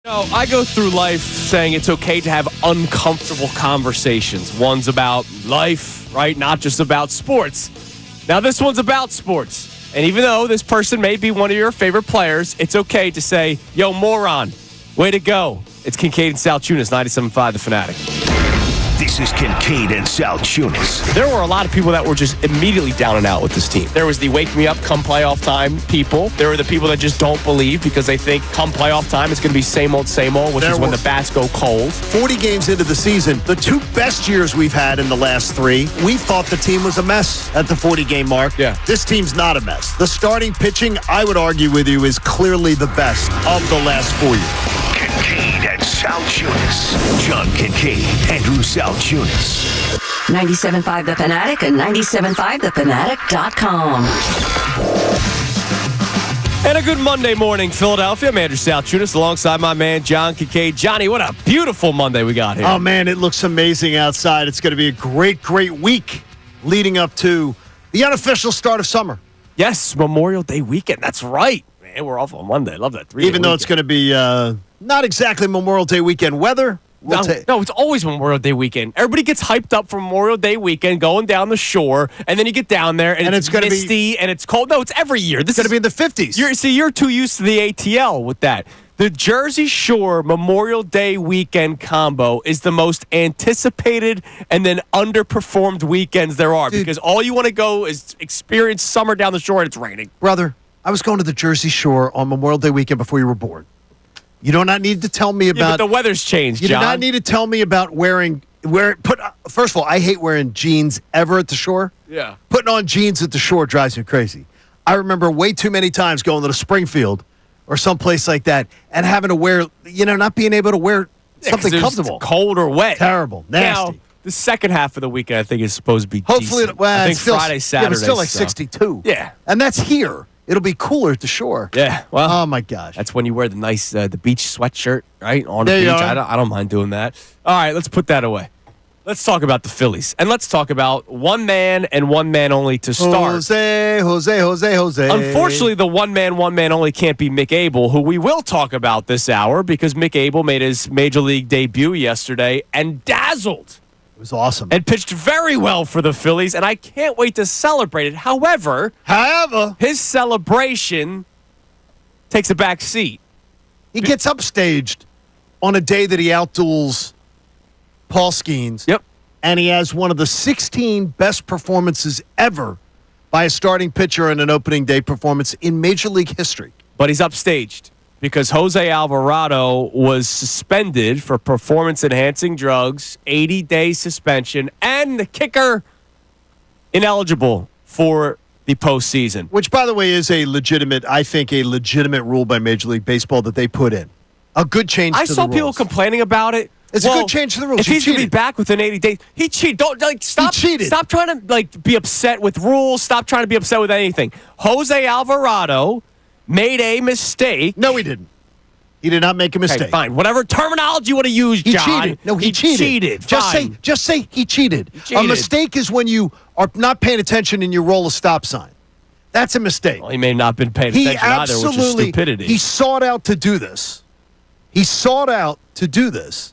I go through life saying it's okay to have uncomfortable conversations. One's about life, right? Not just about sports. Now, this one's about sports. And even though this person may be one of your favorite players, it's okay to say, yo, moron, way to go. It's Kincade Salciunas, 97.5 The Fanatic. This is Kincade and Salciunas. There were a lot of people that were just immediately down and out with this team. There was the wake me up come playoff time people. There were the people that just don't believe because they think come playoff time it's going to be same old, which is when the bats go cold. 40 games into the season, the two best years we've had in the last three, we thought the team was a mess at the 40-game mark. Yeah. This team's not a mess. The starting pitching, I would argue with you, is clearly the best of the last 4 years. Kincade and Salciunas. John Kincade, Andrew Salciunas. 97.5 The Fanatic and 97.5thefanatic.com. And a good Monday morning, Philadelphia. I'm Andrew Salciunas alongside my man, John Kincade. Johnny, what a beautiful Monday we got here. Oh, man, it looks amazing outside. It's going to be a great, great week leading up to the unofficial start of summer. Yes, Memorial Day weekend. That's right. Man, we're off on Monday. I love that. Even though it's going to be not exactly Memorial Day weekend weather. No, it's always Memorial Day weekend. Everybody gets hyped up for Memorial Day weekend, going down the shore, and then you get down there, and it's misty, and it's cold. No, it's every year. This is going to be in the 50s. You're too used to the ATL with that. The Jersey Shore Memorial Day weekend combo is the most anticipated and then underperformed weekends there are, because all you want to go is experience summer down the shore, and it's raining. Brother, I was going to the Jersey Shore on Memorial Day weekend before you were born. You do not need to tell me about... Yeah, but the weather's changed, John. You do not need to tell me about first of all, I hate wearing jeans ever at the shore. Yeah. Putting on jeans at the shore drives me crazy. I remember way too many times going to the Springfield or someplace like that and having to wear, not being able to wear something comfortable. Cold or wet. Terrible. Nasty. Now, the second half of the weekend, I think, is supposed to be hopefully, decent. well, I think Friday, Saturday. It's still like 62. Yeah. And that's here. It'll be cooler at the shore. Yeah, well, oh my gosh, that's when you wear the nice the beach sweatshirt, right? On the there beach. I don't mind doing that. All right, let's put that away. Let's talk about the Phillies, and let's talk about one man and one man only to start. Jose. Unfortunately, the one man only can't be Mick Abel, who we will talk about this hour because Mick Abel made his major league debut yesterday and dazzled. It was awesome. And pitched very well for the Phillies, and I can't wait to celebrate it. However, his celebration takes a back seat. He gets upstaged on a day that he outduels Paul Skeens. Yep. And he has one of the 16 best performances ever by a starting pitcher in an opening day performance in Major League history. But he's upstaged because Jose Alvarado was suspended for performance-enhancing drugs, 80-day suspension, and the kicker ineligible for the postseason. Which, by the way, is a legitimate rule by Major League Baseball that they put in. A good change to the rules. I saw people complaining about it. It's a good change to the rules. If he's going to be back within 80 days, he cheated. Don't stop. He cheated. Stop trying to be upset with rules. Stop trying to be upset with anything. Jose Alvarado made a mistake. No, he didn't. He did not make a mistake. Okay, fine. Whatever terminology you want to use, John. He cheated. No, he cheated. Just say he cheated. A mistake is when you are not paying attention and you roll a stop sign. That's a mistake. Well, he may not have been paying attention either, which is stupidity. He sought out to do this.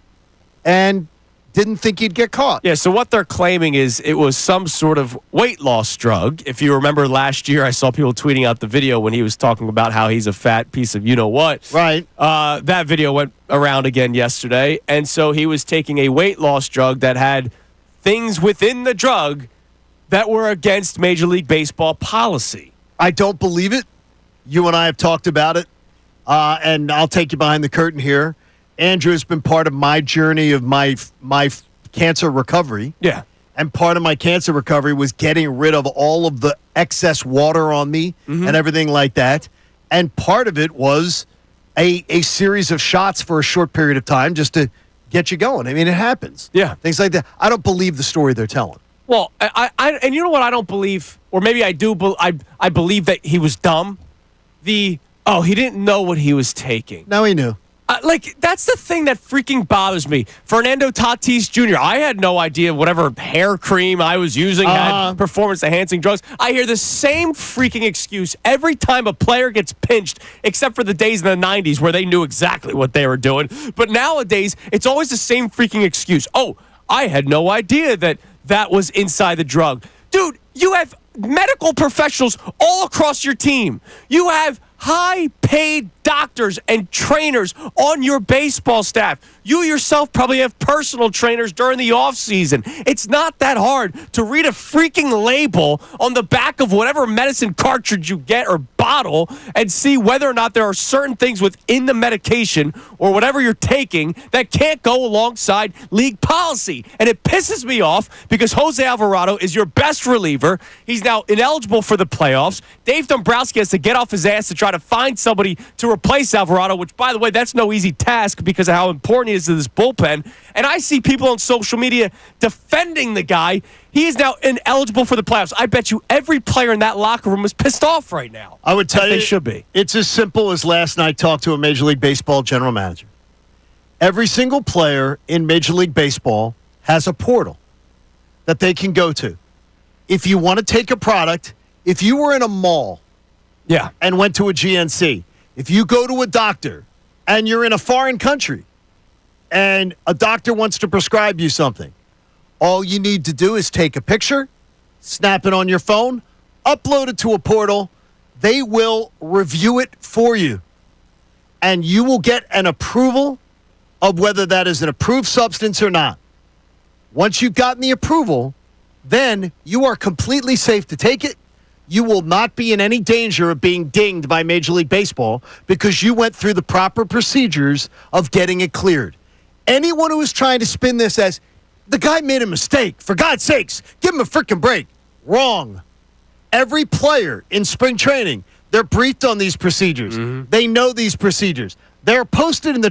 And didn't think he'd get caught. Yeah, so what they're claiming is it was some sort of weight loss drug. If you remember last year, I saw people tweeting out the video when he was talking about how he's a fat piece of you-know-what. Right. That video went around again yesterday, and so he was taking a weight loss drug that had things within the drug that were against Major League Baseball policy. I don't believe it. You and I have talked about it, and I'll take you behind the curtain here. Andrew has been part of my journey of my cancer recovery. Yeah. And part of my cancer recovery was getting rid of all of the excess water on me and everything like that. And part of it was a series of shots for a short period of time just to get you going. I mean, it happens. Yeah. Things like that. I don't believe the story they're telling. Well, and you know what I don't believe, or maybe I do, I believe that he was dumb. He didn't know what he was taking. No, he knew. That's the thing that freaking bothers me. Fernando Tatis Jr., I had no idea whatever hair cream I was using had performance-enhancing drugs. I hear the same freaking excuse every time a player gets pinched, except for the days in the 90s where they knew exactly what they were doing. But nowadays, it's always the same freaking excuse. Oh, I had no idea that was inside the drug. Dude, you have medical professionals all across your team. You have high-paid doctors and trainers on your baseball staff. You yourself probably have personal trainers during the offseason. It's not that hard to read a freaking label on the back of whatever medicine cartridge you get or bottle and see whether or not there are certain things within the medication or whatever you're taking that can't go alongside league policy. And it pisses me off because Jose Alvarado is your best reliever. He's now ineligible for the playoffs. Dave Dombrowski has to get off his ass to try to find somebody to replace Alvarado, which, by the way, that's no easy task because of how important he is to this bullpen. And I see people on social media defending the guy. He is now ineligible for the playoffs. I bet you every player in that locker room is pissed off right now. I would tell you, they should be. It's as simple as last night talked to a Major League Baseball general manager. Every single player in Major League Baseball has a portal that they can go to. If you want to take a product, if you were in a mall and went to a GNC, if you go to a doctor and you're in a foreign country and a doctor wants to prescribe you something, all you need to do is take a picture, snap it on your phone, upload it to a portal. They will review it for you, and you will get an approval of whether that is an approved substance or not. Once you've gotten the approval, then you are completely safe to take it. You will not be in any danger of being dinged by Major League Baseball because you went through the proper procedures of getting it cleared. Anyone who is trying to spin this as, the guy made a mistake, for God's sakes, give him a freaking break. Wrong. Every player in spring training, they're briefed on these procedures. Mm-hmm. They know these procedures. They're posted in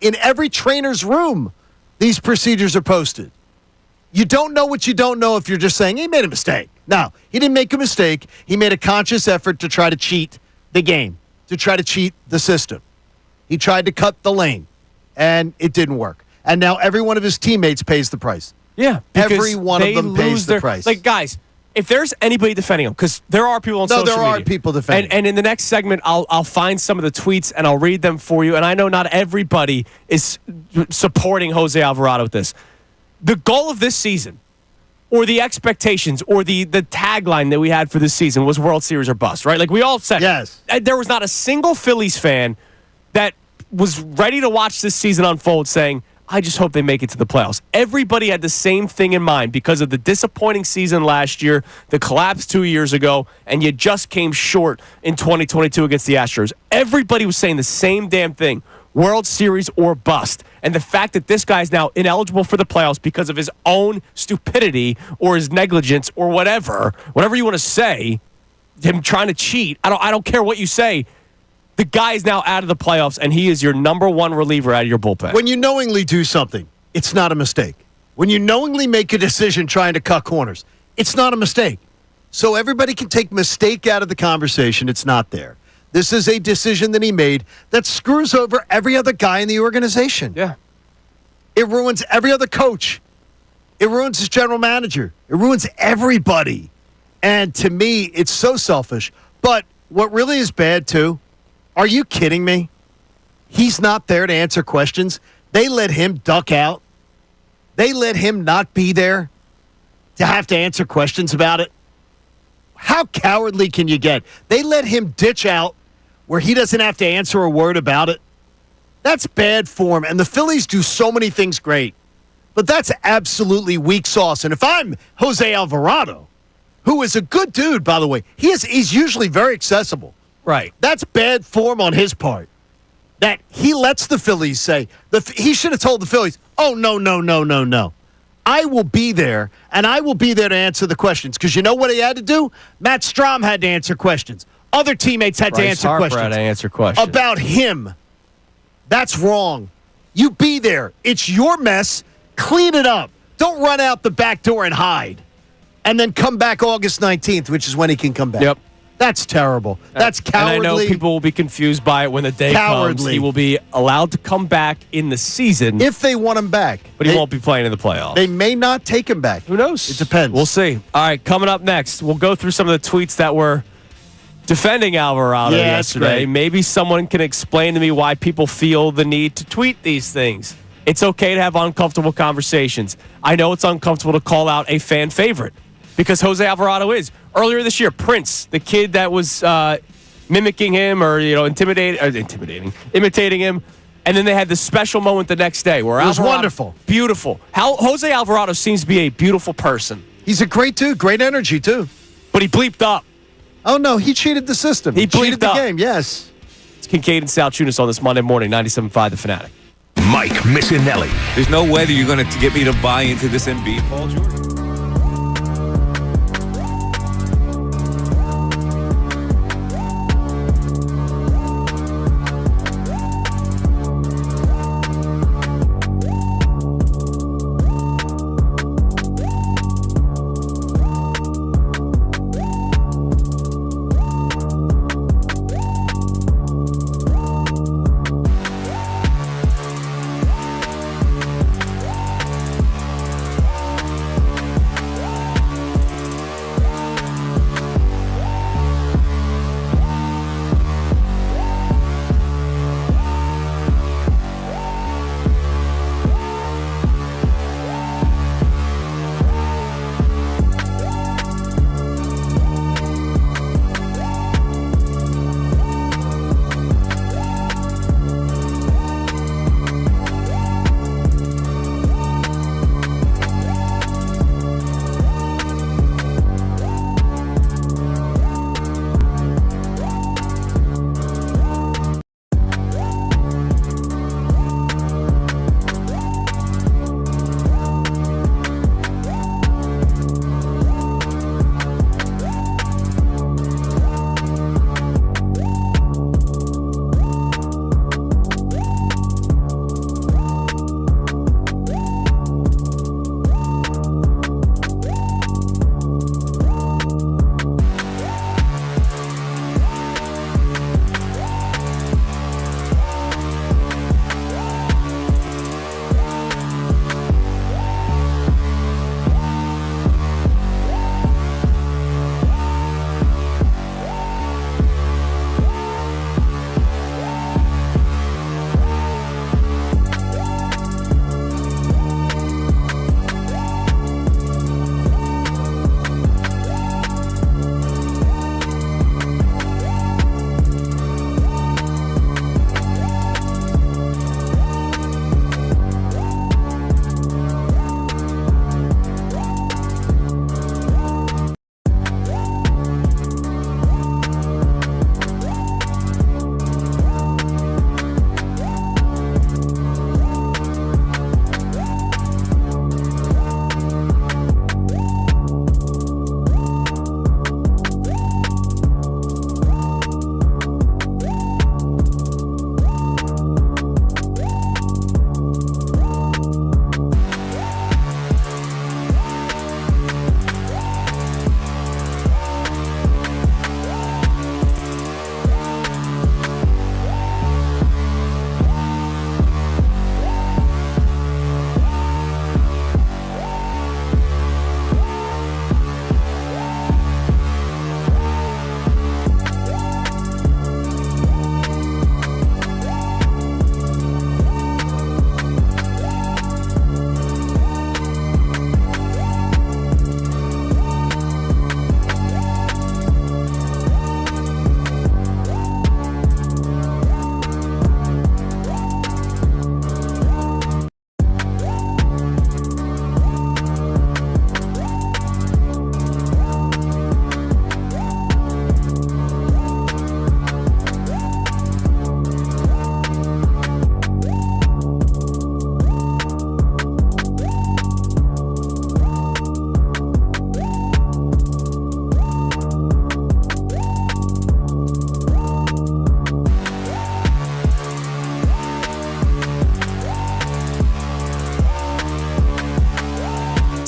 in every trainer's room. These procedures are posted. You don't know what you don't know if you're just saying, he made a mistake. No, he didn't make a mistake. He made a conscious effort to try to cheat the game, to try to cheat the system. He tried to cut the lane, and it didn't work. And now every one of his teammates pays the price. Yeah. Every one of them pays the price. Like, guys, if there's anybody defending him, because there are people on social media. No, there are people defending him. And in the next segment, I'll find some of the tweets, and I'll read them for you. And I know not everybody is supporting Jose Alvarado with this. The goal of this season, or the expectations, or the tagline that we had for this season was World Series or bust, right? Like we all said. Yes. There was not a single Phillies fan that was ready to watch this season unfold saying, I just hope they make it to the playoffs. Everybody had the same thing in mind because of the disappointing season last year, the collapse 2 years ago, and you just came short in 2022 against the Astros. Everybody was saying the same damn thing. World Series or bust. And the fact that this guy's now ineligible for the playoffs because of his own stupidity or his negligence or whatever you want to say, him trying to cheat, I don't care what you say. The guy is now out of the playoffs, and he is your number one reliever out of your bullpen. When you knowingly do something, it's not a mistake. When you knowingly make a decision trying to cut corners, it's not a mistake. So everybody can take mistake out of the conversation. It's not there. This is a decision that he made that screws over every other guy in the organization. Yeah. It ruins every other coach. It ruins his general manager. It ruins everybody. And to me, it's so selfish. But what really is bad, too, are you kidding me? He's not there to answer questions. They let him duck out. They let him not be there to have to answer questions about it. How cowardly can you get? They let him ditch out where he doesn't have to answer a word about it. That's bad form. And the Phillies do so many things great. But that's absolutely weak sauce. And if I'm Jose Alvarado, who is a good dude, by the way, he's usually very accessible. Right. That's bad form on his part. That he lets the Phillies say, he should have told the Phillies, oh, no. I will be there, and I will be there to answer the questions. Because you know what he had to do? Matt Strahm had to answer questions. Other teammates had to answer questions. Had to answer questions. About him. That's wrong. You be there. It's your mess. Clean it up. Don't run out the back door and hide. And then come back August 19th, which is when he can come back. Yep. That's terrible. That's cowardly. And I know people will be confused by it when the day comes. He will be allowed to come back in the season. If they want him back. But he won't be playing in the playoffs. They may not take him back. Who knows? It depends. We'll see. All right, coming up next, we'll go through some of the tweets that were defending Alvarado yesterday. Maybe someone can explain to me why people feel the need to tweet these things. It's okay to have uncomfortable conversations. I know it's uncomfortable to call out a fan favorite because Jose Alvarado is. Earlier this year, Prince, the kid that was mimicking him or imitating him, and then they had this special moment the next day where it was Alvarado, wonderful. Beautiful. Jose Alvarado seems to be a beautiful person. He's a great dude, great energy too. But he bleeped up. Oh no, he cheated the system. He cheated the up. game, yes. It's Kincade and Salciunas on this Monday morning, 97.5 The Fanatic. Mike Missanelli. There's no way that you're going to get me to buy into this Embiid Paul George.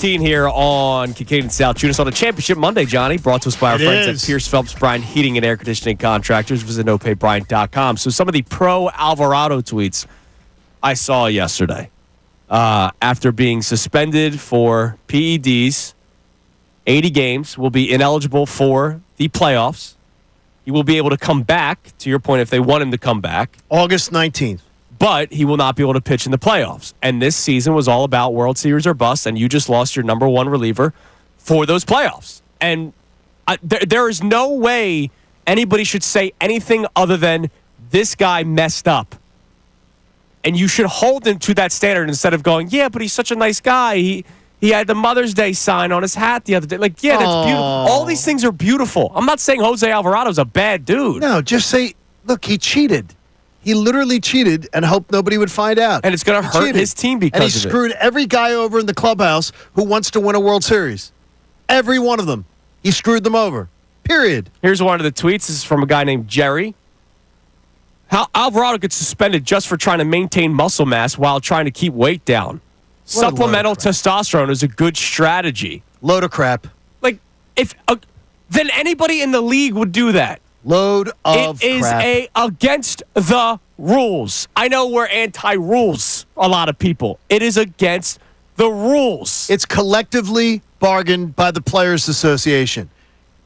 7:15 here on Kincade Salciunas on a championship Monday, Johnny. Brought to us by our friends at Pierce Phelps Bryan Heating and Air Conditioning Contractors. Visit nopaybryan.com. So some of the pro Alvarado tweets I saw yesterday after being suspended for PEDs, 80 games, will be ineligible for the playoffs. He will be able to come back, to your point, if they want him to come back. August 19th. But he will not be able to pitch in the playoffs. And this season was all about World Series or bust, and you just lost your number one reliever for those playoffs. And there is no way anybody should say anything other than this guy messed up. And you should hold him to that standard instead of going, yeah, but he's such a nice guy. He had the Mother's Day sign on his hat the other day. Like, yeah, that's beautiful. All these things are beautiful. I'm not saying Jose Alvarado's a bad dude. No, just say, look, he cheated. He literally cheated and hoped nobody would find out. And it's going to hurt his team because of it. And he screwed every guy over in the clubhouse who wants to win a World Series. Every one of them. He screwed them over. Period. Here's one of the tweets. This is from a guy named Jerry. How Alvarado gets suspended just for trying to maintain muscle mass while trying to keep weight down. Supplemental testosterone is a good strategy. Load of crap. Like, then anybody in the league would do that. Load of crap. It is against the rules. I know we're anti-rules, a lot of people. It is against the rules. It's collectively bargained by the Players Association.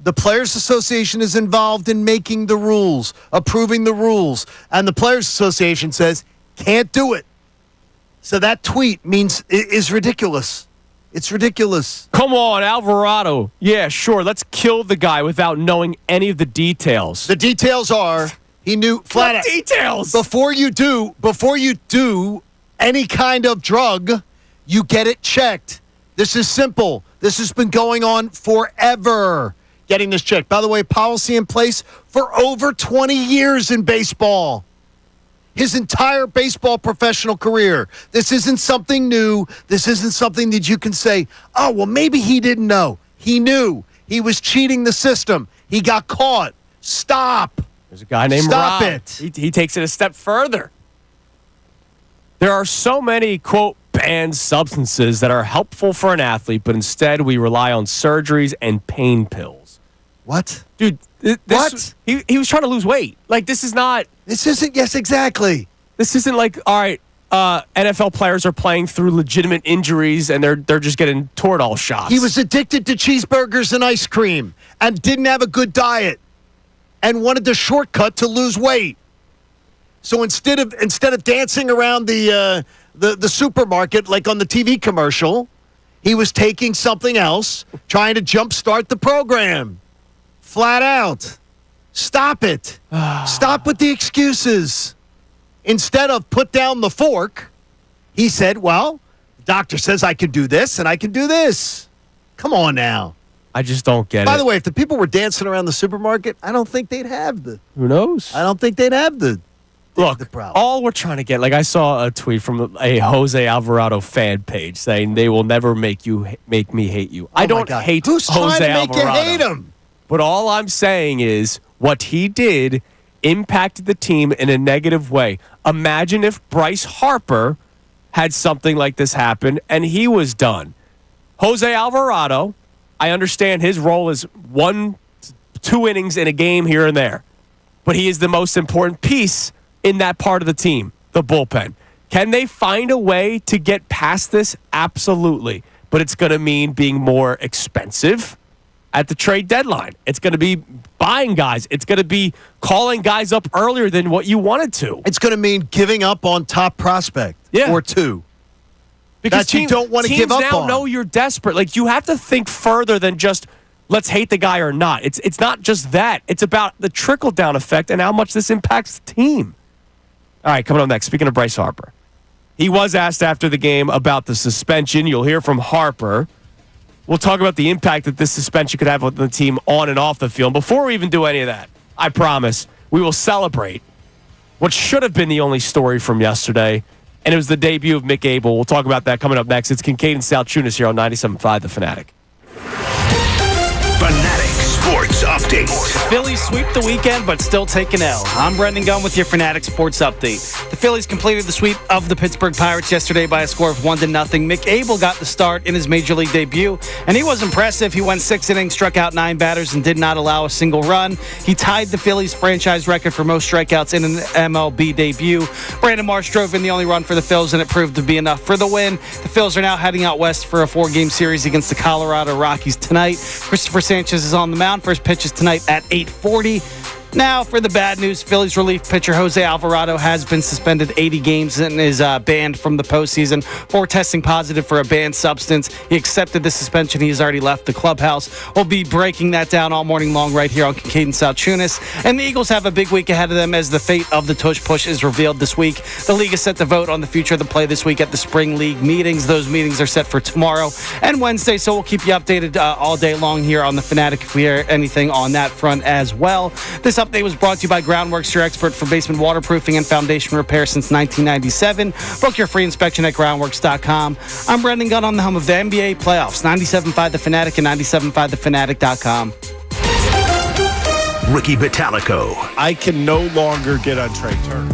The Players Association is involved in making the rules, approving the rules, and the Players Association says, can't do it. So that tweet is ridiculous. It's ridiculous. Come on, Alvarado. Yeah, sure. Let's kill the guy without knowing any of the details. The details are he knew flat out. Details. Before you do any kind of drug, you get it checked. This is simple. This has been going on forever. Getting this checked. By the way, policy in place for over 20 years in baseball. His entire baseball professional career. This isn't something new. This isn't something that you can say, oh, well, maybe he didn't know. He knew. He was cheating the system. He got caught. Stop. There's a guy named Stop Rob. it. He takes it a step further. There are so many, quote, banned substances that are helpful for an athlete, but instead we rely on surgeries and pain pills. What? Dude, what? He was trying to lose weight. Like, this is not... This isn't... Yes, exactly. This isn't like, all right, NFL players are playing through legitimate injuries and they're just getting Toradol shots. He was addicted to cheeseburgers and ice cream and didn't have a good diet and wanted the shortcut to lose weight. So instead of dancing around the supermarket like on the TV commercial, he was taking something else, trying to jumpstart the program. Flat out. Stop it. Stop with the excuses. Instead of put down the fork, he said, well, the doctor says I can do this and I can do this. Come on now. I just don't get it. By the way, if the people were dancing around the supermarket, I don't think they'd have Who knows? I don't think they'd have the problem. All we're trying to get, like I saw a tweet from a Jose Alvarado fan page saying they will never make me hate you. I don't hate Who's Jose trying to make Alvarado. you hate him? But all I'm saying is what he did impacted the team in a negative way. Imagine if Bryce Harper had something like this happen and he was done. Jose Alvarado, I understand his role is 1-2 innings in a game here and there. But he is the most important piece in that part of the team, the bullpen. Can they find a way to get past this? Absolutely. But it's going to mean being more expensive at the trade deadline. It's going to be buying guys. It's going to be calling guys up earlier than what you wanted to. It's going to mean giving up on top prospect or two. Because you don't want to give up on. Teams now know you're desperate. Like, you have to think further than just let's hate the guy or not. It's not just that. It's about the trickle-down effect and how much this impacts the team. All right, coming up next, speaking of Bryce Harper. He was asked after the game about the suspension. You'll hear from Harper. We'll talk about the impact that this suspension could have on the team on and off the field. Before we even do any of that, I promise, we will celebrate what should have been the only story from yesterday, and it was the debut of Mick Abel. We'll talk about that coming up next. It's Kincade Salciunas here on 97.5 The Fanatic. Fanatic Sports Update. Phillies sweep the weekend, but still take an L. I'm Brendan Gunn with your Fanatic Sports Update. The Phillies completed the sweep of the Pittsburgh Pirates yesterday by a score of 1-0. Mick Abel got the start in his Major League debut, and he was impressive. He went 6 innings, struck out 9 batters, and did not allow a single run. He tied the Phillies franchise record for most strikeouts in an MLB debut. Brandon Marsh drove in the only run for the Phils, and it proved to be enough for the win. The Phils are now heading out west for a 4-game series against the Colorado Rockies tonight. Christopher Sanchez is on the mound. First pitch is tonight at 8:40. Now, for the bad news, Phillies relief pitcher Jose Alvarado has been suspended 80 games and is banned from the postseason for testing positive for a banned substance. He accepted the suspension. He has already left the clubhouse. We'll be breaking that down all morning long right here on Kincade Salciunas. And the Eagles have a big week ahead of them as the fate of the Tush Push is revealed this week. The league is set to vote on the future of the play this week at the Spring League meetings. Those meetings are set for tomorrow and Wednesday, so we'll keep you updated all day long here on the Fanatic if we hear anything on that front as well. This update was brought to you by Groundworks, your expert for basement waterproofing and foundation repair since 1997. Book your free inspection at groundworks.com. I'm Brendan Gunn on the home of the NBA playoffs, 97.5 The Fanatic and 97.5thefanatic.com. Ricky Vitalico. I can no longer get on Trey Turner.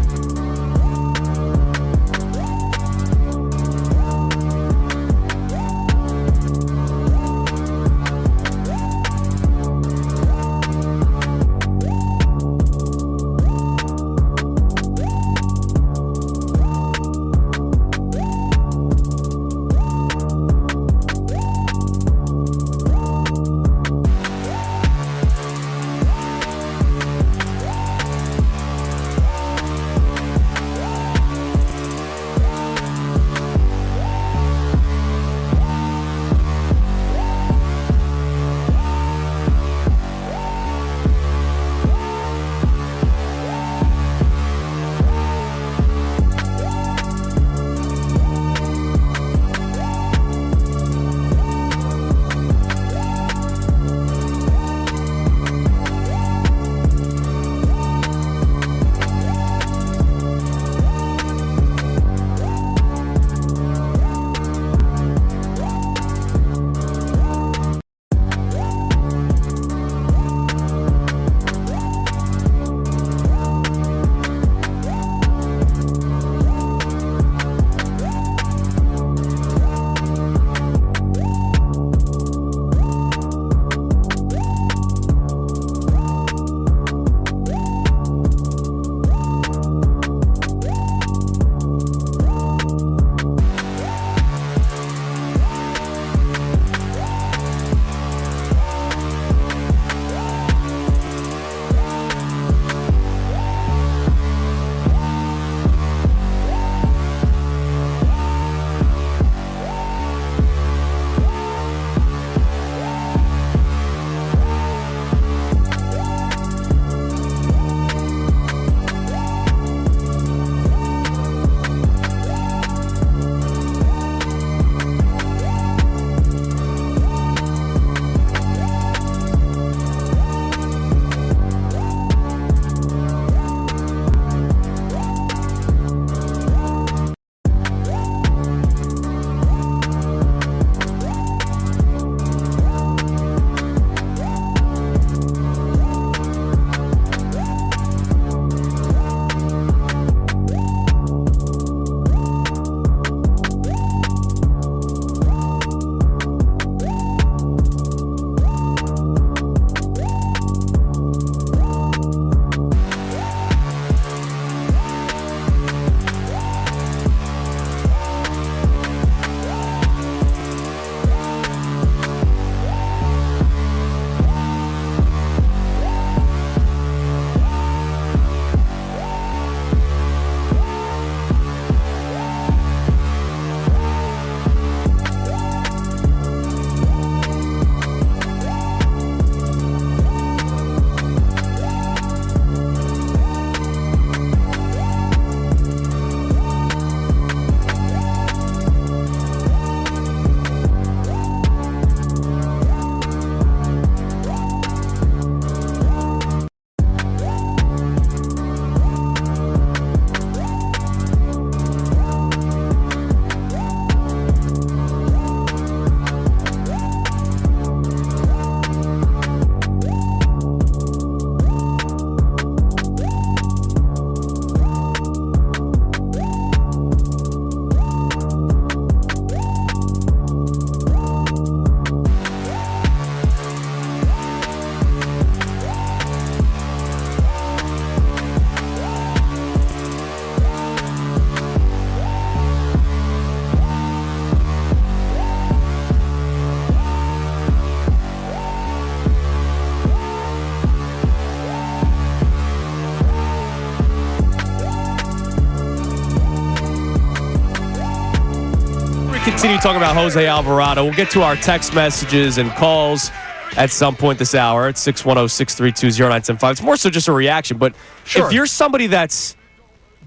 continue talking about Jose Alvarado. We'll get to our text messages and calls at some point this hour at 610-632-0975. It's more so just a reaction, but Sure. if you're somebody that's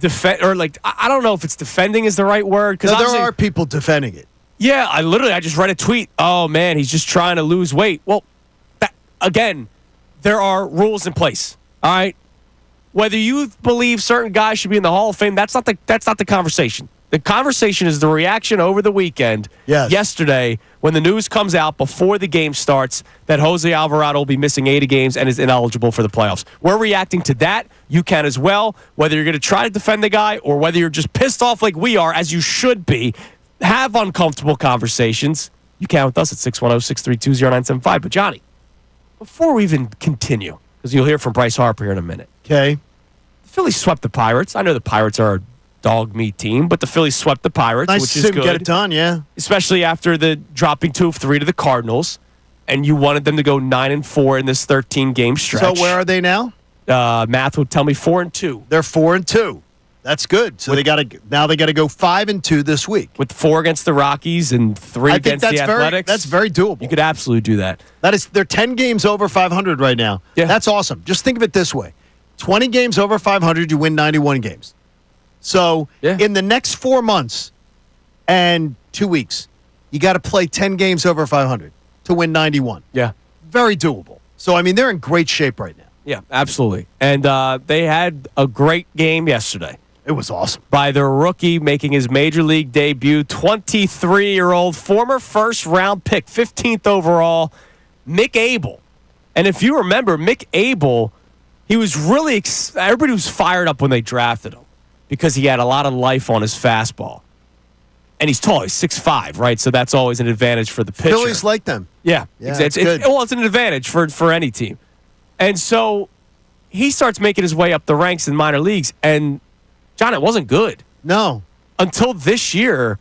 I don't know if it's defending is the right word. There are people defending it. Yeah, I just read a tweet. Oh, man, he's just trying to lose weight. Well, again, there are rules in place, all right? Whether you believe certain guys should be in the Hall of Fame, that's not the conversation. The conversation is the reaction over the weekend, yesterday, when the news comes out before the game starts that Jose Alvarado will be missing 80 games and is ineligible for the playoffs. We're reacting to that. You can as well. Whether you're going to try to defend the guy or whether you're just pissed off like we are, as you should be, have uncomfortable conversations. You can with us at 610-632-0975. But, Johnny, before we even continue, because you'll hear from Bryce Harper here in a minute. Okay. The Phillies swept the Pirates. I know the Pirates are a dog meat team, but the Phillies swept the Pirates, Nice which to is see them good. get it done, yeah. Especially after the dropping 2 of 3 to the Cardinals, and you wanted them to go 9-4 in this 13-game stretch. So where are they now? Math would tell me 4-2. They're 4-2. That's good. So they got to go 5-2 this week. With 4 against the Rockies and 3 against the Athletics. That's very doable. You could absolutely do that. They're 10 games over 500 right now. Yeah. That's awesome. Just think of it this way. 20 games over 500, you win 91 games. So in the next 4 months and 2 weeks, you got to play 10 games over 500 to win 91. Yeah. Very doable. So, I mean, they're in great shape right now. Yeah, absolutely. And they had a great game yesterday. It was awesome. By their rookie making his major league debut, 23-year-old former first-round pick, 15th overall, Mick Abel. And if you remember, Mick Abel, he was really everybody was fired up when they drafted him because he had a lot of life on his fastball. And he's tall. He's 6'5", right? So that's always an advantage for the pitcher. Phillies like them. Yeah, it's good. It's an advantage for any team. And so he starts making his way up the ranks in minor leagues, and John, it wasn't good. No. Until this year,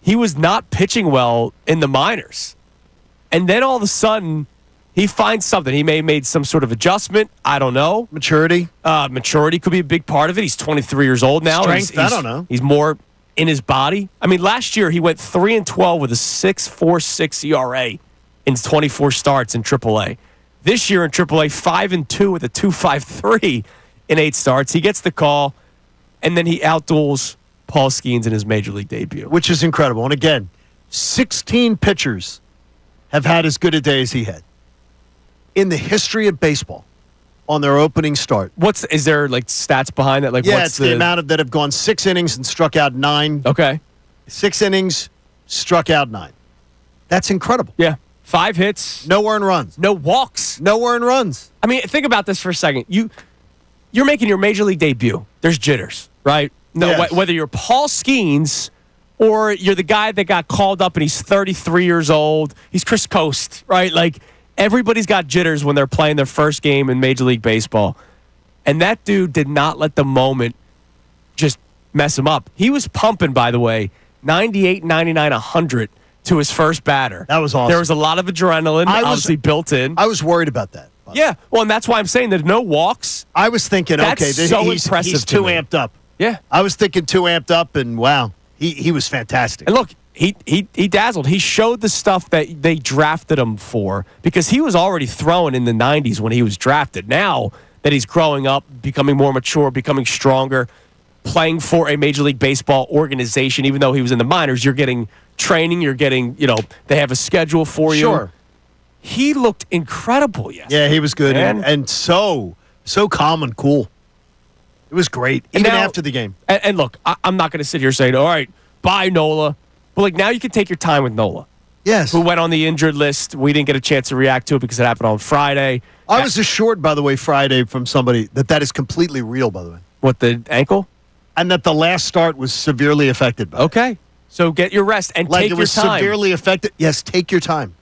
he was not pitching well in the minors. And then all of a sudden, he finds something. He may have made some sort of adjustment. I don't know. Maturity? Maturity could be a big part of it. He's 23 years old now. Strength? I don't know. He's more in his body. I mean, last year, he went 3-12 with a 6.46 ERA in 24 starts in AAA. This year in AAA, 5-2 with a 2.53 in 8 starts. He gets the call. And then he outduels Paul Skeens in his major league debut. Which is incredible. And again, 16 pitchers have had as good a day as he had in the history of baseball on their opening start. Is there like stats behind that? Like, yeah, what's it's the amount that have gone 6 innings and struck out 9. Okay. 6 innings, struck out 9. That's incredible. Yeah. 5 hits. No earned runs. No walks. No earned runs. I mean, think about this for a second. You're making your major league debut. There's jitters, right? No, yes. Whether you're Paul Skeens or you're the guy that got called up and he's 33 years old. He's Chris Coast, right? Like, everybody's got jitters when they're playing their first game in Major League Baseball. And that dude did not let the moment just mess him up. He was pumping, by the way, 98, 99, 100 to his first batter. That was awesome. There was a lot of adrenaline, obviously built in. I was worried about that. Yeah, well, and that's why I'm saying there's no walks. I was thinking, That's okay, so he's impressive too to me. amped up. Yeah. I was thinking too amped up, and wow, he was fantastic. And look, he dazzled. He showed the stuff that they drafted him for because he was already throwing in the 90s when he was drafted. Now that he's growing up, becoming more mature, becoming stronger, playing for a Major League Baseball organization, even though he was in the minors, you're getting training, you're getting, they have a schedule for you. Sure. He looked incredible yesterday. Yeah, he was good and so calm and cool. It was great, even after the game. And look, I'm not going to sit here saying, all right, bye, Nola. But, like, now you can take your time with Nola. Yes. Who went on the injured list. We didn't get a chance to react to it because it happened on Friday. I was assured, by the way, Friday from somebody that is completely real, by the way. What, the ankle? And that the last start was severely affected by it. Okay. So get your rest and Like take it was your time. severely affected. Yes, take your time.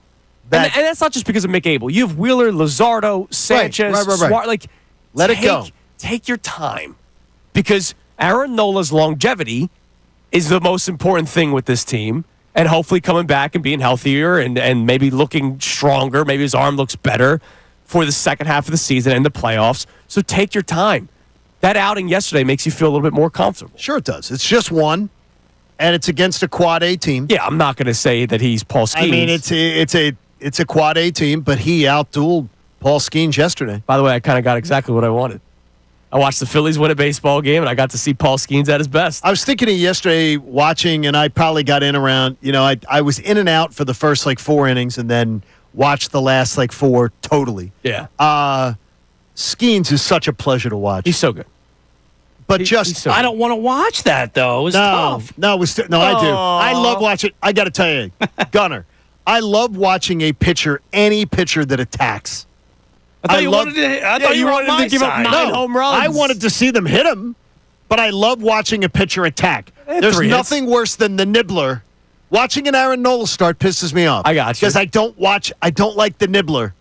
And that's not just because of Mick Abel. You have Wheeler, Luzardo, Sanchez, Right. Like, Let it go. Take your time. Because Aaron Nola's longevity is the most important thing with this team. And hopefully coming back and being healthier and maybe looking stronger. Maybe his arm looks better for the second half of the season and the playoffs. So take your time. That outing yesterday makes you feel a little bit more comfortable. Sure it does. It's just one. and it's against a quad A team. Yeah, I'm not going to say that he's Paul Skeens. I mean, it's a quad A team, but he outdueled Paul Skeens yesterday. By the way, I kind of got exactly what I wanted. I watched the Phillies win a baseball game, and I got to see Paul Skeens at his best. I was thinking of yesterday watching, and I probably got in around, I was in and out for the first, 4 innings and then watched the last, 4 totally. Yeah. Skeens is such a pleasure to watch. He's so good. But I don't want to watch that, though. It was tough. No, I do. I love watching. I got to tell you, Gunner, I love watching any pitcher that attacks. I thought you wanted him to give up 9 home runs. I wanted to see them hit him, but I love watching a pitcher attack. There's nothing worse than the nibbler. Watching an Aaron Nola start pisses me off. I got you. Because I don't like the nibbler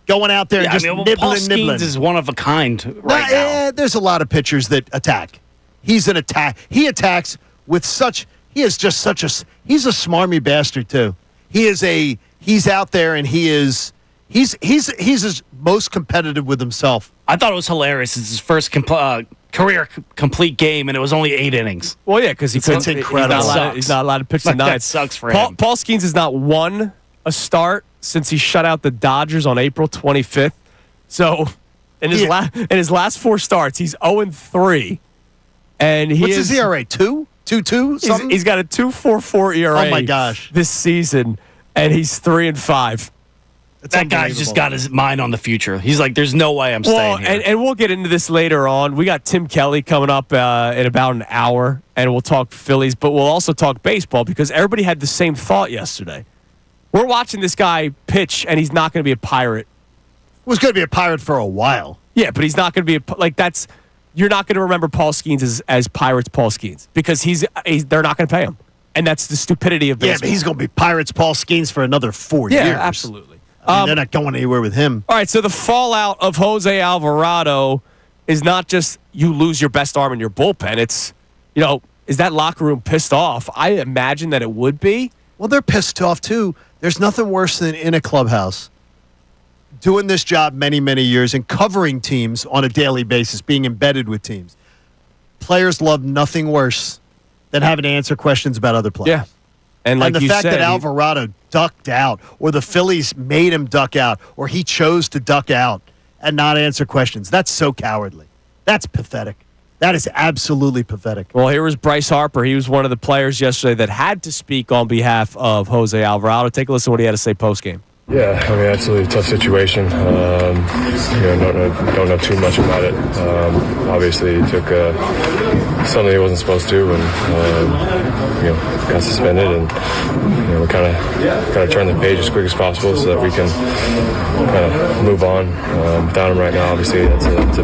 going out there and just nibbling. Paul Skeens is one of a kind now. There's a lot of pitchers that attack. He's an attack. He attacks with such. He is just such a. He's a smarmy bastard too. He's out there and he's his most competitive with himself. I thought it was hilarious. It's his first career complete game, and it was only 8 innings. Well, yeah, because That's incredible. He's not allowed to pitch the 9. That sucks for him. Paul Skeens has not won a start since he shut out the Dodgers on April 25th. So, in his last 4 starts, he's 0-3, and what's his ERA? 2.22 something. He's got a 2.44 ERA. Oh my gosh, this season, and he's 3-5 That guy's just got his mind on the future. He's like, there's no way I'm staying here. And we'll get into this later on. We got Tim Kelly coming up in about an hour, and we'll talk Phillies, but we'll also talk baseball because everybody had the same thought yesterday. We're watching this guy pitch, and he's not going to be a Pirate. Was going to be a Pirate for a while. Yeah, but he's not going to be that's. You're not going to remember Paul Skeens as Pirates Paul Skeens because they're not going to pay him, and that's the stupidity of baseball. Yeah, but he's going to be Pirates Paul Skeens for another 4 years. Yeah, absolutely. They're not going anywhere with him. All right, so the fallout of Jose Alvarado is not just you lose your best arm in your bullpen. It's, is that locker room pissed off? I imagine that it would be. Well, they're pissed off, too. There's nothing worse than in a clubhouse doing this job many, many years and covering teams on a daily basis, being embedded with teams. Players love nothing worse than having to answer questions about other players. Yeah. And the fact that Alvarado ducked out, or the Phillies made him duck out, or he chose to duck out and not answer questions, that's so cowardly. That's pathetic. That is absolutely pathetic. Well, here was Bryce Harper. He was one of the players yesterday that had to speak on behalf of Jose Alvarado. Take a listen to what he had to say post-game. Yeah, I mean, absolutely tough situation. Don't know too much about it. Obviously, he took something he wasn't supposed to, and got suspended. And we kind of turn the page as quick as possible so that we can kind of move on. Without him right now, obviously, that's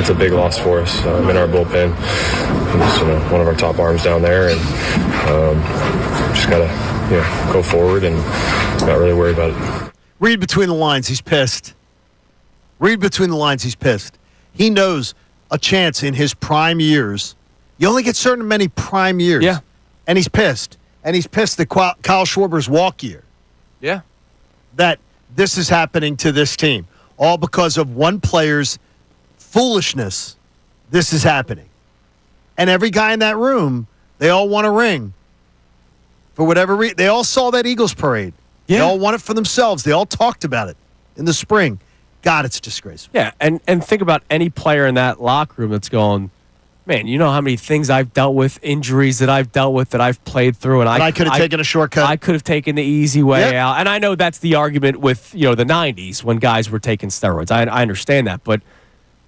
a big loss for us in our bullpen. He's one of our top arms down there, and just gotta go forward and not really worry about it. Read between the lines, he's pissed. Read between the lines, he's pissed. He knows a chance in his prime years. You only get certain many prime years. Yeah. And he's pissed. And he's pissed that Kyle Schwarber's walk year. Yeah. That this is happening to this team. All because of one player's foolishness. This is happening. And every guy in that room, they all want a ring. For whatever reason, they all saw that Eagles parade. Yeah. They all want it for themselves. They all talked about it in the spring. God, it's disgraceful. Yeah, and think about any player in that locker room that's going, man, you know how many things I've dealt with, injuries that I've dealt with, that I've played through. And I could have taken a shortcut. I could have taken the easy way out. And I know that's the argument with, the 90s when guys were taking steroids. I understand that. But,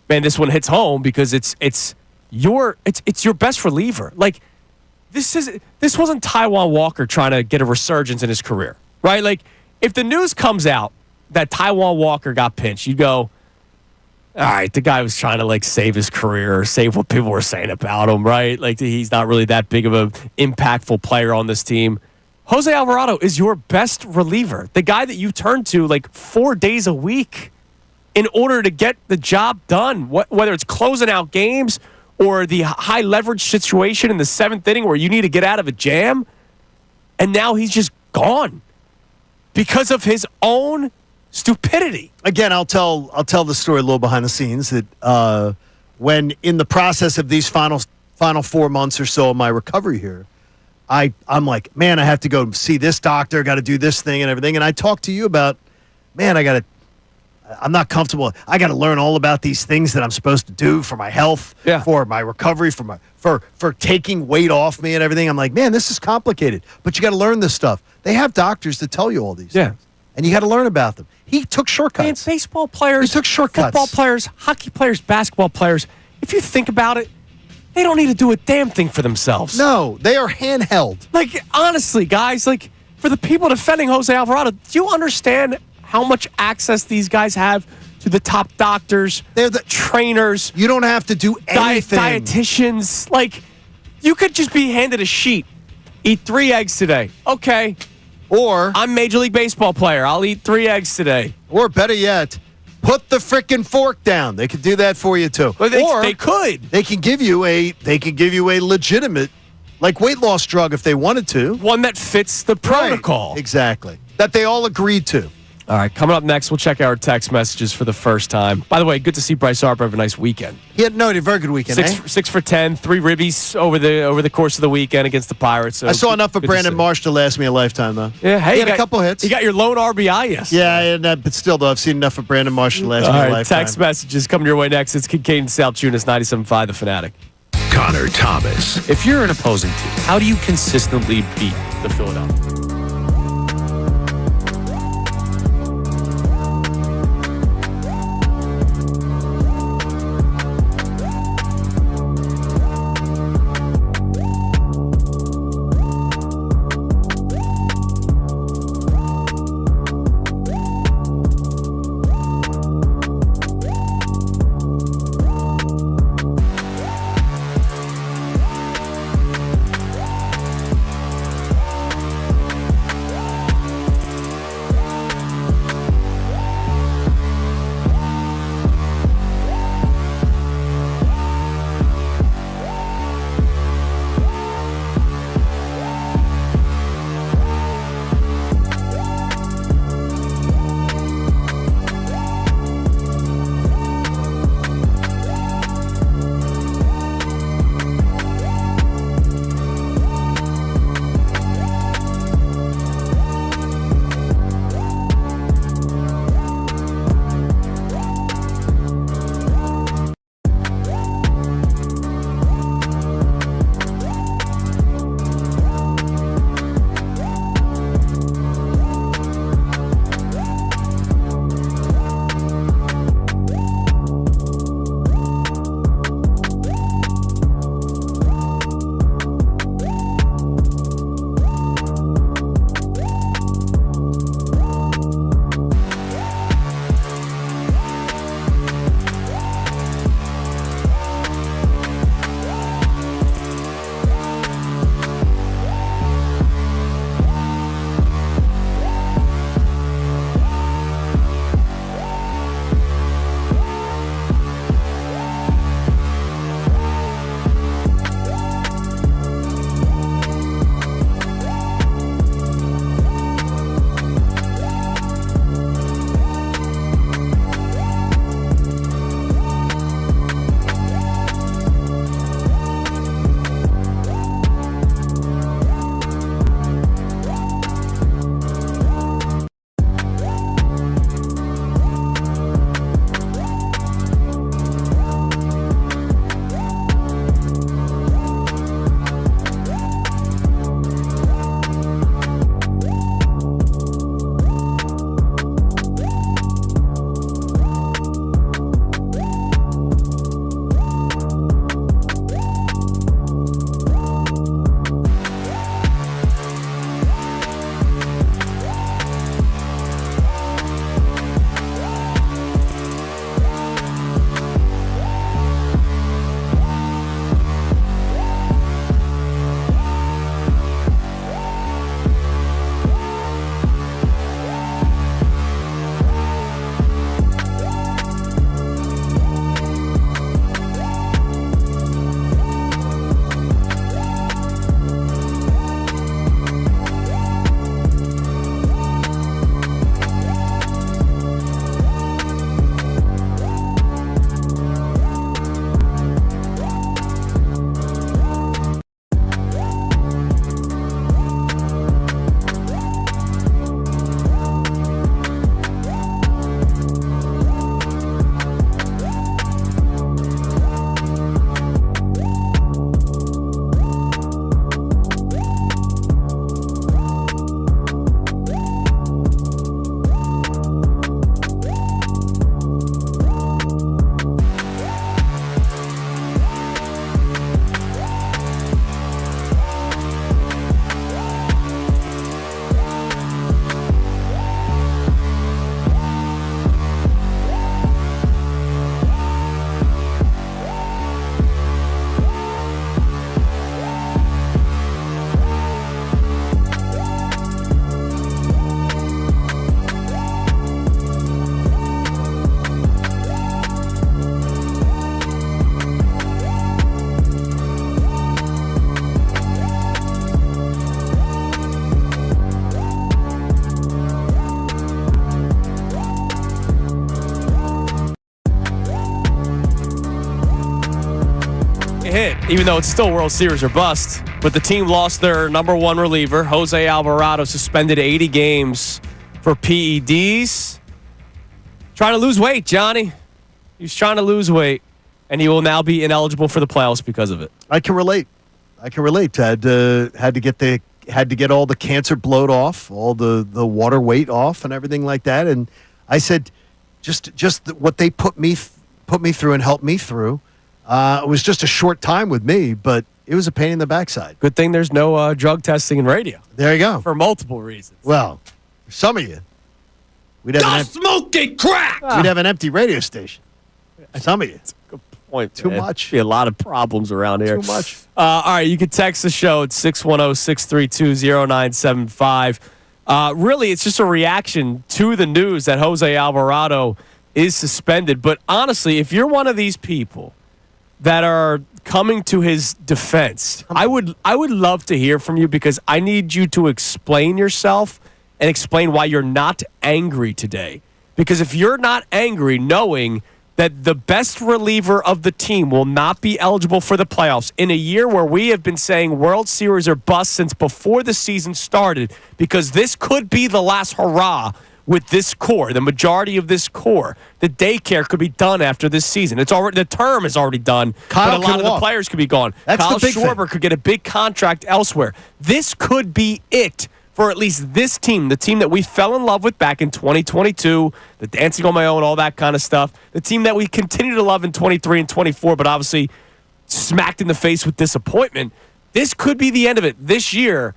man, this one hits home because it's your best reliever. Like, this wasn't Taijuan Walker trying to get a resurgence in his career, right? Like, if the news comes out that Taijuan Walker got pinched, you'd go, all right, the guy was trying to, save his career or save what people were saying about him, right? Like, he's not really that big of an impactful player on this team. Jose Alvarado is your best reliever, the guy that you turn to, 4 days a week in order to get the job done, whether it's closing out games or the high leverage situation in the 7th inning where you need to get out of a jam. And now he's just gone because of his own stupidity. Again, I'll tell the story a little behind the scenes that when in the process of these final final 4 months or so of my recovery here, I'm like, man, I have to go see this doctor, got to do this thing and everything. And I talked to you about, man, I'm not comfortable. I got to learn all about these things that I'm supposed to do for my health, for my recovery, for taking weight off me and everything. I'm like, man, this is complicated. But you got to learn this stuff. They have doctors to tell you all these things. And you got to learn about them. He took shortcuts. And baseball players, he took shortcuts. Football players, hockey players, basketball players, if you think about it, they don't need to do a damn thing for themselves. No, they are handheld. Like, honestly, guys, like, for the people defending Jose Alvarado, do you understand how much access these guys have to the top doctors, they're the trainers? You don't have to do anything. Dietitians. Like, you could just be handed a sheet. Eat 3 eggs today. Okay. Or I'm Major League Baseball player. I'll eat 3 eggs today. Or better yet, put the frickin' fork down. They could do that for you too. Well, or they could. They can give you a legitimate, like, weight loss drug if they wanted to. One that fits the protocol. Right. Exactly. That they all agreed to. All right, coming up next, we'll check our text messages for the first time. By the way, good to see Bryce Harper have a nice weekend. He had a very good weekend. 6 for 10, 3 ribbies over the course of the weekend against the Pirates. So I saw enough of Brandon Marsh to last me a lifetime, though. Yeah, hey, he had a couple hits. You got your lone RBI yesterday. Yeah, but still, though, I've seen enough of Brandon Marsh to last me a lifetime. Text messages coming your way next. It's Kincade Salciunas, 97.5 The Fanatic. Connor Thomas. If you're an opposing team, how do you consistently beat the Philadelphia? hit, even though it's still World Series or bust. But the team lost their number one reliever, Jose Alvarado, suspended 80 games for PEDs. Trying to lose weight, Johnny. He's trying to lose weight, and he will now be ineligible for the playoffs because of it. I can relate. Had to get all the cancer bloat off, all the water weight off, and everything like that. And I said, just what they put me through and helped me through. It was just a short time with me, but it was a pain in the backside. Good thing there's no drug testing in radio. There you go. For multiple reasons. Well, for some of you, we'd have an empty radio station. Some of you. Good point. Too man. much. Be a lot of problems around here. Too much. All right, you can text the show at 610-632-0975. Really, it's just a reaction to the news that Jose Alvarado is suspended. But honestly, if you're one of these people that are coming to his defense, I would love to hear from you, because I need you to explain yourself and explain why you're not angry today. Because if you're not angry knowing that the best reliever of the team will not be eligible for the playoffs in a year where we have been saying World Series or bust since before the season started, because this could be the last hurrah with this core, the majority of this core. The daycare could be done after this season. It's already, the term is already done, but a lot of the players could be gone. Kyle Schwarber could get a big contract elsewhere. This could be it for at least this team, the team that we fell in love with back in 2022, the dancing on my own, all that kind of stuff, the team that we continue to love in 23 and 24, but obviously smacked in the face with disappointment. This could be the end of it this year,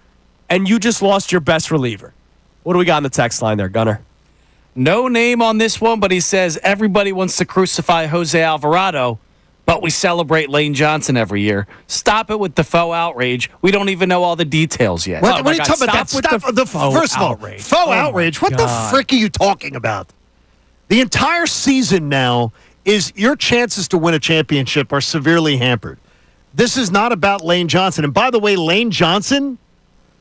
and you just lost your best reliever. What do we got on the text line there, Gunner? No name on this one, but he says everybody wants to crucify Jose Alvarado, but we celebrate Lane Johnson every year. Stop it with the faux outrage. We don't even know all the details yet. What are you talking about? First of all, faux outrage. What the frick are you talking about? The entire season now is your chances to win a championship are severely hampered. This is not about Lane Johnson. And by the way, Lane Johnson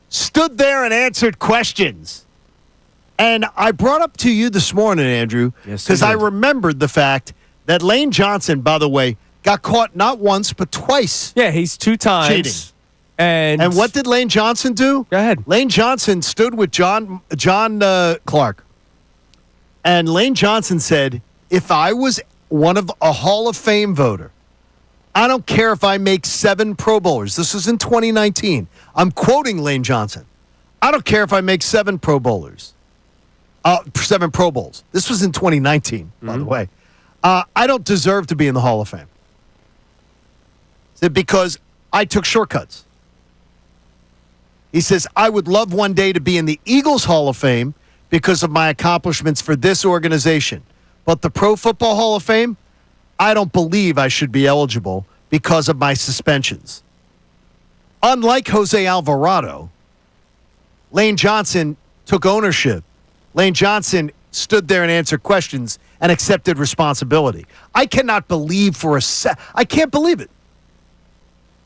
stood there and answered questions. And I brought up to you this morning, Andrew, because I remembered the fact that Lane Johnson, by the way, got caught not once but twice. Yeah, he's 2 times cheating. And what did Lane Johnson do? Go ahead. Lane Johnson stood with John Clark. And Lane Johnson said, if I was a Hall of Fame voter, I don't care if I make 7 Pro Bowlers. This was in 2019. I'm quoting Lane Johnson. I don't care if I make 7 Pro Bowlers. 7 Pro Bowls. This was in 2019, by the way. I don't deserve to be in the Hall of Fame. Because I took shortcuts. He says, I would love one day to be in the Eagles Hall of Fame because of my accomplishments for this organization. But the Pro Football Hall of Fame, I don't believe I should be eligible because of my suspensions. Unlike Jose Alvarado, Lane Johnson took ownership. Lane Johnson stood there and answered questions and accepted responsibility. I cannot believe I can't believe it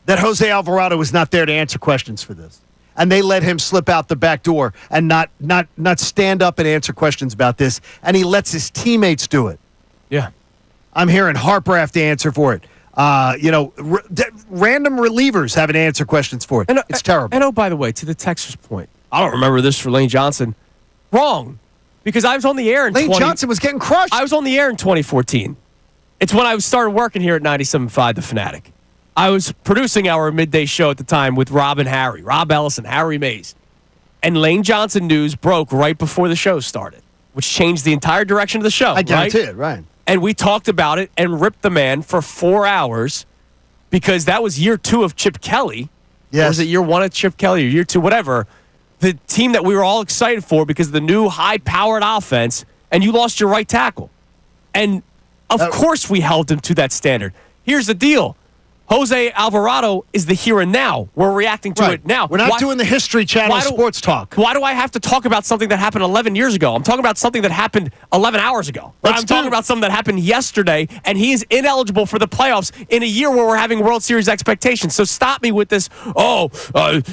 that Jose Alvarado was not there to answer questions for this. And they let him slip out the back door and not stand up and answer questions about this. And he lets his teammates do it. Yeah. I'm hearing Harper have to answer for it. Random relievers having to answer questions for it. It's terrible. And oh, by the way, to the texter's point, I don't remember this for Lane Johnson. Wrong. Because I was on the air in Lane Johnson was getting crushed. I was on the air in 2014. It's when I started working here at 97.5 The Fanatic. I was producing our midday show at the time with Rob Ellison, Harry Mays. And Lane Johnson news broke right before the show started, which changed the entire direction of the show. I guarantee it, right. And we talked about it and ripped the man for 4 hours because that was year 2 of Chip Kelly. Yes. Or was it year 1 of Chip Kelly or year 2, whatever. The team that we were all excited for because of the new high-powered offense, and you lost your right tackle. And, of course, we held him to that standard. Here's the deal. Jose Alvarado is the here and now. We're reacting to it now. We're not doing the History Channel sports talk. Why do I have to talk about something that happened 11 years ago? I'm talking about something that happened 11 hours ago. I'm talking about something that happened yesterday, and he is ineligible for the playoffs in a year where we're having World Series expectations. So stop me with this,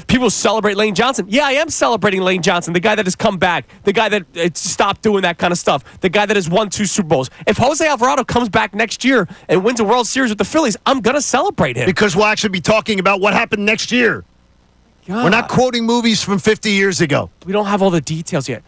people celebrate Lane Johnson. Yeah, I am celebrating Lane Johnson, the guy that has come back, the guy that stopped doing that kind of stuff, the guy that has won 2 Super Bowls. If Jose Alvarado comes back next year and wins a World Series with the Phillies, I'm going to celebrate celebrate him. Because we'll actually be talking about what happened next year. God. We're not quoting movies from 50 years ago. We don't have all the details yet.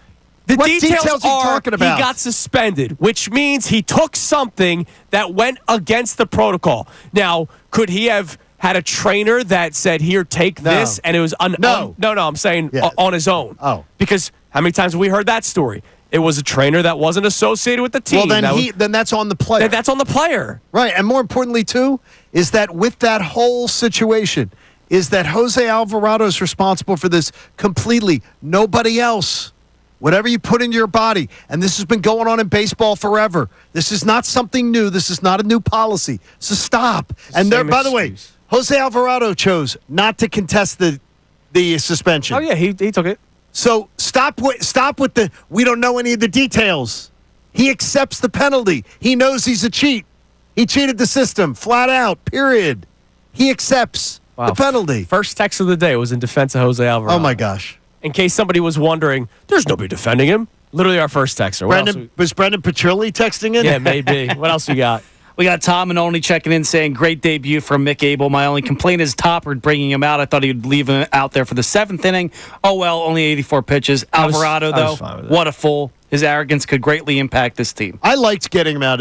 The What details details are you are talking about? he got suspended, which means he took something that went against the protocol. Now, could he have had a trainer that said, "Here, take No. this," and it was No. no, I'm saying Yeah. on his own. Oh. Because how many times have we heard that story? It was a trainer that wasn't associated with the team. Well, then that's on the player. That's on the player. Right, and more importantly, too, is that with that whole situation, is that Jose Alvarado is responsible for this completely. Nobody else. Whatever you put into your body, and this has been going on in baseball forever. This is not something new. This is not a new policy. So stop. And there, Same by the way, excuse. Jose Alvarado chose not to contest the suspension. Oh yeah, he took it. So stop with the we don't know any of the details. He accepts the penalty. He knows he's a cheat. He cheated the system flat out. Period. He accepts the penalty. First text of the day was in defense of Jose Alvarado. Oh my gosh. In case somebody was wondering, there's nobody defending him. Literally our first texter. What else Was Brendan Petrilli texting in? yeah, maybe. What else we got? We got Tom and Only checking in saying, great debut from Mick Abel. My only complaint is Topper bringing him out. I thought he'd leave him out there for the 7th inning. Oh, well, only 84 pitches. Alvarado, I was fine with that. what a fool. His arrogance could greatly impact this team. I liked getting him out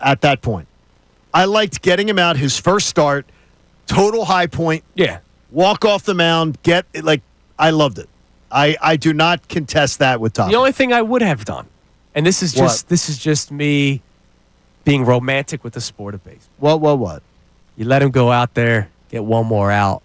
at that point. I liked getting him out his first start, total high point, Yeah. walk off the mound, I loved it. I do not contest that with Topper. The only thing I would have done, and this is just me being romantic with the sport of baseball. What? You let him go out there, get one more out,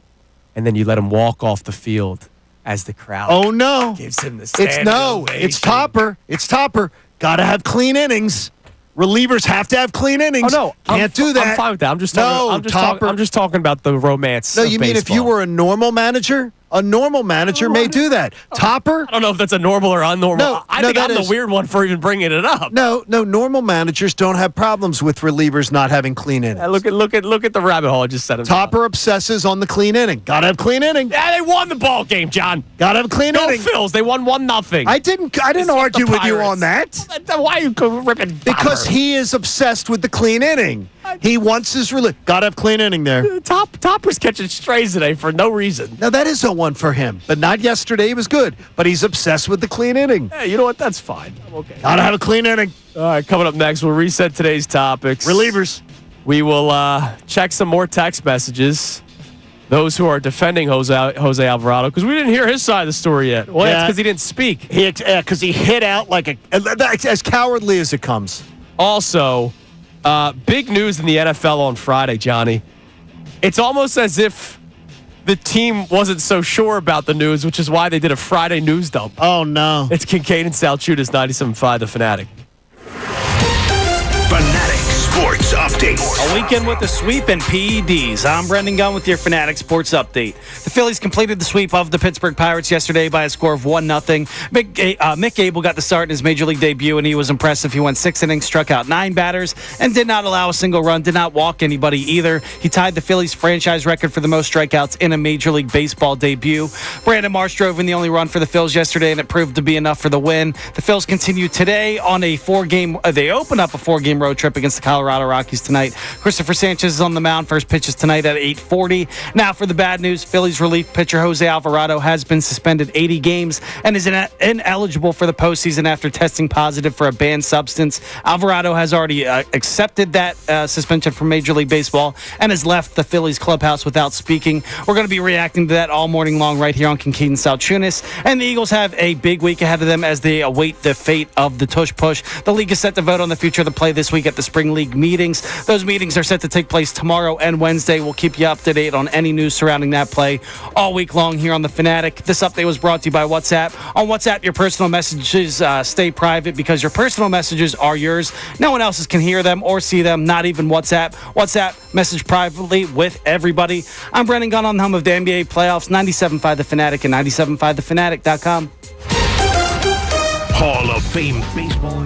and then you let him walk off the field as the crowd Oh no. gives him the It's standing ovation. It's Topper. It's Topper. Got to have clean innings. Relievers have to have clean innings. Oh no, Can't do that. I'm fine with that. I'm just talking. No, Topper. I'm just talking about the romance. No, of you mean if you baseball. were a normal manager? A normal manager may do that. Topper? I don't know if that's a normal or unnormal. No, I no, think that I'm is- the weird one for even bringing it up. No, normal managers don't have problems with relievers not having clean innings. Look at the rabbit hole I just set him. Topper obsesses on the clean inning. Got to have clean inning. Yeah, they won the ball game, John. Got to have clean Go inning. Phils. They won 1-0. I didn't argue with you on that. Why are you ripping? Because Topper? he is obsessed with the clean inning. He wants his relief. Got to have clean inning there. Topper's catching strays today for no reason. Now, that is a one for him, but not yesterday. He was good, but he's obsessed with the clean inning. Hey, you know what? That's fine. I'm okay. Got to have a clean inning. All right, coming up next, we'll reset today's topics. Relievers. We will check some more text messages. Those who are defending Jose Alvarado, because we didn't hear his side of the story yet. Well, that's because he didn't speak. Because he hit out like as cowardly as it comes. Also, big news in the NFL on Friday, Johnny. It's almost as if the team wasn't so sure about the news, which is why they did a Friday news dump. Oh, no. It's Kincade and Salciunas, 97.5 The Fanatic. Fanatic Sports Update. A weekend with a sweep and PEDs. I'm Brendan Gunn with your Fanatic Sports Update. The Phillies completed the sweep of the Pittsburgh Pirates yesterday by a score of 1-0. Mick Abel got the start in his Major League debut, and he was impressive. He went 6 innings, struck out 9 batters, and did not allow a single run, did not walk anybody either. He tied the Phillies franchise record for the most strikeouts in a Major League Baseball debut. Brandon Marsh drove in the only run for the Phils yesterday, and it proved to be enough for the win. The Phils continue today on a 4-game, they open up a 4-game road trip against the Colorado Rockies tonight. Christopher Sanchez is on the mound. First pitch is tonight at 8:40. Now for the bad news, Phillies relief pitcher Jose Alvarado has been suspended 80 games and is ineligible for the postseason after testing positive for a banned substance. Alvarado has already accepted that suspension from Major League Baseball and has left the Phillies clubhouse without speaking. We're going to be reacting to that all morning long right here on Kincade Salciunas. And the Eagles have a big week ahead of them as they await the fate of the tush push. The league is set to vote on the future of the play this week at the Spring League meetings. Those meetings are set to take place tomorrow and Wednesday. We'll keep you up to date on any news surrounding that play all week long here on The Fanatic. This update was brought to you by WhatsApp. On WhatsApp, your personal messages stay private because your personal messages are yours. No one else can hear them or see them, not even WhatsApp. WhatsApp, message privately with everybody. I'm Brendan Gunn on the home of the NBA playoffs, 97.5 The Fanatic and 97.5thefanatic.com. Hall of Fame baseball.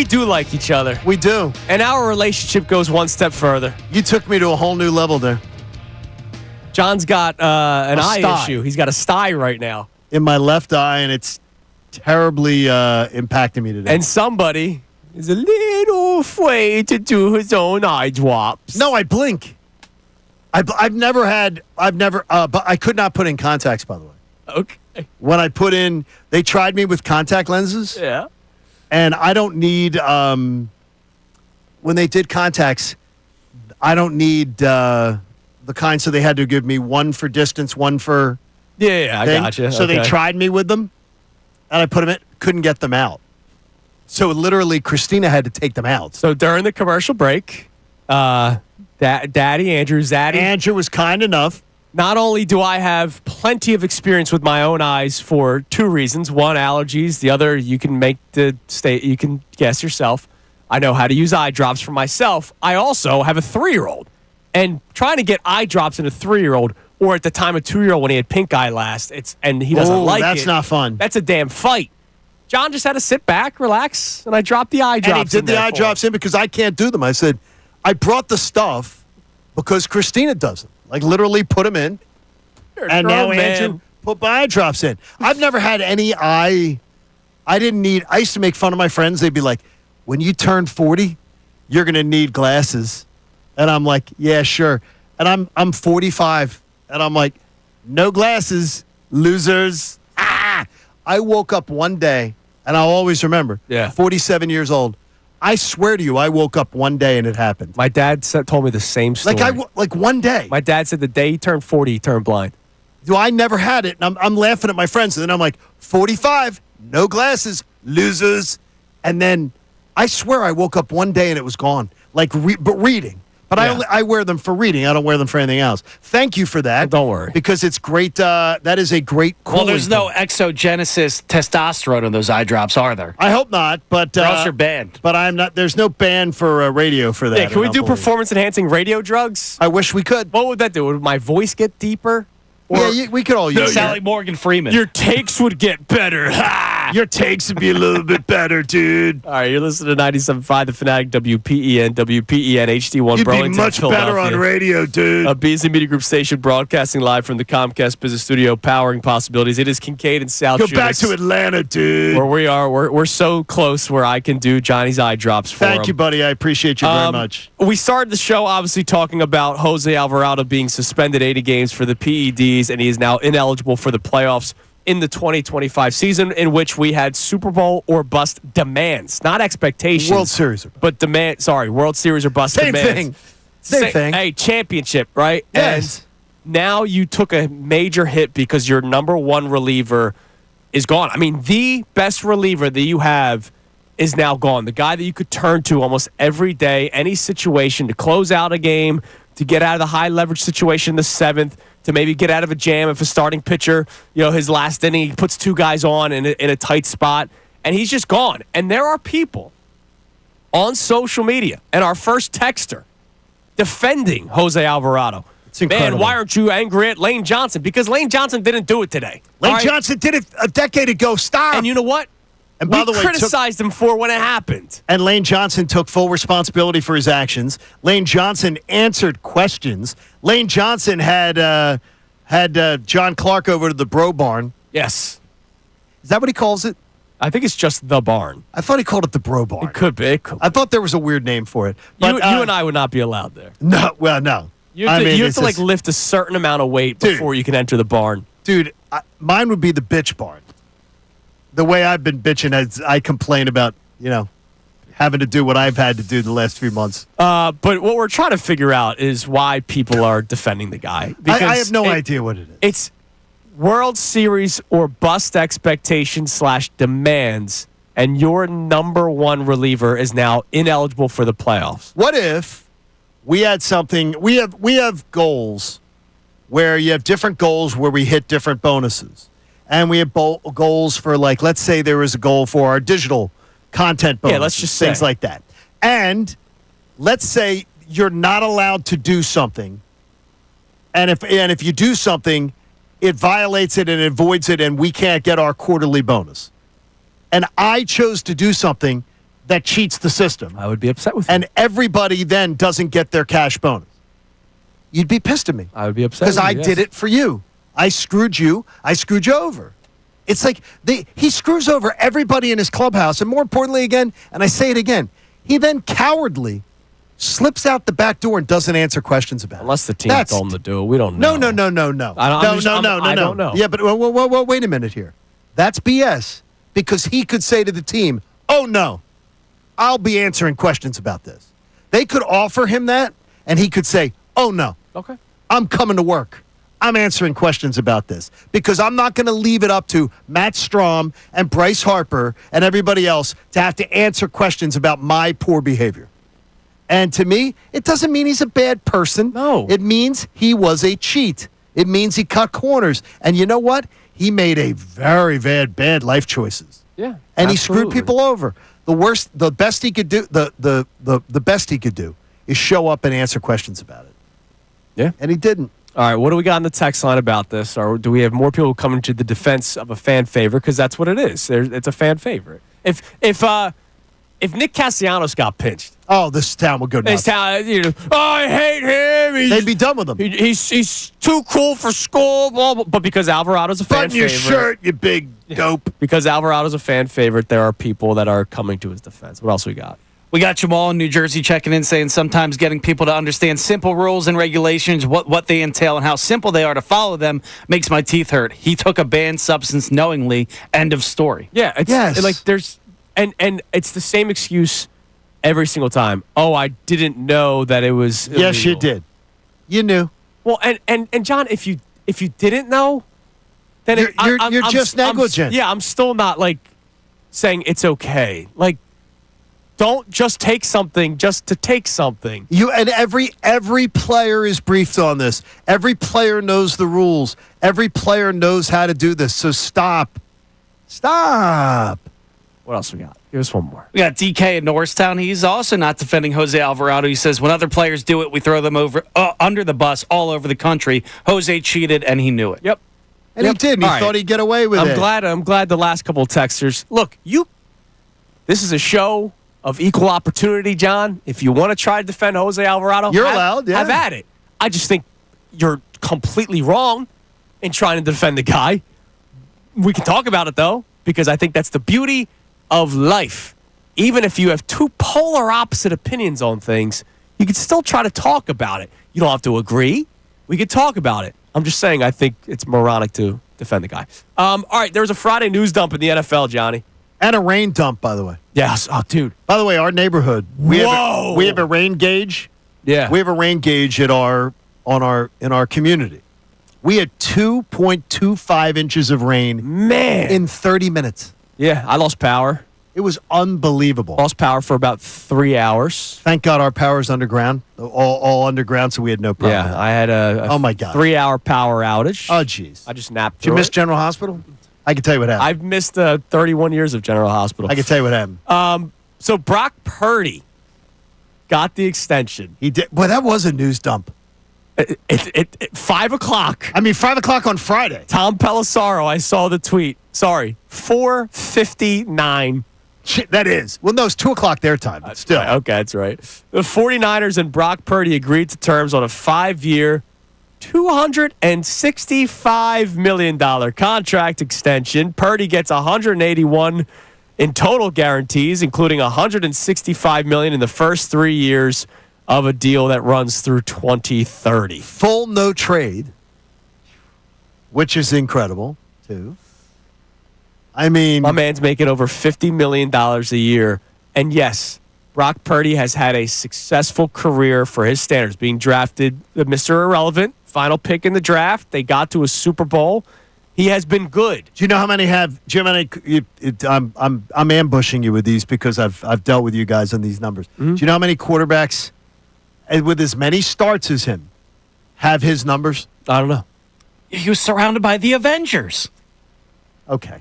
do like each other. We do. And our relationship goes one step further. You took me to a whole new level there. John's got an eye sty. issue. He's got a sty right now. In my left eye, and it's terribly impacting me today. And somebody is a little afraid to do his own eye drops. No, I blink. But I could not put in contacts, by the way. Okay. When I put in, they tried me with contact lenses. Yeah. And I don't need, when they did contacts, I don't need the kind, so they had to give me one for distance, one for Yeah, I thing. gotcha. So they Okay. tried me with them, and I put them in, couldn't get them out. So literally, Christina had to take them out. So during the commercial break, Daddy, Andrew, Zaddy, Andrew was kind enough. not only do I have plenty of experience with my own eyes for two reasons. One, allergies. The other, you can you can guess yourself. I know how to use eye drops for myself. I also have a 3-year-old. And trying to get eye drops in a 3-year-old, or at the time a 2-year-old when he had pink eye last, and he doesn't like it. That's not fun. That's a damn fight. John just had to sit back, relax, and I dropped the eye drops. And he did the eye drops in because I can't do them. I said, I brought the stuff because Christina doesn't. Like, literally put them in. And now Andrew put my eye drops in. I've never had any eye. I used to make fun of my friends. They'd be like, when you turn 40, you're going to need glasses. And I'm like, yeah, sure. And I'm 45. And I'm like, no glasses, losers. I woke up one day, and I'll always remember, 47 years old. I swear to you, I woke up one day and it happened. My dad told me the same story. Like one day. My dad said the day he turned 40, he turned blind. I never had it. And I'm laughing at my friends. And then I'm like, 45, no glasses, losers. And then I swear I woke up one day and it was gone. Like, but reading. But I wear them for reading. I don't wear them for anything else. Thank you for that. Well, don't worry. Because it's great. That is a great cooling. Well, there's no exogenesis testosterone in those eye drops, are there? I hope not. But Or else you're banned. But I'm not. There's no ban for radio for that. Yeah, can we do performance-enhancing radio drugs? I wish we could. What would that do? Would my voice get deeper? Or We could all use You it. sound like Morgan Freeman. your takes would get better. Ha! Your takes would be a little bit better, dude. All right, you're listening to 97.5 The Fanatic, WPEN HD1 You'd Burlington, be much better on Philadelphia. radio, dude. A Beasley Media Group station broadcasting live from the Comcast Business Studio, powering possibilities. It is Kincade and Salciunas. Go back to Atlanta, dude. Where we are. We're so close where I can do Johnny's eye drops for him. Thank you, buddy. I appreciate you very much. We started the show obviously talking about Jose Alvarado being suspended 80 games for the PEDs, and he is now ineligible for the playoffs in the 2025 season, in which we had Super Bowl or bust demands, not expectations. World Series. But demand. Sorry, World Series or bust Same demands. thing. Same thing. Hey, championship, right? Yes. And now you took a major hit because your number one reliever is gone. I mean, the best reliever that you have is now gone. The guy that you could turn to almost every day, any situation, to close out a game, to get out of the high leverage situation in the seventh, to maybe get out of a jam if a starting pitcher, his last inning, he puts two guys on in a tight spot, and he's just gone. And there are people on social media, and our first texter, defending Jose Alvarado. It's incredible. Man, why aren't you angry at Lane Johnson? Because Lane Johnson didn't do it today. Lane Johnson did it a decade ago. Stop. And you know what? And by the way, criticized him for when it happened. And Lane Johnson took full responsibility for his actions. Lane Johnson answered questions. Lane Johnson had John Clark over to the Bro Barn. Yes. Is that what he calls it? I think it's just the barn. I thought he called it the Bro Barn. It could be. It could be. I thought there was a weird name for it. But, you and I would not be allowed there. No, well, no. You have it's to just- lift a certain amount of weight Dude. before you can enter the barn. Dude, mine would be the bitch barn. The way I've been bitching as I complain about, having to do what I've had to do the last few months. But what we're trying to figure out is why people are defending the guy. I have no idea what it is. It's World Series or bust expectations / demands, and your number one reliever is now ineligible for the playoffs. What if we had something? We have goals where you have different goals where we hit different bonuses, and we have goals for, like, let's say there was a goal for our digital content bonuses. Yeah, let's just things say. like that. And let's say you're not allowed to do something, and if you do something, it violates it and it voids it, and we can't get our quarterly bonus. And I chose to do something that cheats the system, I would be upset with you. and everybody then doesn't get their cash bonus, you'd be pissed at me. I would be upset Because with I you, yes. did it for you. I screwed you. I screwed you over. It's like he screws over everybody in his clubhouse. And more importantly, again, and I say it again, he then cowardly slips out the back door and doesn't answer questions about it. Unless the team told him to do it. We don't No, know. no. I don't know. Yeah, but wait a minute here. That's BS because he could say to the team, oh, no, I'll be answering questions about this. They could offer him that, and he could say, oh, no. Okay. I'm coming to work. I'm answering questions about this because I'm not going to leave it up to Matt Strahm and Bryce Harper and everybody else to have to answer questions about my poor behavior. And to me, it doesn't mean he's a bad person. No. It means he was a cheat. It means he cut corners. And you know what? He made a very bad life choices. Yeah. And he absolutely. screwed people over. The best he could do, the best he could do is show up and answer questions about it. Yeah. And he didn't. All right, what do we got on the text line about this? Or do we have more people coming to the defense of a fan favorite? Because that's what it is. It's a fan favorite. If Nick Castellanos got pinched, Oh, this town would go nuts. this town, I hate him. They'd be done with him. He's too cool for school. Blah, blah. But because Alvarado's a fan Button your favorite, shirt, you big dope. because Alvarado's a fan favorite, there are people that are coming to his defense. What else we got? We got Jamal in New Jersey checking in, saying sometimes getting people to understand simple rules and regulations, what they entail, and how simple they are to follow them makes my teeth hurt. He took a banned substance knowingly. End of story. Yeah, it's Yes. like there's and it's the same excuse every single time. Oh, I didn't know that it was illegal. Yes, you did. You knew. Well, and John, if you didn't know, then You're just negligent. I'm still not like saying it's okay. Like, don't just take something just to take something. And every player is briefed on this. Every player knows the rules. Every player knows how to do this. So stop. What else we got? Give us one more. We got DK in Norristown. He's also not defending Jose Alvarado. He says when other players do it, we throw them under the bus all over the country. Jose cheated, and he knew it. Yep. And he did. And he All right. thought he'd get away with it. I'm glad the last couple of texters. Look, this is a show of equal opportunity, John. If you want to try to defend Jose Alvarado, You're allowed, yeah. Have at it. I just think you're completely wrong in trying to defend the guy. We can talk about it, though, because I think that's the beauty of life. Even if you have two polar opposite opinions on things, you can still try to talk about it. You don't have to agree. We can talk about it. I'm just saying I think it's moronic to defend the guy. All right, there was a Friday news dump in the NFL, Johnny. And a rain dump, by the way. Yes. Oh, dude. By the way, our neighborhood. We Whoa. have a rain gauge. Yeah. We have a rain gauge in our community. We had 2.25 inches of rain Man. in 30 minutes. Yeah, I lost power. It was unbelievable. Lost power for about 3 hours. Thank God our power's underground, all underground, so we had no problem. Yeah, I had a Oh, my God. 3-hour power outage. Oh, jeez. I just napped Did you through miss it. General Hospital? I can tell you what happened. I've missed 31 years of General Hospital. I can tell you what happened. So Brock Purdy got the extension. He did. Well, that was a news dump. 5 o'clock. I mean, 5 o'clock on Friday. Tom Pelissaro, I saw the tweet. Sorry, 4:59. Shit, that is. Well, no, it's 2 o'clock their time, but still. Right, okay, that's right. The 49ers and Brock Purdy agreed to terms on a 5-year, $265 million contract extension. Purdy gets 181 in total guarantees, including $165 million in the first 3 years of a deal that runs through 2030. Full no trade, which is incredible, too. I mean, My man's making over $50 million a year. And yes, Brock Purdy has had a successful career for his standards, being drafted Mr. Irrelevant, final pick in the draft. They got to a Super Bowl. He has been good. do you know how many have? Do you know how many? I'm ambushing you with these because I've dealt with you guys on these numbers. Do you know how many quarterbacks, and with as many starts as him, have his numbers? I don't know. He was surrounded by the Avengers. Okay.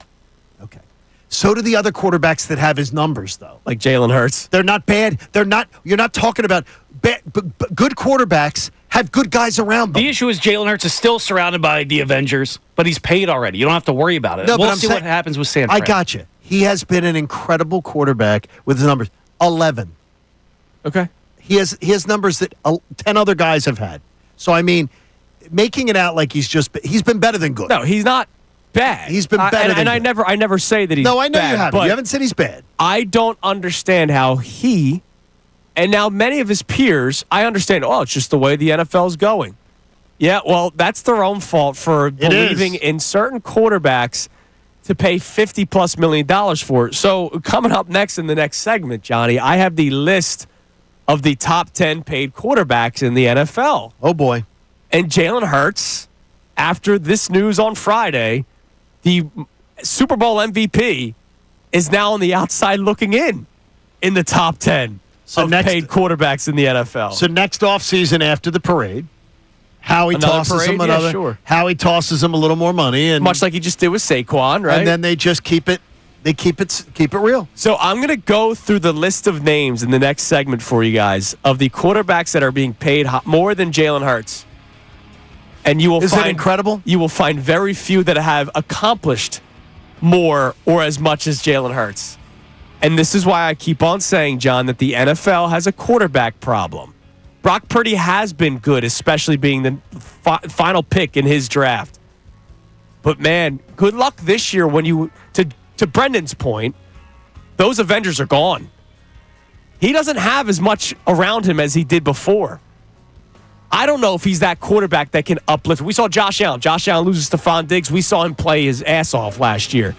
So do the other quarterbacks that have his numbers, though. Like Jalen Hurts. They're not bad. They're not. You're not talking about bad, but good quarterbacks have good guys around them. The issue is Jalen Hurts is still surrounded by the Avengers, but he's paid already. You don't have to worry about it. No, but we'll I'm see saying- what happens with San I Fran. got you. he has been an incredible quarterback with his numbers. 11. Okay. He has numbers that 10 other guys have had. So, I mean, making it out like he's been better than good. No, he's not bad. He's been better than and good. I never say that he's No, I know bad, you haven't. but You haven't said he's bad. I don't understand how he and now many of his peers, I understand, it's just the way the NFL is going. Yeah, well, that's their own fault for believing in certain quarterbacks to pay $50+ million for it. So coming up next in the next segment, Johnny, I have the list of the top 10 paid quarterbacks in the NFL. Oh, boy. And Jalen Hurts, after this news on Friday, the Super Bowl MVP, is now on the outside looking in the top 10 of paid quarterbacks in the NFL. So next offseason after the parade, Howie tosses him a little more money, and much like he just did with Saquon, right? And then they just keep it real. So I'm going to go through the list of names in the next segment for you guys of the quarterbacks that are being paid more than Jalen Hurts. And you will Is it incredible? You will find very few that have accomplished more or as much as Jalen Hurts. And this is why I keep on saying, John, that the NFL has a quarterback problem. Brock Purdy has been good, especially being the final pick in his draft. But, man, good luck this year when to Brendan's point, those Avengers are gone. He doesn't have as much around him as he did before. I don't know if he's that quarterback that can uplift. We saw Josh Allen. Josh Allen loses Stephon Diggs. We saw him play his ass off last year.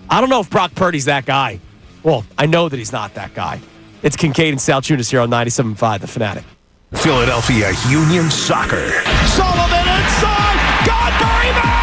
I don't know if Brock Purdy's that guy. Well, I know that he's not that guy. It's Kincade and Salciunas here on 97.5 The Fanatic. Philadelphia Union Soccer. Sullivan inside. Godbury back.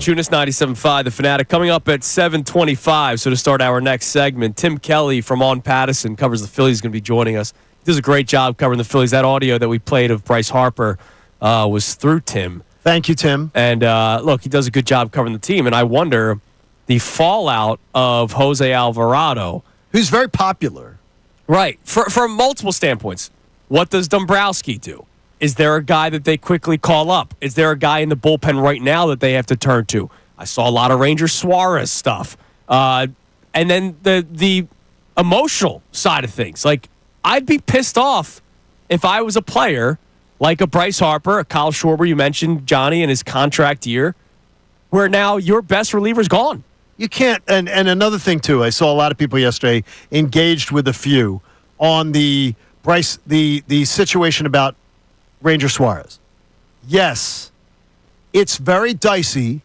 Salciunas 97.5, The Fanatic, coming up at 7:25. So to start our next segment, Tim Kelly from On Pattison covers the Phillies, going to be joining us. He does a great job covering the Phillies. That audio that we played of Bryce Harper was through Tim. Thank you, Tim. And look, he does a good job covering the team. And I wonder the fallout of Jose Alvarado, who's very popular. Right. From multiple standpoints. What does Dombrowski do? Is there a guy that they quickly call up? Is there a guy in the bullpen right now that they have to turn to? I saw a lot of Ranger Suarez stuff. And then the emotional side of things. Like, I'd be pissed off if I was a player like a Bryce Harper, a Kyle Schwarber, you mentioned Johnny in his contract year, where now your best reliever's gone. You can't, and another thing too, I saw a lot of people yesterday engaged with a few on the Bryce, the situation about Ranger Suarez. Yes, it's very dicey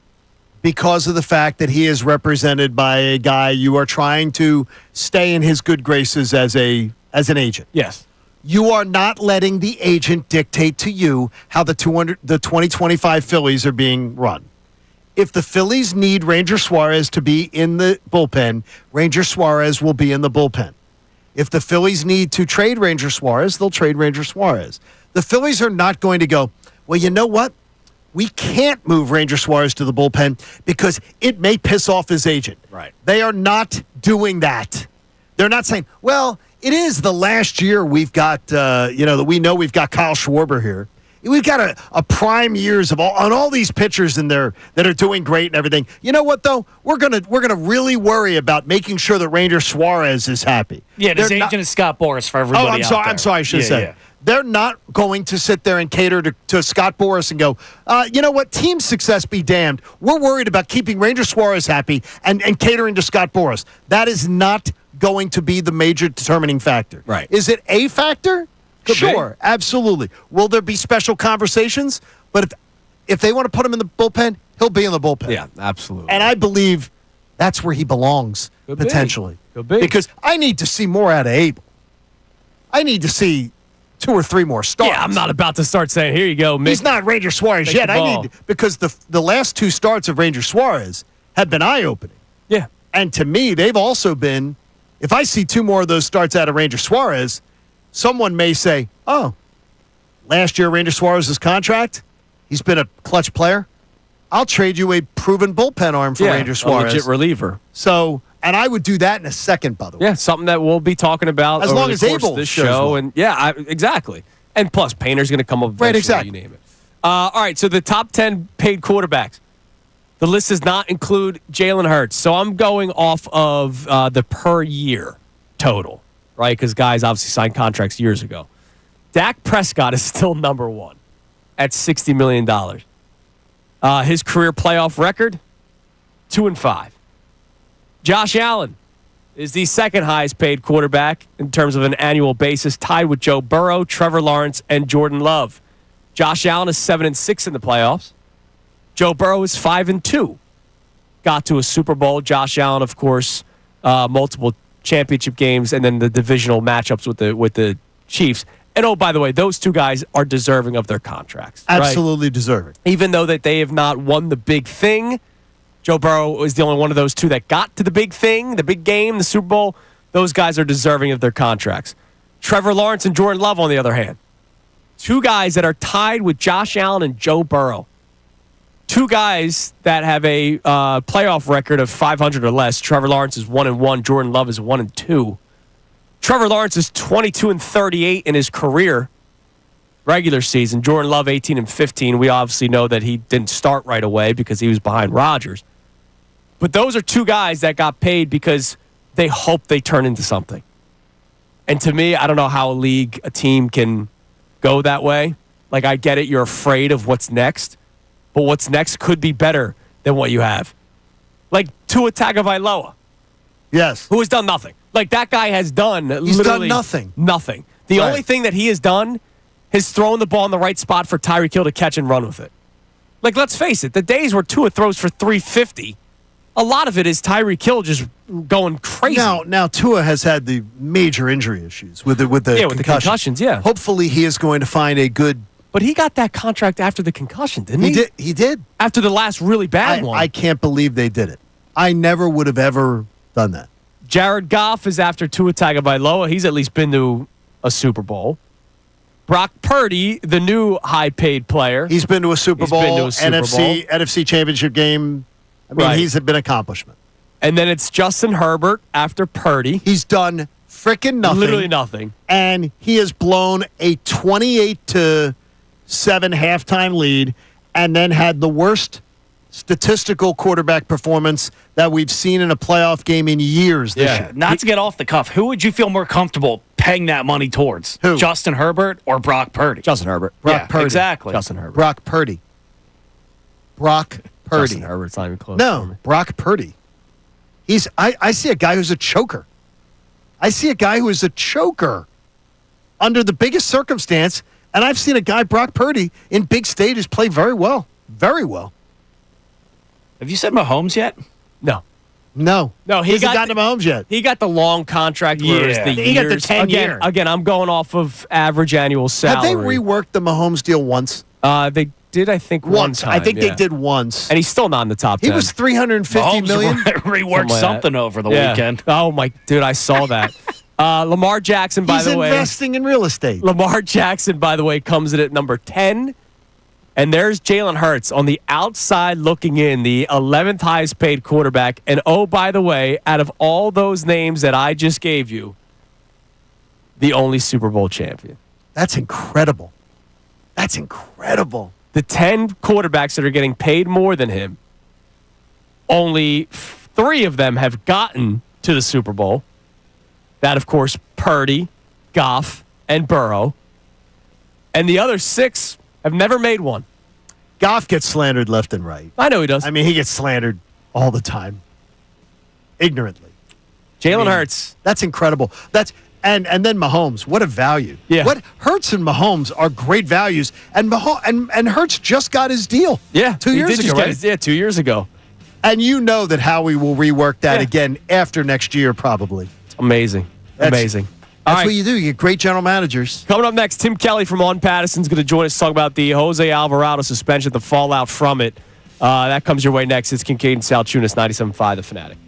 because of the fact that he is represented by a guy you are trying to stay in his good graces as an agent. Yes. You are not letting the agent dictate to you how the 2025 Phillies are being run. If the Phillies need Ranger Suarez to be in the bullpen, Ranger Suarez will be in the bullpen. If the Phillies need to trade Ranger Suarez, they'll trade Ranger Suarez. The Phillies are not going to go, well, you know what? We can't move Ranger Suarez to the bullpen because it may piss off his agent. Right. They are not doing that. They're not saying, well, it is the last year we've got, that we know we've got Kyle Schwarber here. We've got a prime years of all these pitchers in there that are doing great and everything. You know what though? We're gonna really worry about making sure that Ranger Suarez is happy. Yeah, his agent is Scott Boras for everybody. I'm sorry. I should have said. Yeah. They're not going to sit there and cater to Scott Boras and go, you know what? Team success be damned. We're worried about keeping Ranger Suarez happy and catering to Scott Boras. That is not going to be the major determining factor. Right. Is it a factor? Sure, absolutely. Will there be special conversations? But if they want to put him in the bullpen, he'll be in the bullpen. Yeah, absolutely. And I believe that's where he belongs, potentially. Could be. Because I need to see more out of Abel. I need to see 2 or 3 more starts. Yeah, I'm not about to start saying, here you go, Mick. He's not Ranger Suarez yet. Because the last 2 starts of Ranger Suarez have been eye-opening. Yeah. And to me, they've also been, if I see 2 more of those starts out of Ranger Suarez, someone may say, oh, last year Ranger Suarez's contract, he's been a clutch player. I'll trade you a proven bullpen arm for Ranger Suarez. A legit reliever. So, and I would do that in a second, by the way. Yeah, something that we'll be talking about as over long the as course Abel of this shows show. well. And exactly. And plus, Painter's going to come up eventually, right, exactly. You name it. All right, so the top 10 paid quarterbacks. The list does not include Jalen Hurts. So I'm going off of the per year total, right? Because guys obviously signed contracts years ago. Dak Prescott is still number 1 at $60 million. His career playoff record, 2-5. Josh Allen is the second highest paid quarterback in terms of an annual basis, tied with Joe Burrow, Trevor Lawrence, and Jordan Love. Josh Allen is 7-6 in the playoffs. Joe Burrow is 5-2. Got to a Super Bowl. Josh Allen, of course, multiple championship games, and then the divisional matchups with the Chiefs. And oh, by the way, those 2 guys are deserving of their contracts. Absolutely right? deserving. Even though that they have not won the big thing, Joe Burrow is the only one of those 2 that got to the big thing, the big game, the Super Bowl. Those guys are deserving of their contracts. Trevor Lawrence and Jordan Love, on the other hand, 2 guys that are tied with Josh Allen and Joe Burrow. 2 guys that have a playoff record of 500 or less. Trevor Lawrence is 1-1. Jordan Love is 1-2. Trevor Lawrence is 22-38 in his career regular season. Jordan Love 18-15. We obviously know that he didn't start right away because he was behind Rodgers. But those are 2 guys that got paid because they hope they turn into something. And to me, I don't know how a team can go that way. Like, I get it, you're afraid of what's next, but what's next could be better than what you have. Like Tua Tagovailoa. Yes. Who has done nothing. Like, that guy has done literally nothing. Nothing. The only thing that he has done is thrown the ball in the right spot for Tyreek Hill to catch and run with it. Like, let's face it, the days where Tua throws for 350, a lot of it is Tyreek Hill just going crazy. Now Tua has had the major injury issues with the concussions, yeah. Hopefully he is going to find a good But he got that contract after the concussion, didn't he? He did. After the last really bad one. I can't believe they did it. I never would have ever done that. Jared Goff is after Tua Tagovailoa. He's at least been to a Super Bowl. Brock Purdy, the new high-paid player. He's been to a Super Bowl, been to a Super Bowl. NFC Championship game. I mean, Right. he's been an accomplishment. And then it's Justin Herbert after Purdy. He's done freaking nothing. Literally nothing. And he has blown a 28-7 halftime lead and then had the worst statistical quarterback performance that we've seen in a playoff game in years this year. Not to get off the cuff, who would you feel more comfortable paying that money towards? Who? Justin Herbert or Brock Purdy? Justin Herbert. Brock Purdy. Exactly. Justin Herbert. Brock Purdy. Brock Purdy. Justin Herbert's not even close. for No, me. Brock Purdy. I see a guy who's a choker. I see a guy who is a choker under the biggest circumstance, and I've seen a guy, Brock Purdy, in big stages play very well. Very well. Have you said Mahomes yet? No. No. He hasn't got gotten to Mahomes yet. He got the long contract, whereas Yeah. the He got the years. 10-year. Again, I'm going off of average annual Have salary. they reworked the Mahomes deal once? They did, I think, one Once. time. I think yeah. they did once. And he's still not in the top 10. He was $350 million. Reworked something over the weekend. Oh, my. Dude, I saw that. Lamar Jackson, by He's the way. investing in real estate. Lamar Jackson, by the way, comes in at number 10. And there's Jalen Hurts on the outside looking in, the 11th highest paid quarterback. And oh, by the way, out of all those names that I just gave you, the only Super Bowl champion. That's incredible. That's incredible. The 10 quarterbacks that are getting paid more than him, only 3 of them have gotten to the Super Bowl. That, of course, Purdy, Goff, and Burrow. And the other 6 have never made one. Goff gets slandered left and right. I know he does. I mean, he gets slandered all the time. Ignorantly. Jalen Hurts. That's incredible. And then Mahomes, what a value. Yeah. What Hurts and Mahomes are great values. And and Hurts just got his deal. Yeah. 2 he years did ago, just get right? his- 2 years ago. And you know that Howie will rework that Yeah. again after next year, probably. Amazing. Amazing. All That's right. what you do. You get great general managers. Coming up next, Tim Kelly from On Patterson's going to join us to talk about the Jose Alvarado suspension, the fallout from it. That comes your way next. It's Kincade Salciunas, 97.5 The Fanatic.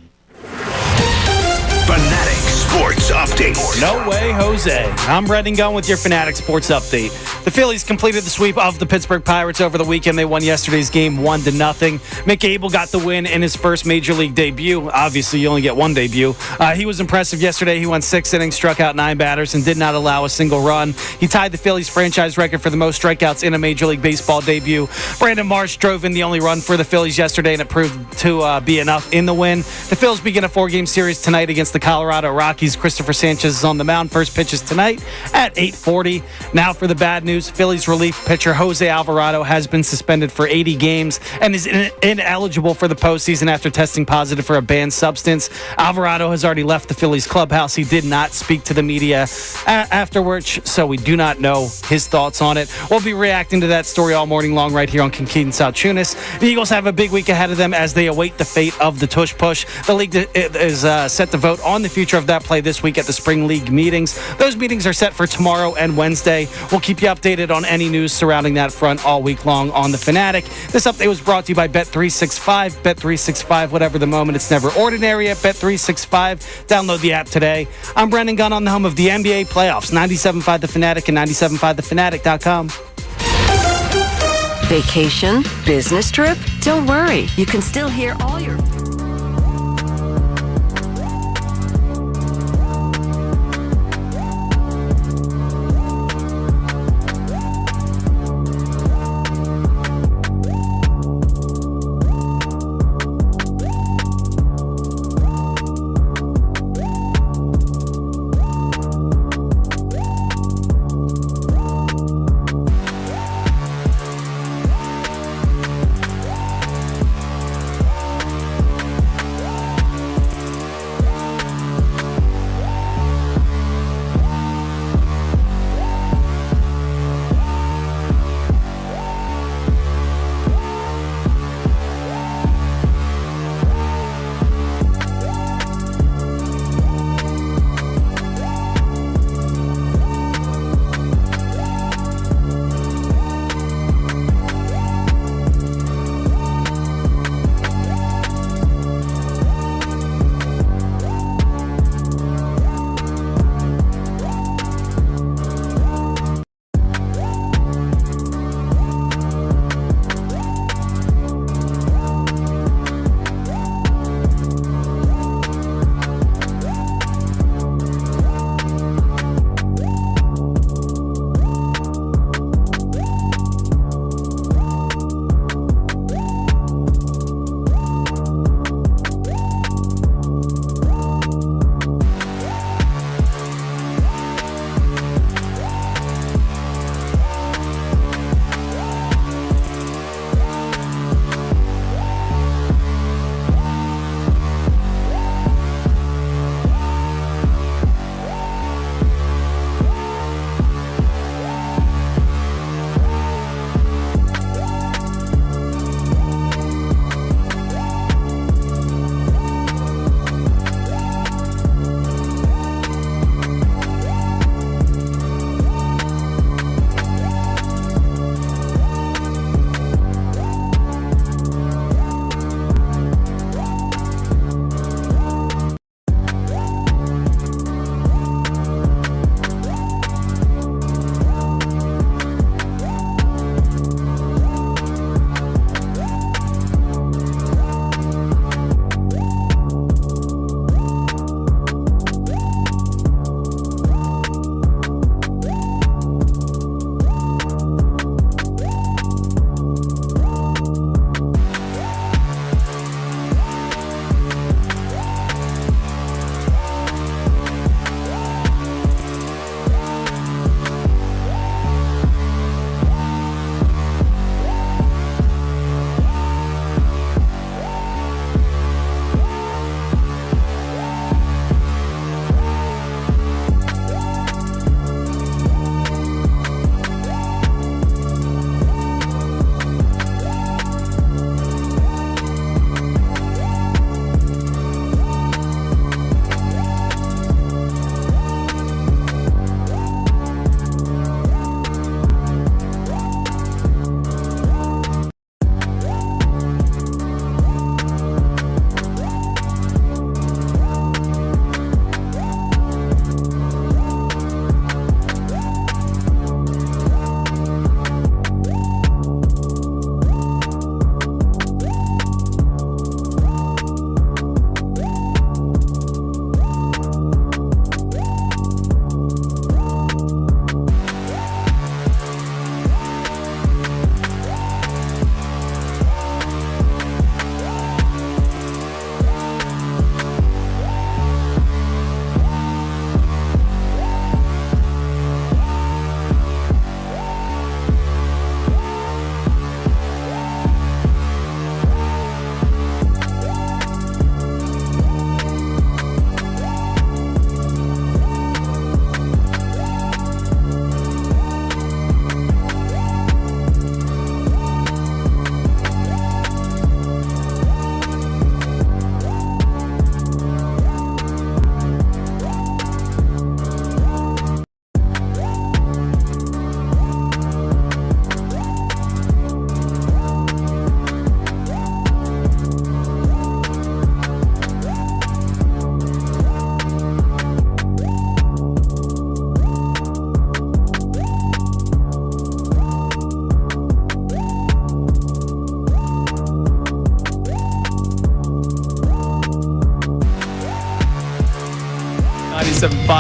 Fanatic Sports Update. No way, Jose. I'm Brendan Gunn with your Fanatic Sports Update. The Phillies completed the sweep of the Pittsburgh Pirates over the weekend. They won yesterday's game 1-0. Mick Abel got the win in his first Major League debut. Obviously, you only get one debut. He was impressive yesterday. He went 6 innings, struck out 9 batters, and did not allow a single run. He tied the Phillies franchise record for the most strikeouts in a Major League Baseball debut. Brandon Marsh drove in the only run for the Phillies yesterday, and it proved to be enough in the win. The Phillies begin a 4-game series tonight against the Colorado Rockies. Christopher Sanchez is on the mound. First pitch is tonight at 8:40. Now for the bad news. Phillies relief pitcher Jose Alvarado has been suspended for 80 games and is ineligible for the postseason after testing positive for a banned substance. Alvarado has already left the Phillies clubhouse. He did not speak to the media afterwards, so we do not know his thoughts on it. We'll be reacting to that story all morning long right here on Kincade Salciunas. The Eagles have a big week ahead of them as they await the fate of the tush push. The league is set to vote on the future of that play this week at the Spring League meetings. Those meetings are set for tomorrow and Wednesday. We'll keep you updated on any news surrounding that front all week long on The Fanatic. This update was brought to you by Bet365. Bet365, whatever the moment, it's never ordinary at Bet365. Download the app today. I'm Brendan Gunn on the home of the NBA playoffs. 97.5 The Fanatic and 97.5thefanatic.com. Vacation? Business trip? Don't worry. You can still hear all your...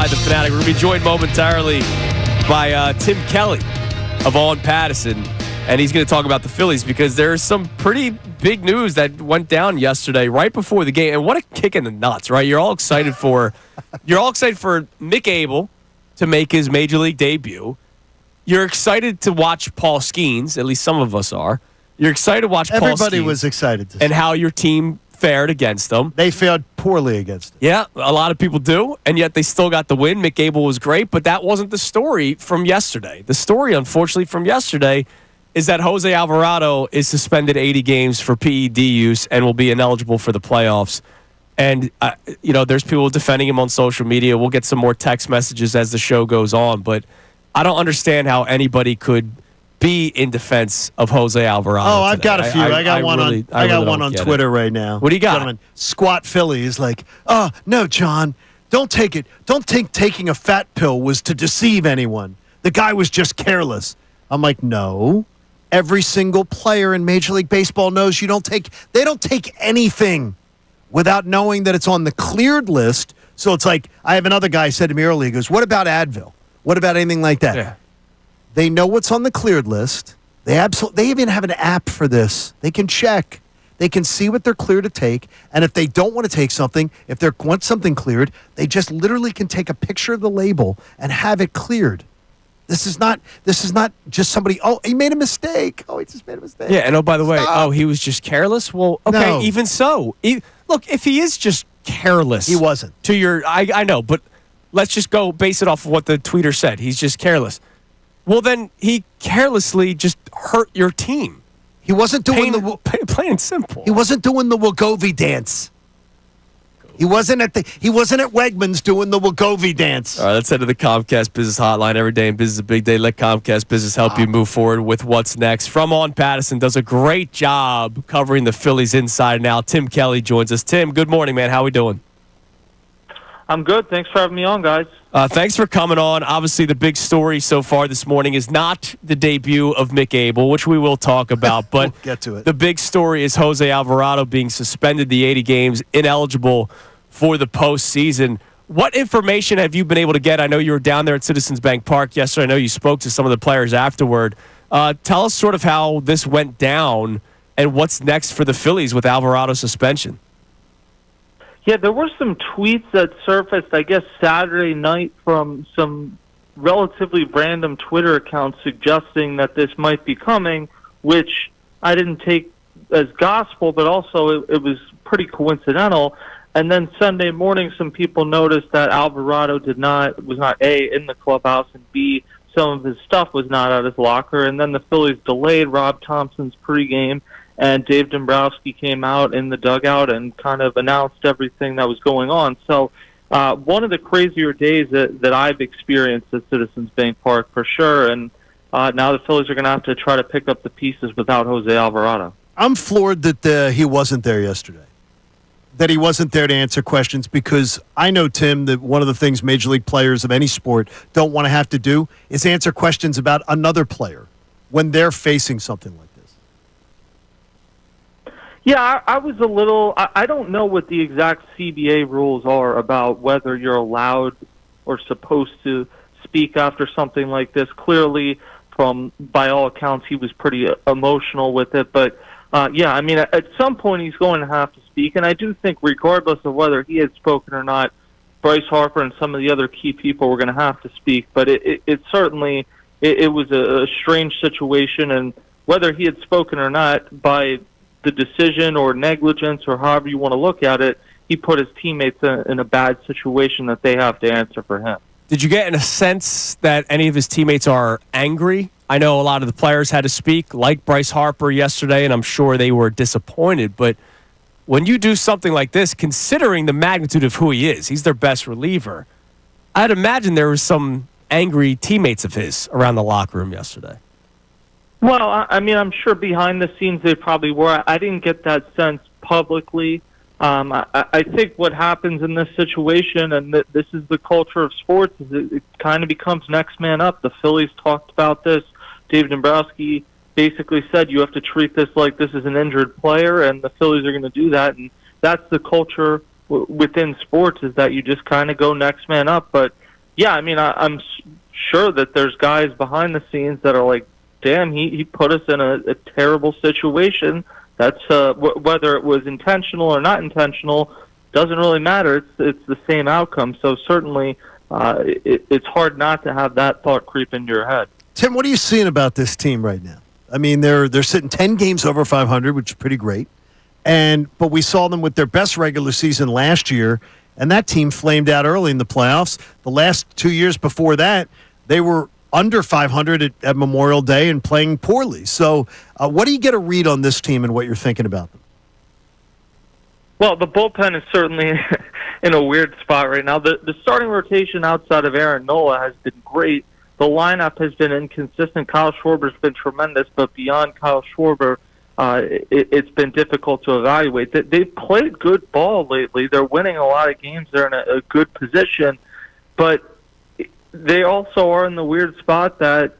inside the Fanatic. We're going to be joined momentarily by Tim Kelly of On Patterson, and he's going to talk about the Phillies because there's some pretty big news that went down yesterday right before the game. And what a kick in the nuts, right? You're all excited for Mick Abel to make his Major League debut. You're excited to watch Paul Skeens, at least some of us are. You're excited to watch Paul Skeens. Everybody was excited to see. And how your team fared against them. They fared poorly against them. Yeah, a lot of people do, and yet they still got the win. Mick Abel was great, but that wasn't the story from yesterday. The story, unfortunately, from yesterday is that Jose Alvarado is suspended 80 games for PED use and will be ineligible for the playoffs. And, there's people defending him on social media. We'll get some more text messages as the show goes on, but I don't understand how anybody could be in defense of Jose Alvarado. Oh, I've today. got a few. I got one on Twitter right now. What do you got? Gentlemen, Squat Philly is like, oh, no, John, don't take it. Don't think taking a fat pill was to deceive anyone. The guy was just careless. I'm like, no. Every single player in Major League Baseball knows they don't take anything without knowing that it's on the cleared list. So it's like, I have another guy said to me earlier, he goes, what about Advil? What about anything like that? Yeah. They know what's on the cleared list. They even have an app for this. They can check. They can see what they're clear to take. And if they don't want to take something, if they want something cleared, they just literally can take a picture of the label and have it cleared. This is not just somebody, oh, he made a mistake. Oh, he just made a mistake. Yeah, and oh, by the way, Stop. he was just careless? Well, okay, No. even so. Look, if he is just careless. He wasn't. I know, but let's just go base it off of what the tweeter said. He's just careless. Well, then he carelessly just hurt your team. He wasn't doing plain and simple. He wasn't doing the Wagovi dance. He wasn't at Wegmans doing the Wagovi dance. All right, let's head to the Comcast Business Hotline. Every day in business is a big day. Let Comcast Business help you move forward with what's next. From On Patterson does a great job covering the Phillies inside and out. Tim Kelly joins us. Tim, good morning, man. How we doing? I'm good. Thanks for having me on, guys. Thanks for coming on. Obviously, the big story so far this morning is not the debut of Mick Abel, which we will talk about, but we'll get to it. The big story is Jose Alvarado being suspended the 80 games, ineligible for the postseason. What information have you been able to get? I know you were down there at Citizens Bank Park yesterday. I know you spoke to some of the players afterward. Tell us sort of how this went down and what's next for the Phillies with Alvarado's suspension. Yeah, there were some tweets that surfaced, I guess, Saturday night from some relatively random Twitter accounts suggesting that this might be coming, which I didn't take as gospel, but also it was pretty coincidental. And then Sunday morning, some people noticed that Alvarado was not A, in the clubhouse, and B, some of his stuff was not at his locker. And then the Phillies delayed Rob Thompson's pregame, and Dave Dombrowski came out in the dugout and kind of announced everything that was going on. So one of the crazier days that I've experienced at Citizens Bank Park for sure, and now the Phillies are going to have to try to pick up the pieces without Jose Alvarado. I'm floored that he wasn't there yesterday, that he wasn't there to answer questions, because I know, Tim, that one of the things Major League players of any sport don't want to have to do is answer questions about another player when they're facing something like this. Yeah, I was a little... I don't know what the exact CBA rules are about whether you're allowed or supposed to speak after something like this. Clearly, by all accounts, he was pretty emotional with it. But, yeah, I mean, at some point he's going to have to speak. And I do think regardless of whether he had spoken or not, Bryce Harper and some of the other key people were going to have to speak. But it certainly... It was a strange situation. And whether he had spoken or not, by the decision or negligence or however you want to look at it, he put his teammates in a bad situation that they have to answer for him. Did you get in a sense that any of his teammates are angry? I know a lot of the players had to speak, like Bryce Harper yesterday, and I'm sure they were disappointed. But when you do something like this, considering the magnitude of who he is, he's their best reliever, I'd imagine there was some angry teammates of his around the locker room yesterday. Well, I mean, I'm sure behind the scenes they probably were. I didn't get that sense publicly. I think what happens in this situation, and this is the culture of sports, is it kind of becomes next man up. The Phillies talked about this. Dave Dombrowski basically said you have to treat this like this is an injured player, and the Phillies are going to do that. And that's the culture within sports, is that you just kind of go next man up. But yeah, I mean, I'm sure that there's guys behind the scenes that are like, damn, he put us in a terrible situation. That's whether it was intentional or not intentional doesn't really matter. It's the same outcome. So certainly it's hard not to have that thought creep into your head. Tim, what are you seeing about this team right now? I mean, they're sitting 10 games over 500, which is pretty great. But we saw them with their best regular season last year, and that team flamed out early in the playoffs. The last 2 years before that, they were under 500 at Memorial Day and playing poorly. So what do you get a read on this team and what you're thinking about them? Well, the bullpen is certainly in a weird spot right now. The starting rotation outside of Aaron Nola has been great. The lineup has been inconsistent. Kyle Schwarber's been tremendous, but beyond Kyle Schwarber, it's been difficult to evaluate. They've played good ball lately. They're winning a lot of games. They're in a good position, but they also are in the weird spot that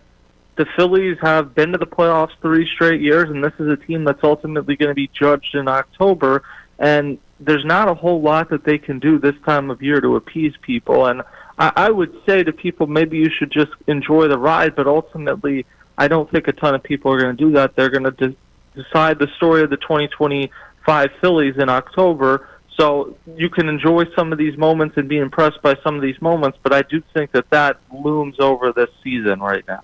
the Phillies have been to the playoffs 3 straight years, and this is a team that's ultimately going to be judged in October, and there's not a whole lot that they can do this time of year to appease people. And I would say to people, maybe you should just enjoy the ride, but ultimately I don't think a ton of people are going to do that. They're going to decide the story of the 2025 Phillies in October. So you can enjoy some of these moments and be impressed by some of these moments, but I do think that looms over this season right now.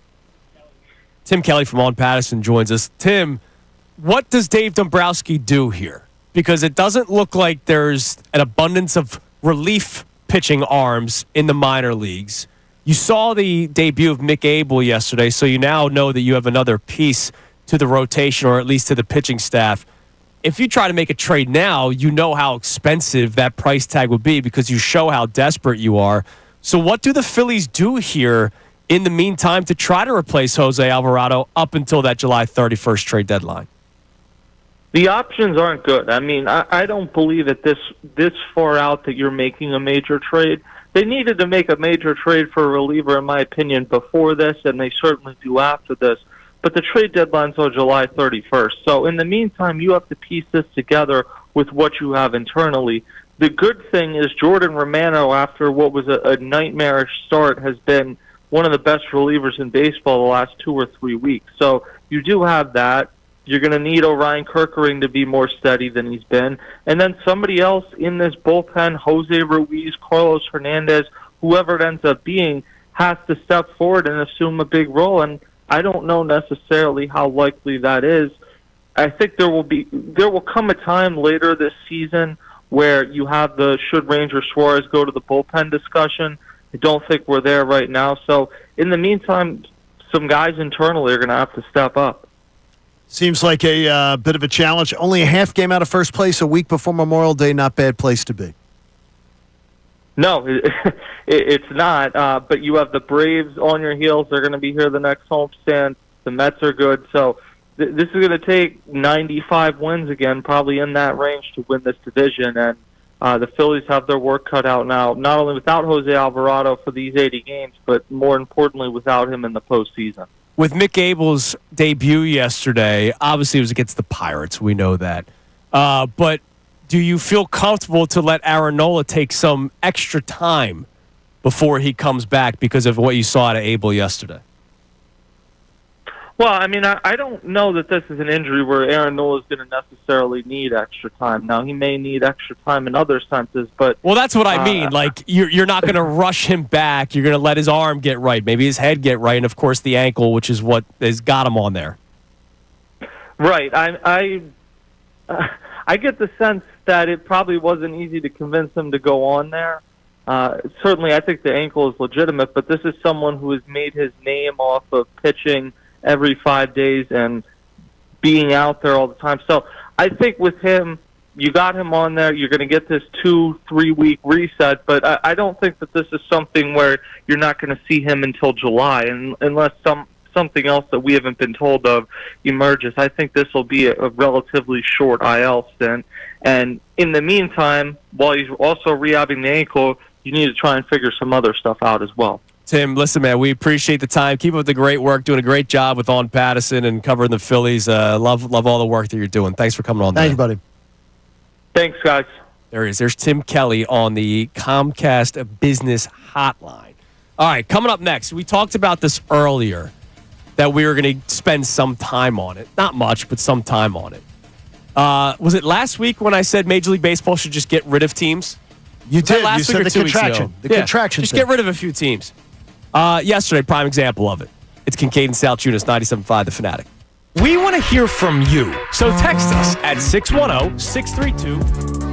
Tim Kelly from On Patterson joins us. Tim, what does Dave Dombrowski do here? Because it doesn't look like there's an abundance of relief pitching arms in the minor leagues. You saw the debut of Mick Abel yesterday, so you now know that you have another piece to the rotation, or at least to the pitching staff. If you try to make a trade now, you know how expensive that price tag would be because you show how desperate you are. So what do the Phillies do here in the meantime to try to replace Jose Alvarado up until that July 31st trade deadline? The options aren't good. I mean, I don't believe that this far out that you're making a major trade. They needed to make a major trade for a reliever, in my opinion, before this, and they certainly do after this. But the trade deadline's on July 31st. So in the meantime, you have to piece this together with what you have internally. The good thing is Jordan Romano, after what was a nightmarish start, has been one of the best relievers in baseball the last 2 or 3 weeks. So you do have that. You're going to need Orion Kerkering to be more steady than he's been. And then somebody else in this bullpen, Jose Ruiz, Carlos Hernandez, whoever it ends up being, has to step forward and assume a big role. And I don't know necessarily how likely that is. I think there will come a time later this season where you have the should Ranger Suarez go to the bullpen discussion. I don't think we're there right now. So in the meantime, some guys internally are going to have to step up. Seems like a bit of a challenge. Only a half game out of first place a week before Memorial Day. Not bad place to be. No, it's not. But you have the Braves on your heels. They're going to be here the next homestand. The Mets are good. So this is going to take 95 wins again, probably in that range, to win this division. And the Phillies have their work cut out now, not only without Jose Alvarado for these 80 games, but more importantly without him in the postseason. With Mick Abel's debut yesterday, obviously it was against the Pirates. We know that. But do you feel comfortable to let Aaron Nola take some extra time before he comes back because of what you saw out of Abel yesterday? Well, I mean, I don't know that this is an injury where Aaron Nola is going to necessarily need extra time. Now, he may need extra time in other senses, but... Well, that's what I mean. Like, you're not going to rush him back. You're going to let his arm get right, maybe his head get right, and, of course, the ankle, which is what has got him on there. Right. I get the sense that it probably wasn't easy to convince him to go on there. Certainly, I think the ankle is legitimate, but this is someone who has made his name off of pitching every 5 days and being out there all the time. So I think with him, you got him on there. You're going to get this 2-3 week reset, but I don't think that this is something where you're not going to see him until July, unless something else that we haven't been told of emerges. I think this will be a relatively short IL stint. And in the meantime, while he's also rehabbing the ankle, you need to try and figure some other stuff out as well. Tim, listen, man, we appreciate the time. Keep up the great work, doing a great job with On Patterson and covering the Phillies. Love all the work that you're doing. Thanks for coming on. Thank you, buddy. Thanks, guys. There he is. There's Tim Kelly on the Comcast Business Hotline. All right, coming up next, we talked about this earlier, that we were going to spend some time on it. Not much, but some time on it. Was it last week when I said Major League Baseball should just get rid of teams? You did. Last You week said or the 2 weeks contraction. ago? The contraction Just thing. get rid of a few teams. Yesterday, prime example of it. It's Kincade Salciunas, 97.5 The Fanatic. We want to hear from you. So text us at 610-632.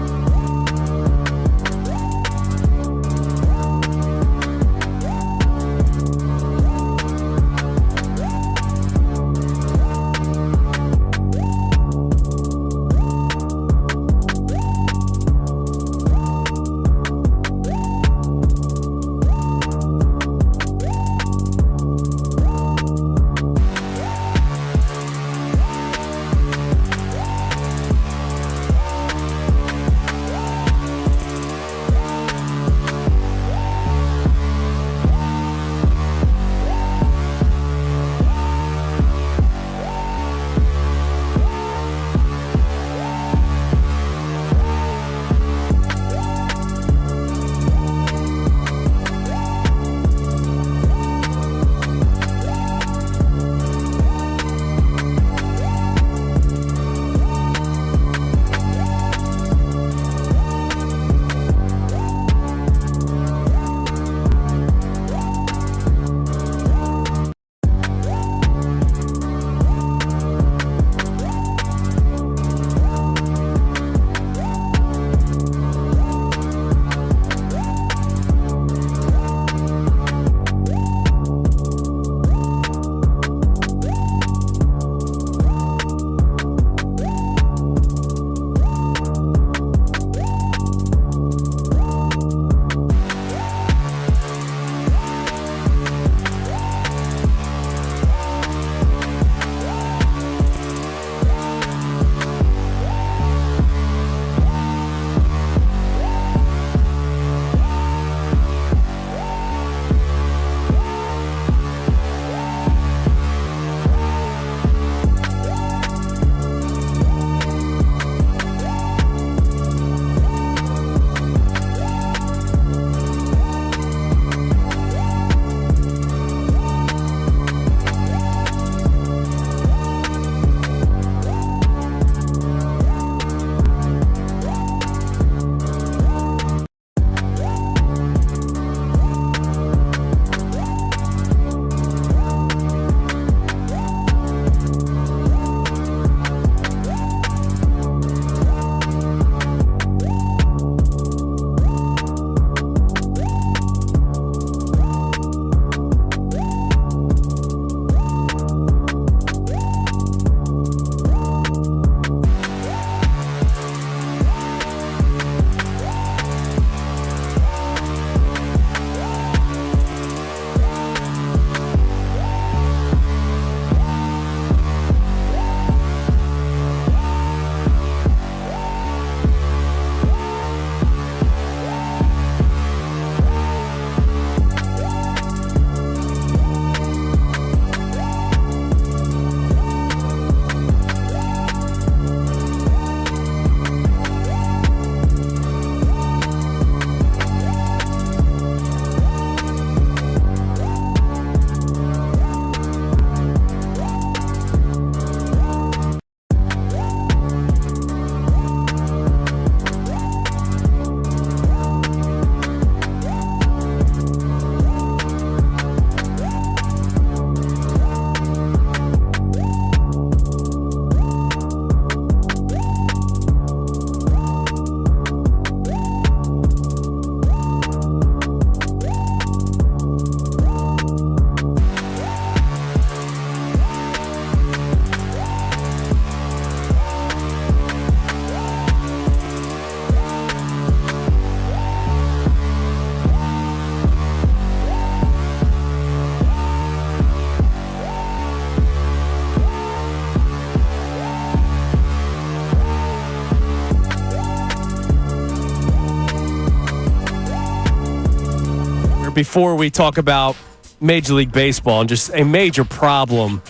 before we talk about Major League Baseball and just a major problem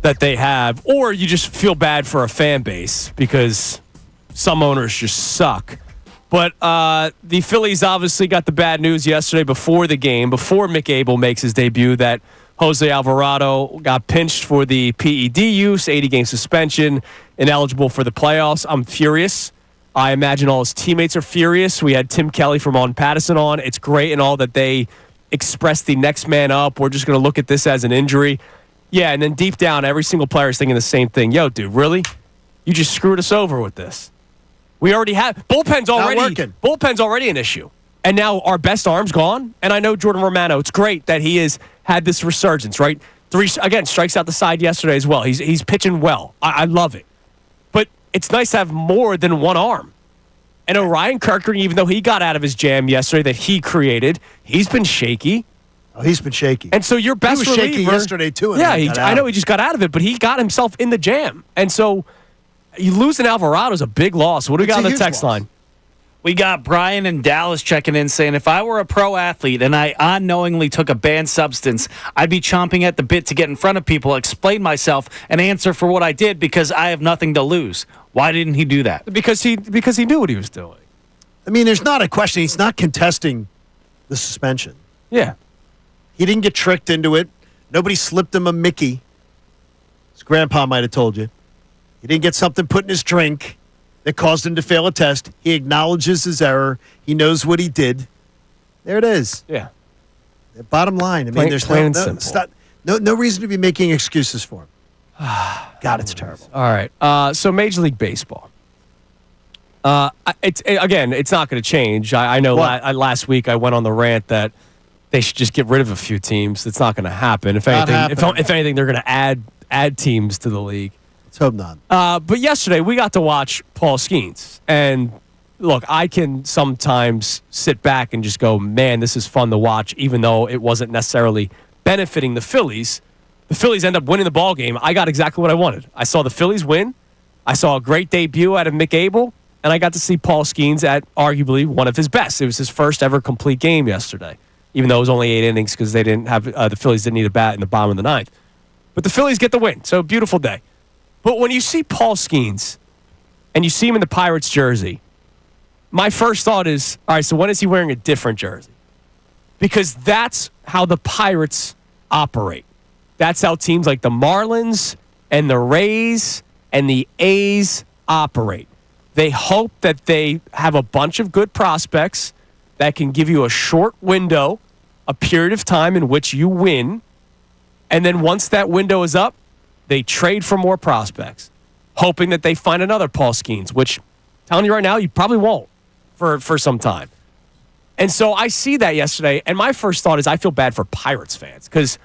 that they have, or you just feel bad for a fan base because some owners just suck. But the Phillies obviously got the bad news yesterday before the game, before Mick Abel makes his debut, that Jose Alvarado got pinched for the PED use, 80-game suspension, ineligible for the playoffs. I'm furious. I imagine all his teammates are furious. We had Tim Kelly from On Patterson on. It's great and all that they expressed the next man up. We're just going to look at this as an injury. Yeah, and then deep down, every single player is thinking the same thing. Yo, dude, really? You just screwed us over with this. We already have bullpen's already an issue. And now our best arm's gone. And I know Jordan Romano, it's great that he has had this resurgence, right? 3, again, strikes out the side yesterday as well. He's pitching well. I love it. But it's nice to have more than one arm. And Orion Kirker, even though he got out of his jam yesterday that he created, he's been shaky. Oh, he's been shaky. And so your best reliever... He was shaky yesterday, too. Yeah, I know he just got out of it, but he got himself in the jam. And so you losing Alvarado is a big loss. What do we got on the text line? We got Brian in Dallas checking in saying, if I were a pro athlete and I unknowingly took a banned substance, I'd be chomping at the bit to get in front of people, explain myself, and answer for what I did because I have nothing to lose. Why didn't he do that? Because he knew what he was doing. I mean, there's not a question. He's not contesting the suspension. Yeah. He didn't get tricked into it. Nobody slipped him a Mickey. His grandpa might have told you. He didn't get something put in his drink that caused him to fail a test. He acknowledges his error. He knows what he did. There it is. Yeah. The bottom line. I mean, there's no reason to be making excuses for him. God, it's terrible. All right. So Major League Baseball. It's not going to change. I know last week I went on the rant that they should just get rid of a few teams. It's not going to happen. If anything, they're going to add teams to the league. Let's hope not. But yesterday we got to watch Paul Skeens, and look, I can sometimes sit back and just go, man, this is fun to watch, even though it wasn't necessarily benefiting the Phillies. The Phillies end up winning the ball game. I got exactly what I wanted. I saw the Phillies win. I saw a great debut out of Mick Abel, and I got to see Paul Skeens at arguably one of his best. It was his first ever complete game yesterday, even though it was only 8 innings because they didn't have the Phillies didn't need a bat in the bottom of the 9th. But the Phillies get the win, so beautiful day. But when you see Paul Skeens and you see him in the Pirates jersey, my first thought is, all right, so when is he wearing a different jersey? Because that's how the Pirates operate. That's how teams like the Marlins and the Rays and the A's operate. They hope that they have a bunch of good prospects that can give you a short window, a period of time in which you win, and then once that window is up, they trade for more prospects, hoping that they find another Paul Skeens, which, telling you right now, you probably won't for some time. And so I see that yesterday, and my first thought is I feel bad for Pirates fans because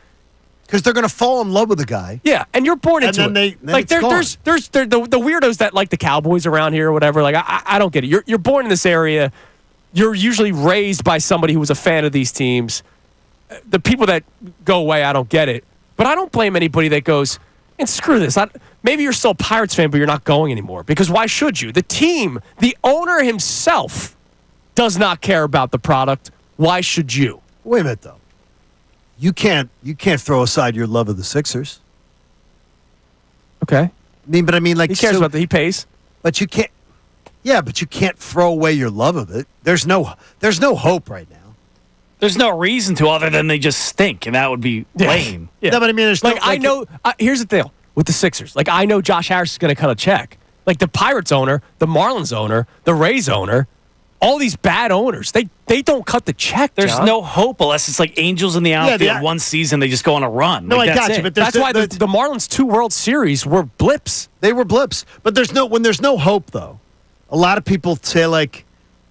they're going to fall in love with the guy. Yeah, and you're born into it. There's the weirdos that like the Cowboys around here or whatever. Like I don't get it. You're born in this area. You're usually raised by somebody who was a fan of these teams. The people that go away, I don't get it. But I don't blame anybody that goes, and screw this. Maybe you're still a Pirates fan, but you're not going anymore. Because why should you? The team, the owner himself, does not care about the product. Why should you? Wait a minute, though. You can't throw aside your love of the Sixers. Okay. He cares about he pays. But you can't. Yeah, but you can't throw away your love of it. There's no hope right now. There's no reason to other than they just stink, and that would be lame. Yeah. No, but there's here's the deal with the Sixers. Like, I know Josh Harris is going to cut a check. Like, the Pirates owner, the Marlins owner, the Rays owner, all these bad owners, they don't cut the check, There's no hope unless it's like Angels in the outfield. One season, they just go on a run. No, like, I got you, but that's why the Marlins 2 World Series were blips. They were blips. But when there's no hope, though, a lot of people say, like,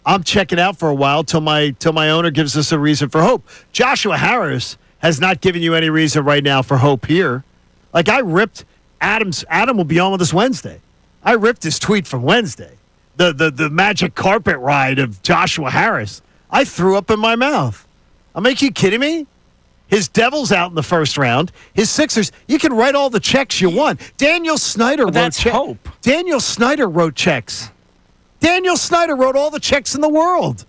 I'm checking out for a while till my owner gives us a reason for hope. Joshua Harris has not given you any reason right now for hope here. Like, I ripped Adam will be on with us Wednesday. I ripped his tweet from Wednesday. The magic carpet ride of Joshua Harris. I threw up in my mouth. I'm like, you kidding me? His Devils out in the first round. His Sixers, you can write all the checks you want. Daniel Snyder wrote checks. That's hope. Daniel Snyder wrote checks. Daniel Snyder wrote all the checks in the world.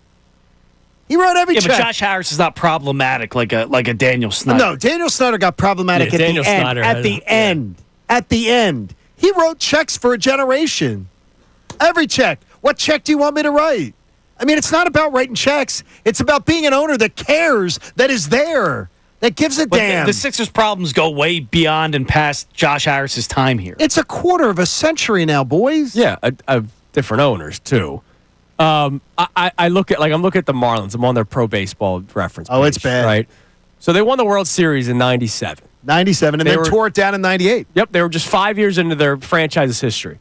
He wrote every check. Yeah, but Josh Harris is not problematic like a Daniel Snyder. No, Daniel Snyder got problematic at the end. At the end. He wrote checks for a generation. Every check. What check do you want me to write? I mean, it's not about writing checks. It's about being an owner that cares, that is there, that gives a damn. The Sixers' problems go way beyond and past Josh Harris's time here. It's a quarter of a century now, boys. Yeah, different owners too. I look at I'm looking at the Marlins. I'm on their Pro Baseball reference. Oh, page, it's bad. right? So they won the World Series in '97. 97, and then tore it down in 98. Yep, they were just 5 years into their franchise's history.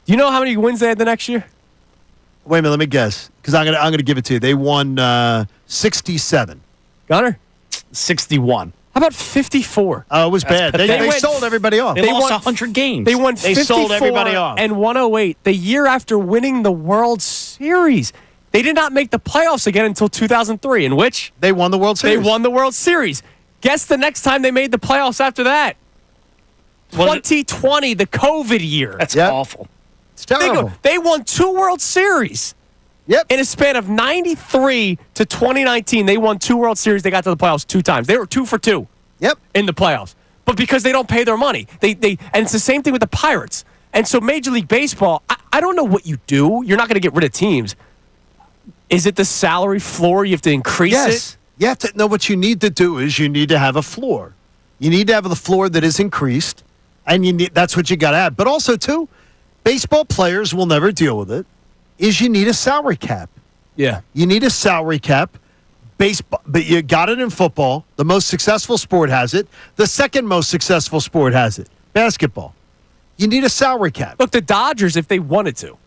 Do you know how many wins they had the next year? Wait a minute, let me guess, because I'm gonna give it to you. They won 67. Gunner? 61. How about 54? Oh, it was bad. They sold everybody off. They lost 100 games. They won 54 sold everybody off. and 108 the year after winning the World Series. They did not make the playoffs again until 2003, in which they won the World Series. They won the World Series. Guess the next time they made the playoffs after that? 2020, the COVID year. That's awful. It's terrible. They won 2 World Series. Yep. In a span of 93 to 2019, they won 2 World Series. They got to the playoffs 2 times. They were 2 for 2. Yep. In the playoffs. But because they don't pay their money. And it's the same thing with the Pirates. And so Major League Baseball, I don't know what you do. You're not going to get rid of teams. Is it the salary floor? You have to increase it? You have to know what you need to do is you need to have a floor. You need to have the floor that is increased, and that's what you got to have. But also, too, baseball players will never deal with it, is you need a salary cap. Yeah. You need a salary cap. Baseball, but you got it in football. The most successful sport has it. The second most successful sport has it. Basketball. You need a salary cap. Look, the Dodgers, if they wanted to.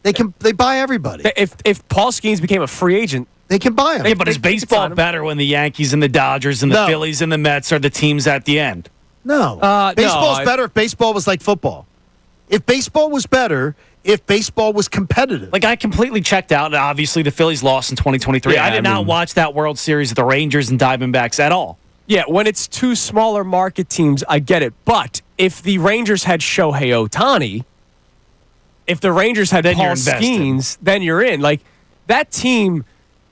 They buy everybody. If Paul Skeens became a free agent, they can buy him. Yeah, but is baseball better when the Yankees and the Dodgers and the Phillies and the Mets are the teams at the end? No. Baseball's better if baseball was like football. If baseball was better, if baseball was competitive. Like, I completely checked out. Obviously, the Phillies lost in 2023. Yeah, I did not watch that World Series of the Rangers and Diamondbacks at all. Yeah, when it's 2 smaller market teams, I get it. But if the Rangers had Shohei Ohtani, if the Rangers had Paul Skeens, then you're in. Like, that team,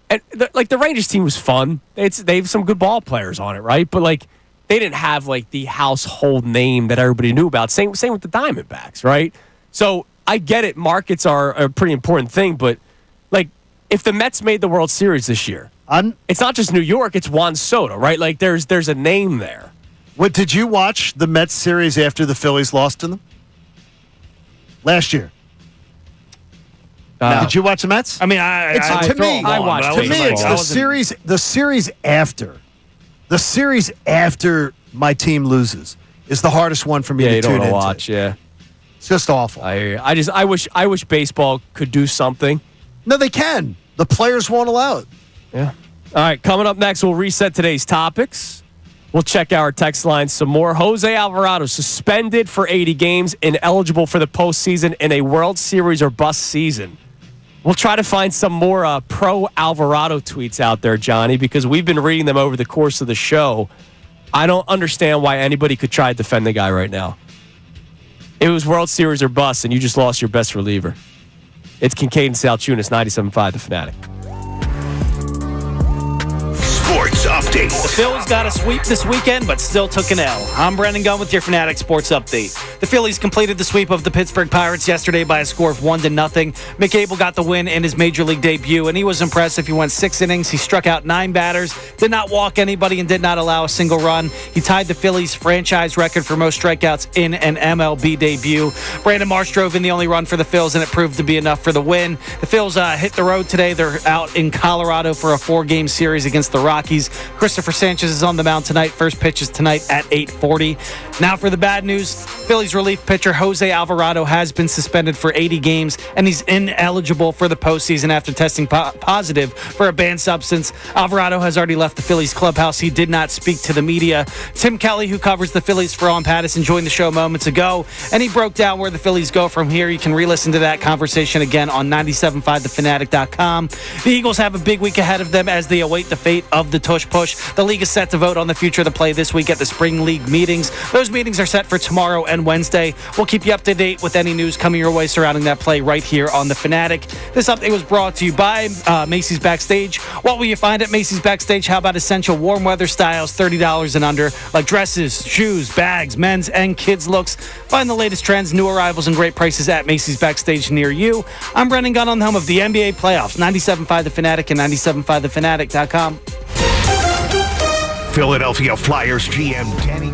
and the Rangers team was fun. They have some good ball players on it, right? But, like, they didn't have, like, the household name that everybody knew about. Same with the Diamondbacks, right? So I get it. Markets are a pretty important thing. But, like, if the Mets made the World Series this year, it's not just New York. It's Juan Soto, right? Like, there's a name there. What, did you watch the Mets series after the Phillies lost to them? Last year. Did you watch the Mets? I mean, I watched. To me, it's the series after. The series after my team loses is the hardest one for me to tune into. Watch. Yeah, it's just awful. I wish baseball could do something. No, they can. The players won't allow it. Yeah. All right, coming up next, we'll reset today's topics. We'll check our text line some more. Jose Alvarado suspended for 80 games, ineligible for the postseason in a World Series or bust season. We'll try to find some more pro Alvarado tweets out there, Johnny, because we've been reading them over the course of the show. I don't understand why anybody could try to defend the guy right now. It was World Series or bust, and you just lost your best reliever. It's Kincade Salciunas, 97.5 The Fanatic. Sports update. The Phillies got a sweep this weekend, but still took an L. I'm Brendan Gunn with your Fanatic Sports Update. The Phillies completed the sweep of the Pittsburgh Pirates yesterday by a score of 1-0. Mick Abel got the win in his Major League debut, and he was impressive. He went 6 innings. He struck out 9 batters, did not walk anybody, and did not allow a single run. He tied the Phillies' franchise record for most strikeouts in an MLB debut. Brandon Marsh drove in the only run for the Phils, and it proved to be enough for the win. The Phils hit the road today. They're out in Colorado for a 4-game series against the Rockies. Christopher Sanchez is on the mound tonight. First pitch is tonight at 8:40. Now for the bad news. Phillies relief pitcher Jose Alvarado has been suspended for 80 games, and he's ineligible for the postseason after testing positive for a banned substance. Alvarado has already left the Phillies clubhouse. He did not speak to the media. Tim Kelly, who covers the Phillies for On Patterson, joined the show moments ago, and he broke down where the Phillies go from here. You can re-listen to that conversation again on 97.5thefanatic.com. The Eagles have a big week ahead of them as they await the fate of the tush push. Busch. The league is set to vote on the future of the play this week at the Spring League meetings. Those meetings are set for tomorrow and Wednesday. We'll keep you up to date with any news coming your way surrounding that play right here on The Fanatic. This update was brought to you by Macy's Backstage. What will you find at Macy's Backstage? How about essential warm weather styles, $30 and under, like dresses, shoes, bags, men's and kids looks. Find the latest trends, new arrivals, and great prices at Macy's Backstage near you. I'm Brendan Gunn on the home of the NBA playoffs. 97.5 The Fanatic and 97.5thefanatic.com. Philadelphia Flyers GM Danny.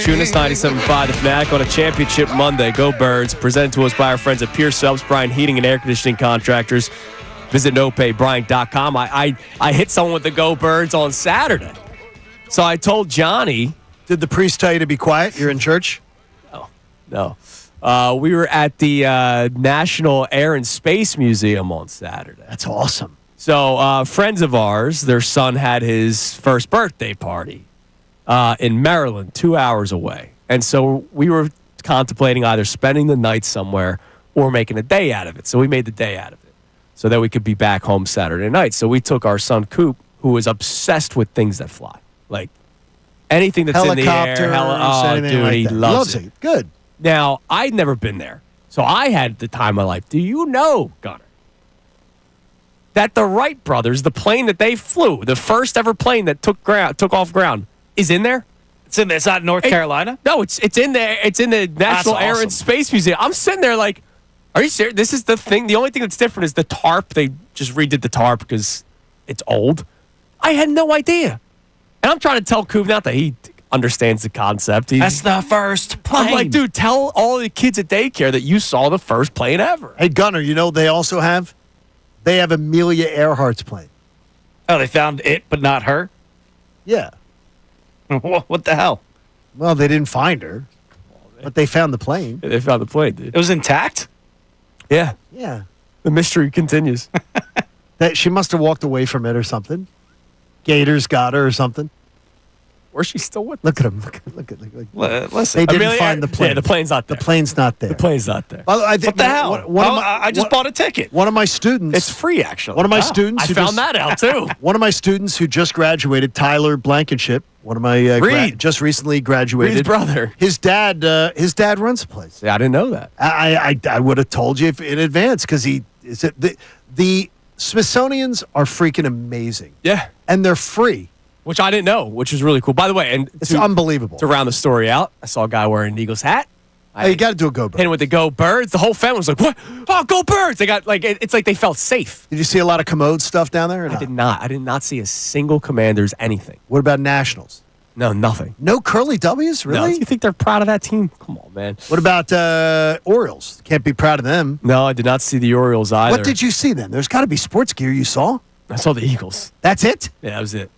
Salciunas, 97.5 The Fanatic on a championship Monday. Go Birds. Presented to us by our friends at Pierce Subs, Bryan Heating and Air Conditioning Contractors. Visit nopaybryan.com. I hit someone with the Go Birds on Saturday. So I told Johnny. Did the priest tell you to be quiet? You're in church? No. We were at the National Air and Space Museum on Saturday. That's awesome. So friends of ours, their son had his first birthday party in Maryland, 2 hours away. And so we were contemplating either spending the night somewhere or making a day out of it. So we made the day out of it. so that we could be back home Saturday night. So we took our son Coop, who is obsessed with things that fly, like anything that's in the air. Anything like he that. loves it. Good. Now, I'd never been there, so I had the time of my life. Do you know, Gunner, that the Wright brothers, the plane that they flew, the first ever plane that took off ground, is in there? It's not North Carolina? No, it's in there. It's in the National Air and Space Museum. I'm sitting there like, are you serious? This is the thing. The only thing that's different is the tarp. They just redid the tarp because it's old. I had no idea. And I'm trying to tell Coop, not that he understands the concept. That's the first plane. I'm like, dude, tell all the kids at daycare that you saw the first plane ever. Hey, Gunner, you know what they also have? They have Amelia Earhart's plane. Oh, they found it, but not her? Yeah. What the hell? Well, they didn't find her, but they found the plane. Yeah, they found the plane, dude. It was intact? Yeah. Yeah. The mystery continues. That she must have walked away from it or something. Gators got her or something. Or she's still with Look at him. Look at. Listen. They didn't Amelia, find the plane. Yeah, the plane's not there. The plane's not there. The plane's not there. Well, What the hell? I just bought a ticket. One of my students. It's free, actually. One of my students. I who found just- that out, too. One of my students who just graduated, Tyler Blankenship. One of my Reed. just recently graduated. Reed's brother. His dad runs the place. Yeah, I didn't know that. I would have told you in advance because the Smithsonian's are freaking amazing. Yeah. And they're free. Which I didn't know, which is really cool. By the way, and It's unbelievable. to round the story out, I saw a guy wearing an Eagles hat. Hey, you got to do a go bird. Hit him with the Go Birds. The whole family was like, "What? Oh, Go Birds!" They got like it's like they felt safe. Did you see a lot of commode stuff down there? Or I not? did not. I did not see a single Commanders anything. What about Nationals? No, nothing. No curly W's, No. really? Do you think they're proud of that team? Come on, man. What about Orioles? Can't be proud of them. No, I did not see the Orioles either. What did you see then? There's got to be sports gear you saw. I saw the Eagles. That's it? Yeah, that was it.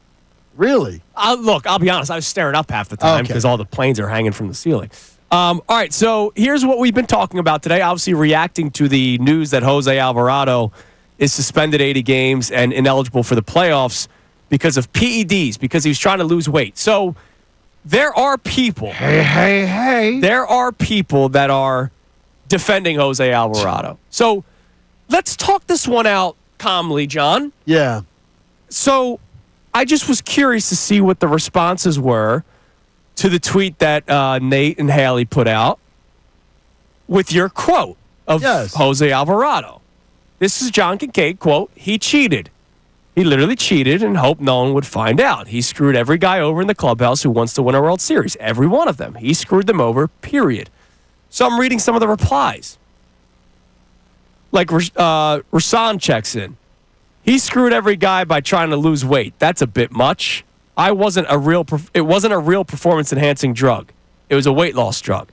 Really? Look, I'll be honest. I was staring up half the time Okay. because all the planes are hanging from the ceiling. All right, so here's what we've been talking about today. Obviously, reacting to the news that Jose Alvarado is suspended 80 games and ineligible for the playoffs because of PEDs, because he was trying to lose weight. So there are people. Hey. There are people that are defending Jose Alvarado. So let's talk this one out calmly, John. Yeah. So I just was curious to see what the responses were to the tweet that Nate and Haley put out with your quote of Jose Alvarado. This is John Kincade, quote, "He cheated. He literally cheated and hoped no one would find out. He screwed every guy over in the clubhouse who wants to win a World Series. Every one of them. He screwed them over, period." So I'm reading some of the replies. Like Rasan checks in. "He screwed every guy by trying to lose weight. That's a bit much. It wasn't a real performance-enhancing drug. It was a weight loss drug."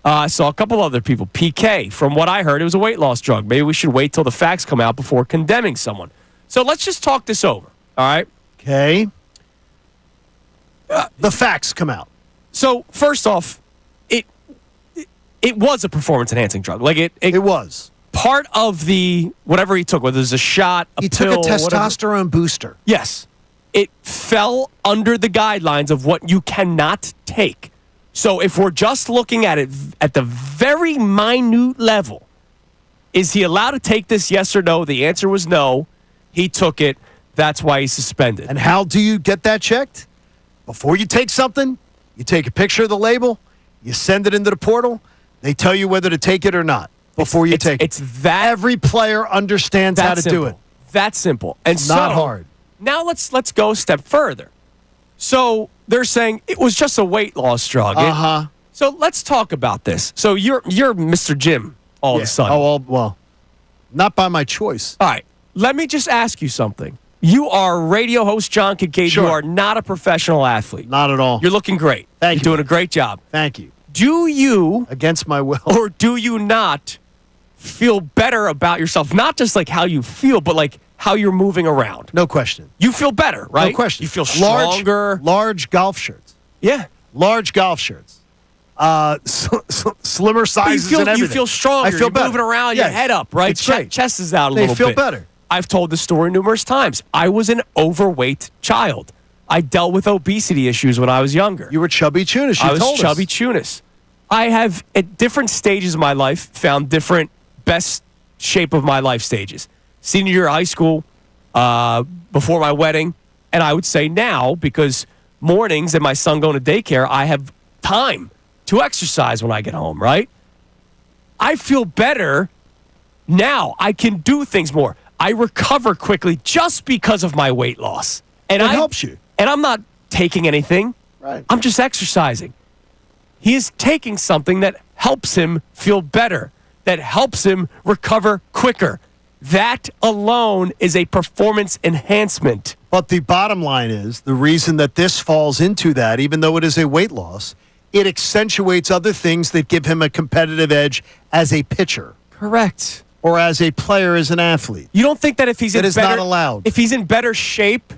I saw a couple other people. PK, from what I heard, it was a weight loss drug. Maybe we should wait till the facts come out before condemning someone. So let's just talk this over, all right? Okay. The facts come out. So first off, it was a performance-enhancing drug. Like it was. Part of the whatever he took, whether it was a shot, a He pill, took a testosterone booster. Yes. It fell under the guidelines of what you cannot take. So if we're just looking at it at the very minute level, is he allowed to take this, yes or no? The answer was no. He took it. That's why he's suspended. And how do you get that checked? Before you take something, you take a picture of the label, you send it into the portal, they tell you whether to take it or not before you take it. It's that every player understands how to do it. That's simple. And so, not hard. Now let's go a step further. So they're saying it was just a weight loss drug. So let's talk about this. So you're Mr. Jim all of a sudden. Well, not by my choice. All right. Let me just ask you something. You are radio host John Kincade. Sure. You are not a professional athlete. Not at all. You're looking great. Thank you. You're doing a great job. Thank you. Do you, against my will, or do you not feel better about yourself? Not just like how you feel, but like how you're moving around. No question. You feel better, right? No question. You feel stronger. Large golf shirts. Yeah. Large golf shirts. Slimmer sizes and everything. You feel stronger. I feel you're better. moving around, Yes. your head up, right? It's great. Chest is out a They little bit. feel better. I've told this story numerous times. I was an overweight child. I dealt with obesity issues when I was younger. You were chubby Tunis. I was chubby Tunis. I have, at different stages of my life, found different best shape of my life stages. senior year of high school, before my wedding, and I would say now, because mornings and my son going to daycare, I have time to exercise when I get home, right? I feel better now. I can do things more. I recover quickly just because of my weight loss. And it helps you. And I'm not taking anything. Right. I'm just exercising. He is taking something that helps him feel better, that helps him recover quicker. That alone is a performance enhancement. But the bottom line is, the reason that this falls into that, even though it is a weight loss, it accentuates other things that give him a competitive edge as a pitcher. Correct. Or as a player, as an athlete. You don't think that if he's That is not allowed. If he's in better shape,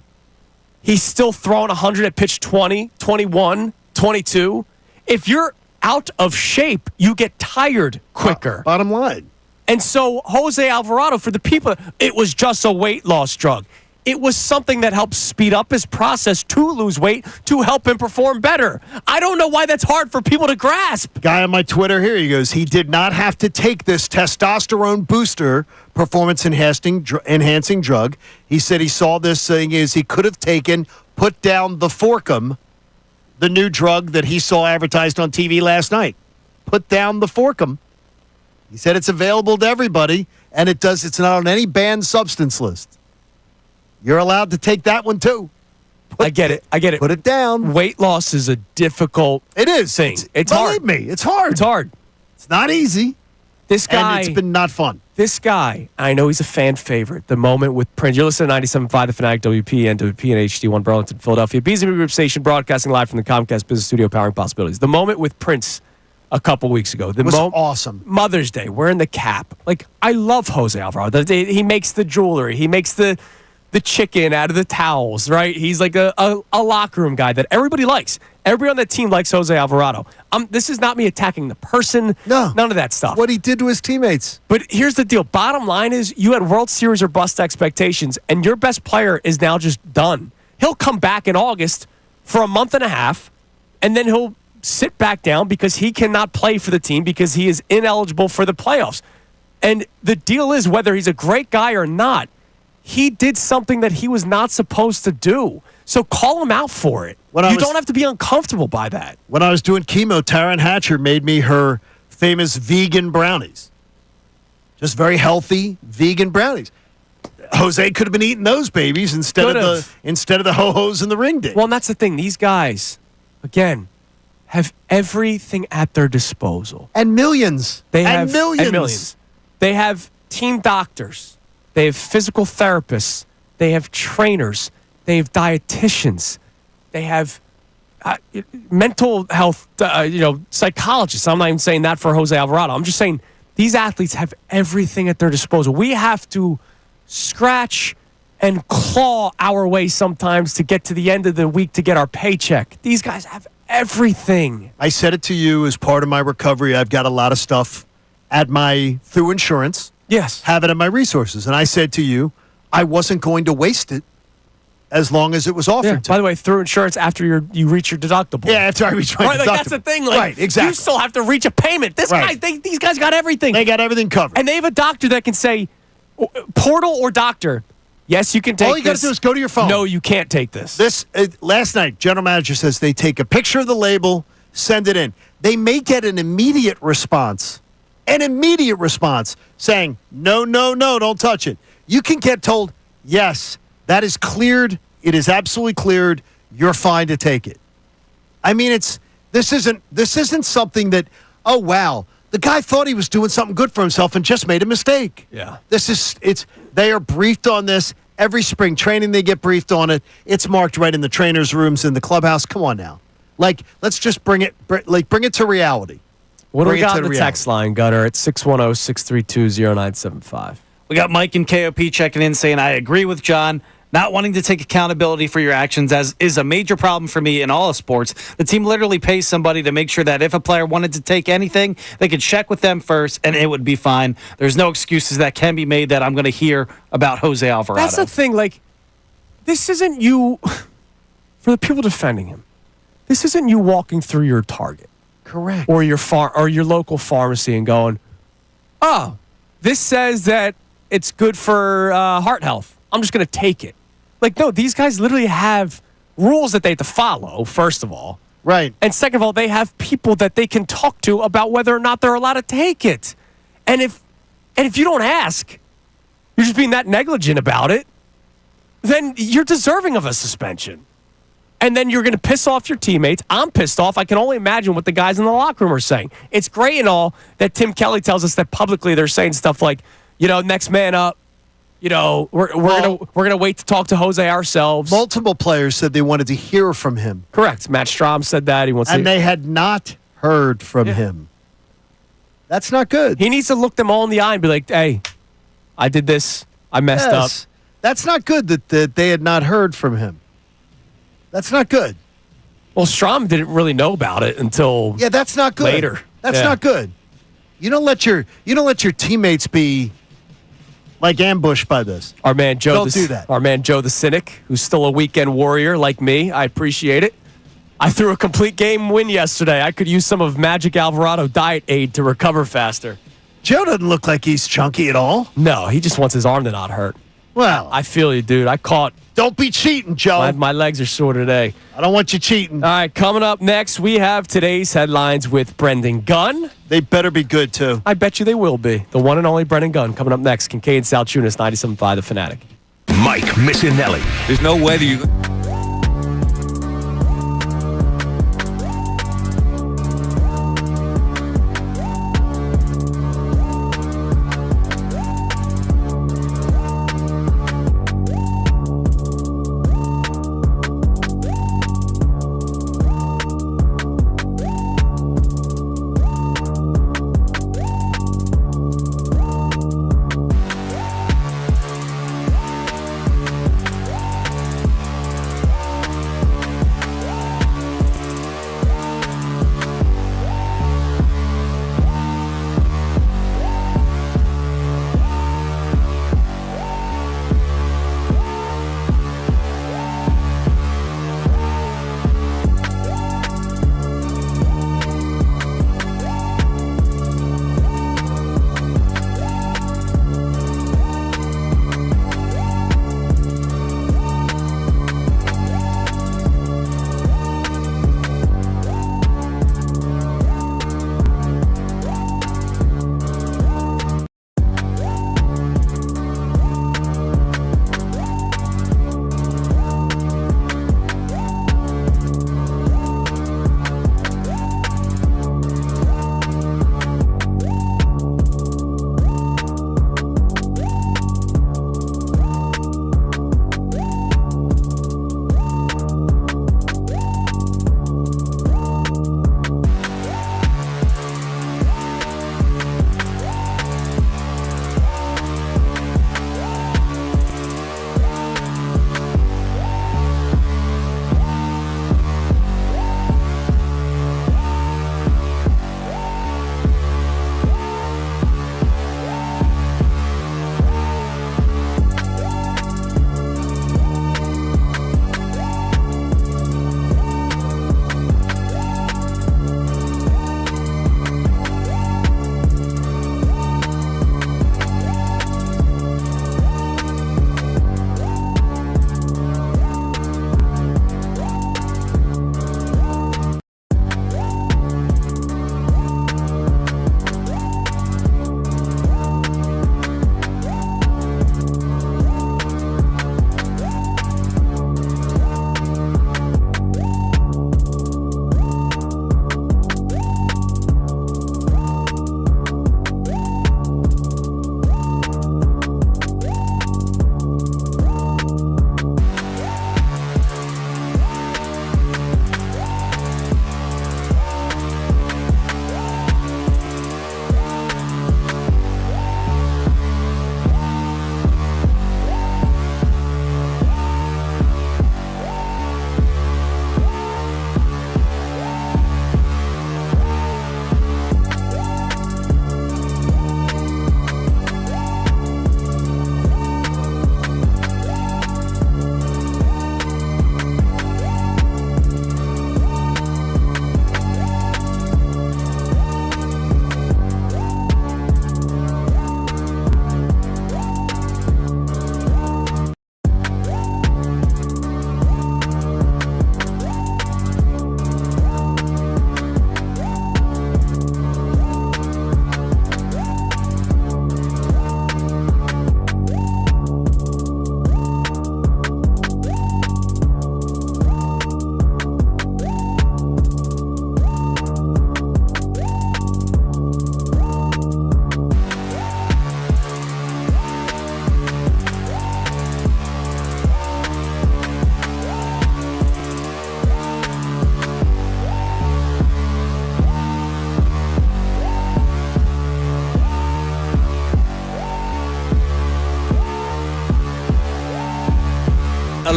he's still throwing 100 at pitch 20, 21, 22? If you're out of shape, you get tired quicker. Bottom line. And so Jose Alvarado, for the people, it was just a weight loss drug. It was something that helped speed up his process to lose weight to help him perform better. I don't know why that's hard for people to grasp. Guy on my Twitter here, he goes, he did not have to take this testosterone booster performance enhancing drug. He said he saw this thing as he could have taken, put down the Forcum, the new drug that he saw advertised on TV last night. Put down the Forcum. He said it's available to everybody, and it's not on any banned substance list. You're allowed to take that one too. I get it. Put it down. Weight loss is a difficult It is. thing. It's hard. Believe me, it's hard. It's hard. It's not easy. This guy, and it's been not fun. This guy, I know he's a fan favorite. The moment with Prince. You're listening to 97.5 The Fanatic, WP, and WP and HD1 Burlington, Philadelphia. BZB Group Station, broadcasting live from the Comcast Business Studio, powering possibilities. The moment with Prince a couple weeks ago. It was awesome. Mother's Day, wearing the cap. Like, I love Jose Alvarado. He makes the jewelry. He makes the chicken out of the towels, right? He's like a locker room guy that everybody likes. Everybody on that team likes Jose Alvarado. This is not me attacking the person. No. None of that stuff. What he did to his teammates. But here's the deal. Bottom line is you had World Series or bust expectations, and your best player is now just done. He'll come back in August for a month and a half, and then he'll sit back down because he cannot play for the team because he is ineligible for the playoffs. And the deal is, whether he's a great guy or not, he did something that he was not supposed to do. So call him out for it. You don't have to be uncomfortable by that. When I was doing chemo, Taryn Hatcher made me her famous vegan brownies. Just very healthy vegan brownies. Jose could have been eating those babies instead of the ho-hos and the ring ding. Well, and that's the thing. These guys, again, have everything at their disposal. And millions. And millions. They have team doctors. They have physical therapists. They have trainers. They have dietitians. They have mental health, psychologists. I'm not even saying that for Jose Alvarado. I'm just saying these athletes have everything at their disposal. We have to scratch and claw our way sometimes to get to the end of the week to get our paycheck. These guys have everything. I said it to you as part of my recovery. I've got a lot of stuff through insurance. Yes. Have it at my resources. And I said to you, I wasn't going to waste it as long as it was offered to. By the way, through insurance after you reach your deductible. Yeah, after I reach my deductible. Like, that's the thing. Like, right, exactly. You still have to reach a payment. These guys got everything. They got everything covered. And they have a doctor that can say, portal or doctor, yes, you can take this. All you got to do is go to your phone. No, you can't take this. Last night, general manager says they take a picture of the label, send it in. They may get an immediate response saying, no, don't touch it. You can get told, yes, that is cleared. It is absolutely cleared. You're fine to take it. I mean, this isn't something that, oh, wow, the guy thought he was doing something good for himself and just made a mistake. Yeah. They are briefed on this. Every spring training they get briefed on it. It's marked right in the trainers' rooms in the clubhouse. Come on now. Like, let's just bring it to reality. What do we got on the text line, Gunner, at 610-632-0975? We got Mike and KOP checking in saying, I agree with John. Not wanting to take accountability for your actions is a major problem for me in all of sports. The team literally pays somebody to make sure that if a player wanted to take anything, they could check with them first and it would be fine. There's no excuses that can be made that I'm going to hear about Jose Alvarado. That's the thing. Like, this isn't you, for the people defending him, this isn't you walking through your Target. Correct. Or your local pharmacy and going, oh, this says that it's good for heart health. I'm just going to take it. Like, no, these guys literally have rules that they have to follow, first of all. Right. And second of all, they have people that they can talk to about whether or not they're allowed to take it. And if you don't ask, you're just being that negligent about it, then you're deserving of a suspension. And then you're going to piss off your teammates. I'm pissed off. I can only imagine what the guys in the locker room are saying. It's great and all that Tim Kelly tells us that publicly they're saying stuff like, next man up. We're gonna wait to talk to Jose ourselves. Multiple players said they wanted to hear from him. Correct. Matt Strahm said that he wants, and they had not heard from him. That's not good. He needs to look them all in the eye and be like, "Hey, I did this. I messed up." That's not good that they had not heard from him. That's not good. Well, Strahm didn't really know about it until that's not good. Later. That's not good. You don't let your teammates be like ambushed by this. Our man Joe. Don't do that. Our man Joe the Cynic, who's still a weekend warrior like me. I appreciate it. I threw a complete game win yesterday. I could use some of Magic Alvarado diet aid to recover faster. Joe doesn't look like he's chunky at all. No, he just wants his arm to not hurt. Well, I feel you, dude. I caught. Don't be cheating, Joe. My legs are sore today. I don't want you cheating. All right, coming up next, we have today's headlines with Brendan Gunn. They better be good, too. I bet you they will be. The one and only Brendan Gunn coming up next. Kincade Salciunas, 97.5 The Fanatic. Mike Missanelli. There's no way that you...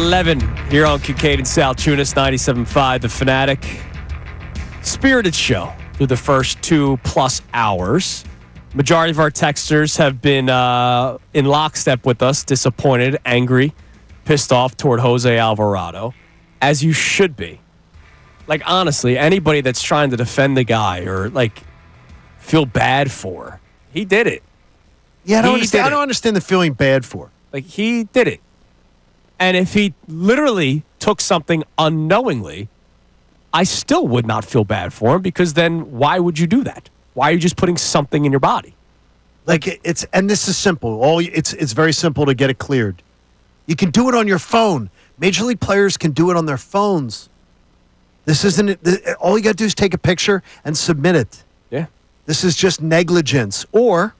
11 here on Kincade Salciunas, 97.5, The Fanatic. Spirited show through the first 2+ hours. Majority of our texters have been in lockstep with us, disappointed, angry, pissed off toward Jose Alvarado, as you should be. Like, honestly, anybody that's trying to defend the guy or, like, feel bad for, he did it. Yeah, I don't understand the feeling bad for. Like, he did it. And if he literally took something unknowingly, I still would not feel bad for him, because then why would you do that? Why are you just putting something in your body? Like, and this is simple. It's very simple to get it cleared. You can do it on your phone. Major League players can do it on their phones. This isn't all you got to do is take a picture and submit it. Yeah. This is just negligence, or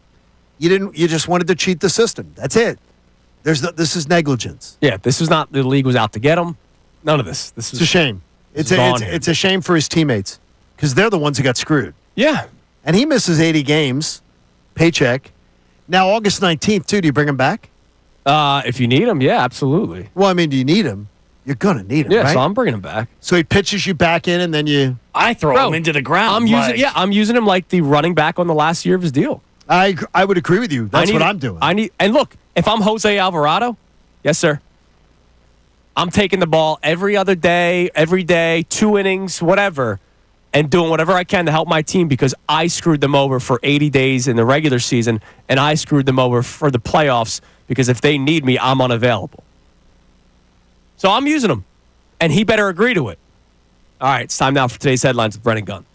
you just wanted to cheat the system. That's it. This is negligence. Yeah, this is not the league was out to get him. None of this. It's a shame. It's a shame for his teammates, because they're the ones who got screwed. Yeah. And he misses 80 games, paycheck. Now, August 19th, too, do you bring him back? If you need him, yeah, absolutely. Well, I mean, do you need him? You're going to need him, yeah, right? So I'm bringing him back. So he pitches you back in, and then you... I throw him into the ground. I'm using him like the running back on the last year of his deal. I would agree with you. That's what I'm doing. And look, if I'm Jose Alvarado, yes, sir, I'm taking the ball every other day, every day, 2 innings, whatever, and doing whatever I can to help my team, because I screwed them over for 80 days in the regular season, and I screwed them over for the playoffs, because if they need me, I'm unavailable. So I'm using him, and he better agree to it. All right, it's time now for today's headlines with Brendan Gunn.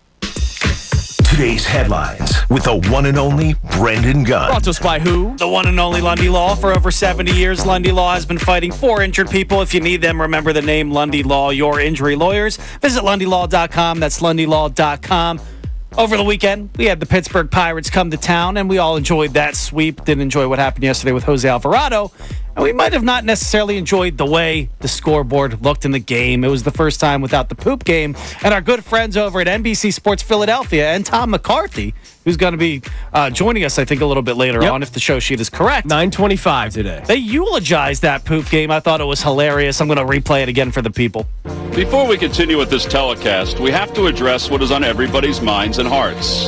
Today's headlines with the one and only Brendan Gunn. Brought to us by who? The one and only Lundy Law. For over 70 years, Lundy Law has been fighting for injured people. If you need them, remember the name Lundy Law, your injury lawyers. Visit LundyLaw.com. That's LundyLaw.com. Over the weekend, we had the Pittsburgh Pirates come to town, and we all enjoyed that sweep. Didn't enjoy what happened yesterday with Jose Alvarado. And we might have not necessarily enjoyed the way the scoreboard looked in the game. It was the first time without the poop game. And our good friends over at NBC Sports Philadelphia and Tom McCarthy, who's going to be joining us, I think, a little bit later on, if the show sheet is correct. 9:25 today. They eulogized that poop game. I thought it was hilarious. I'm going to replay it again for the people. Before we continue with this telecast, we have to address what is on everybody's minds and hearts.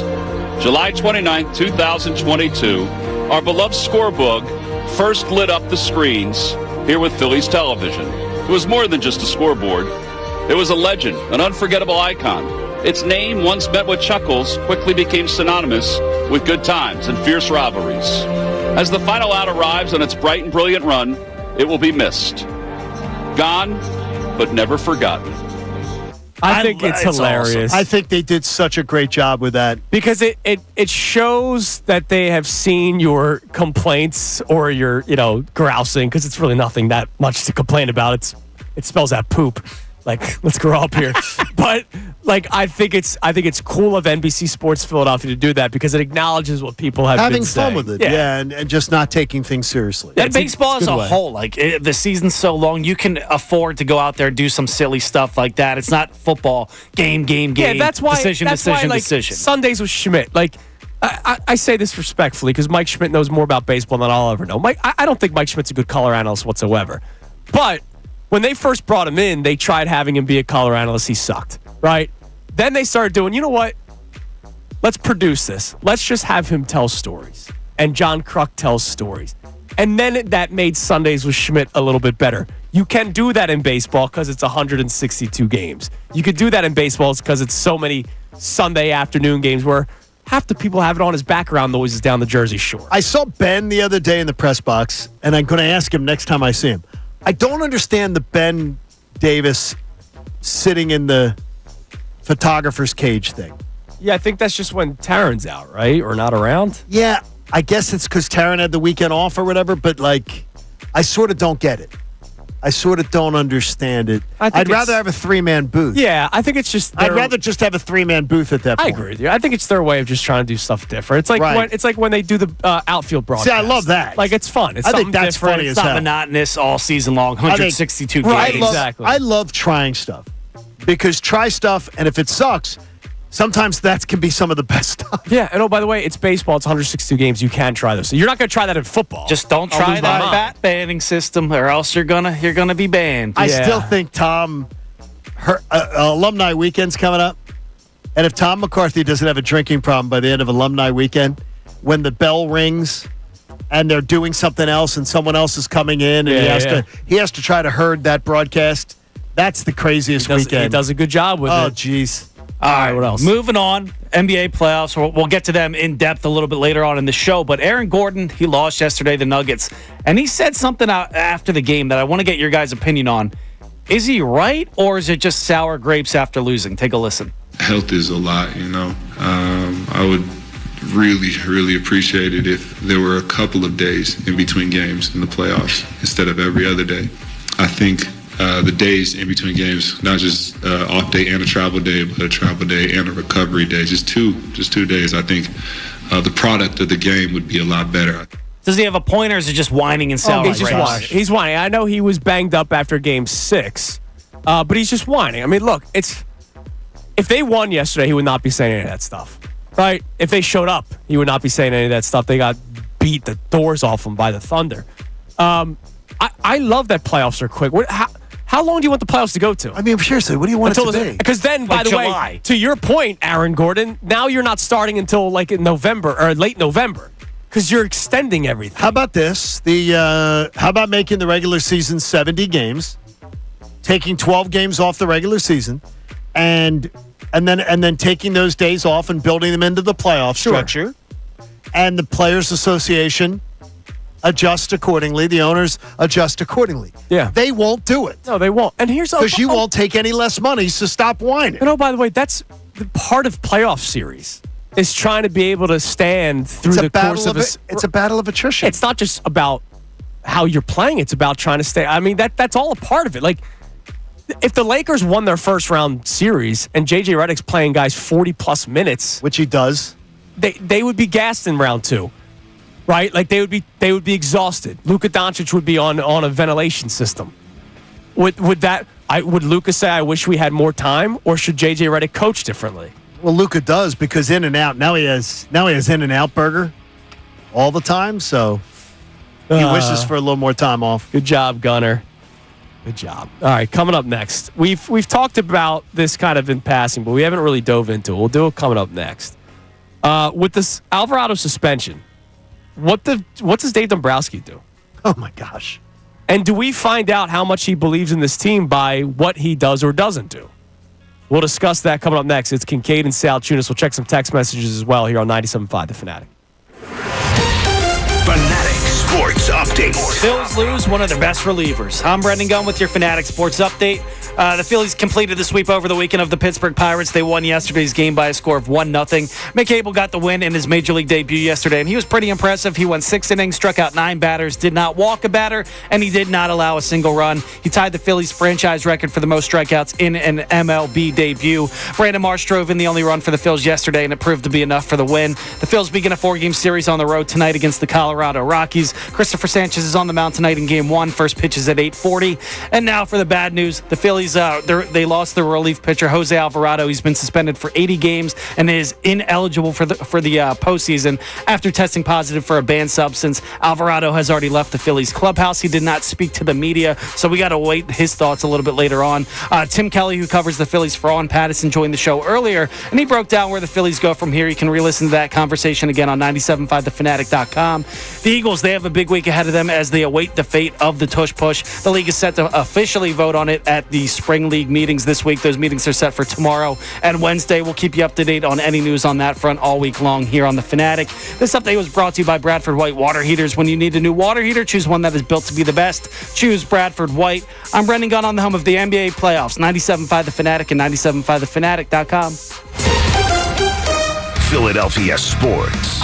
July 29, 2022, our beloved scorebook first lit up the screens here with Phillies television. It was more than just a scoreboard. It was a legend, an unforgettable icon. Its name, once met with chuckles, quickly became synonymous with good times and fierce rivalries. As the final out arrives on its bright and brilliant run, it will be missed. Gone, but never forgotten. I think it's hilarious. Awesome. I think they did such a great job with that. Because it shows that they have seen your complaints or your, grousing, because it's really nothing that much to complain about. It spells out poop. Like, let's grow up here. But I think it's cool of NBC Sports Philadelphia to do that, because it acknowledges what people have having been saying. fun with it. Yeah, and just not taking things seriously. And baseball as a whole, the season's so long, you can afford to go out there and do some silly stuff like that. It's not football, game. Yeah, that's why. Decision. Sundays with Schmidt. I say this respectfully, because Mike Schmidt knows more about baseball than I'll ever know. I don't think Mike Schmidt's a good color analyst whatsoever. But when they first brought him in, they tried having him be a color analyst. He sucked, right? Then they started doing, you know what? Let's produce this. Let's just have him tell stories. And John Kruk tells stories. And then that made Sundays with Schmidt a little bit better. You can do that in baseball because it's 162 games. You could do that in baseball because it's so many Sunday afternoon games where half the people have it on as background noises down the Jersey Shore. I saw Ben the other day in the press box, and I'm going to ask him next time I see him. I don't understand the Ben Davis sitting in the photographer's cage thing. Yeah, I think that's just when Taryn's out, right? Or not around? Yeah, I guess it's because Taryn had the weekend off or whatever, but I sort of don't get it. I sort of don't understand it. I'd rather have a 3-man booth. Yeah, I think it's just... I'd rather just have a 3-man booth at that point. I agree with you. I think it's their way of just trying to do stuff different. It's like when they do the outfield broadcast. See, I love that. It's fun. I think that's different. funny as It's hell. not monotonous all season long, 162 games. Exactly. I love trying stuff. Because try stuff, and if it sucks, Sometimes that can be some of the best stuff. Yeah, and by the way, it's baseball. It's 162 games. You can try this. So you're not going to try that in football. Just don't try that bat banning system, or else you're gonna be banned. I still think Tom, alumni weekend's coming up, and if Tom McCarthy doesn't have a drinking problem by the end of alumni weekend, when the bell rings and they're doing something else and someone else is coming in and he has to try to herd that broadcast. That's the craziest weekend. He does a good job with it. Oh, jeez. All right, what else? Moving on, NBA playoffs. We'll get to them in depth a little bit later on in the show. But Aaron Gordon, he lost yesterday, the Nuggets, and he said something out after the game that I want to get your guys' opinion on. Is he right, or is it just sour grapes after losing? Take a listen. Health is a lot, you know. I would really appreciate it if there were a couple of days in between games in the playoffs instead of every other day. I think the days in between games, not just off day and a travel day, but a travel day and a recovery day, just two days. I think the product of the game would be a lot better. Does he have a point, or is it just whining and sour grapes? He's whining. I know he was banged up after Game 6, but he's just whining. I mean, look, if they won yesterday, he would not be saying any of that stuff, right? If they showed up, he would not be saying any of that stuff. They got beat the doors off them by the Thunder. I love that playoffs are quick. How long do you want the playoffs to go to? I mean, seriously, what do you want it to be? Because then, by the way, to your point, Aaron Gordon, now you're not starting until like in November or late November because you're extending everything. How about this? How about making the regular season 70 games, taking 12 games off the regular season, and then taking those days off and building them into the playoff structure, and the Players Association adjust accordingly. The owners adjust accordingly. Yeah. They won't do it. No, they won't. And here's because you won't take any less money, so stop whining. By the way, that's the part of playoff series is trying to be able to stand through the course of it's a battle of attrition. It's not just about how you're playing, it's about trying to stay. I mean, that's all a part of it. Like, if the Lakers won their first round series and JJ Redick's playing guys 40 plus minutes, which he does, they would be gassed in round 2. Right, like they would be exhausted. Luka Doncic would be on a ventilation system. Would Luka say, "I wish we had more time," or should JJ Redick coach differently? Well, Luka does because In and Out now he has In and Out burger all the time, so he wishes for a little more time off. Good job, Gunner. Good job. All right, coming up next, we've talked about this kind of in passing, but we haven't really dove into it. We'll do it coming up next. With this Alvarado suspension. What does Dave Dombrowski do? Oh, my gosh. And do we find out how much he believes in this team by what he does or doesn't do? We'll discuss that coming up next. It's Kincade and Salciunas. We'll check some text messages as well here on 97.5 The Fanatic. Fanatic Sports Update. Phillies lose one of their best relievers. I'm Brendan Gunn with your Fanatic Sports Update. The Phillies completed the sweep over the weekend of the Pittsburgh Pirates. They won yesterday's game by a score of 1-0. Mick Abel got the win in his Major League debut yesterday, and he was pretty impressive. He went 6 innings, struck out 9 batters, did not walk a batter, and he did not allow a single run. He tied the Phillies' franchise record for the most strikeouts in an MLB debut. Brandon Marsh drove in the only run for the Phils yesterday, and it proved to be enough for the win. The Phils begin a 4-game series on the road tonight against the Colorado Rockies. Christopher Sanchez is on the mound tonight in Game 1. First pitch is at 8:40. And now for the bad news. The Phillies, they lost their relief pitcher, Jose Alvarado. He's been suspended for 80 games and is ineligible for the postseason after testing positive for a banned substance. Alvarado has already left the Phillies clubhouse. He did not speak to the media, so we got to wait his thoughts a little bit later on. Tim Kelly, who covers the Phillies for On Patterson, joined the show earlier, and he broke down where the Phillies go from here. You can re-listen to that conversation again on 97.5thefanatic.com. The Eagles, they have a big week ahead of them as they await the fate of the tush push. The league is set to officially vote on it at the spring league meetings this week. Those meetings are set for tomorrow and Wednesday. We'll keep you up to date on any news on that front all week long here on The Fanatic. This update was brought to you by Bradford White Water Heaters. When you need a new water heater, choose one that is built to be the best. Choose Bradford White. I'm Brendan Gunn on the home of the NBA playoffs. 97.5 The Fanatic and 97.5thefanatic.com. Philadelphia Sports.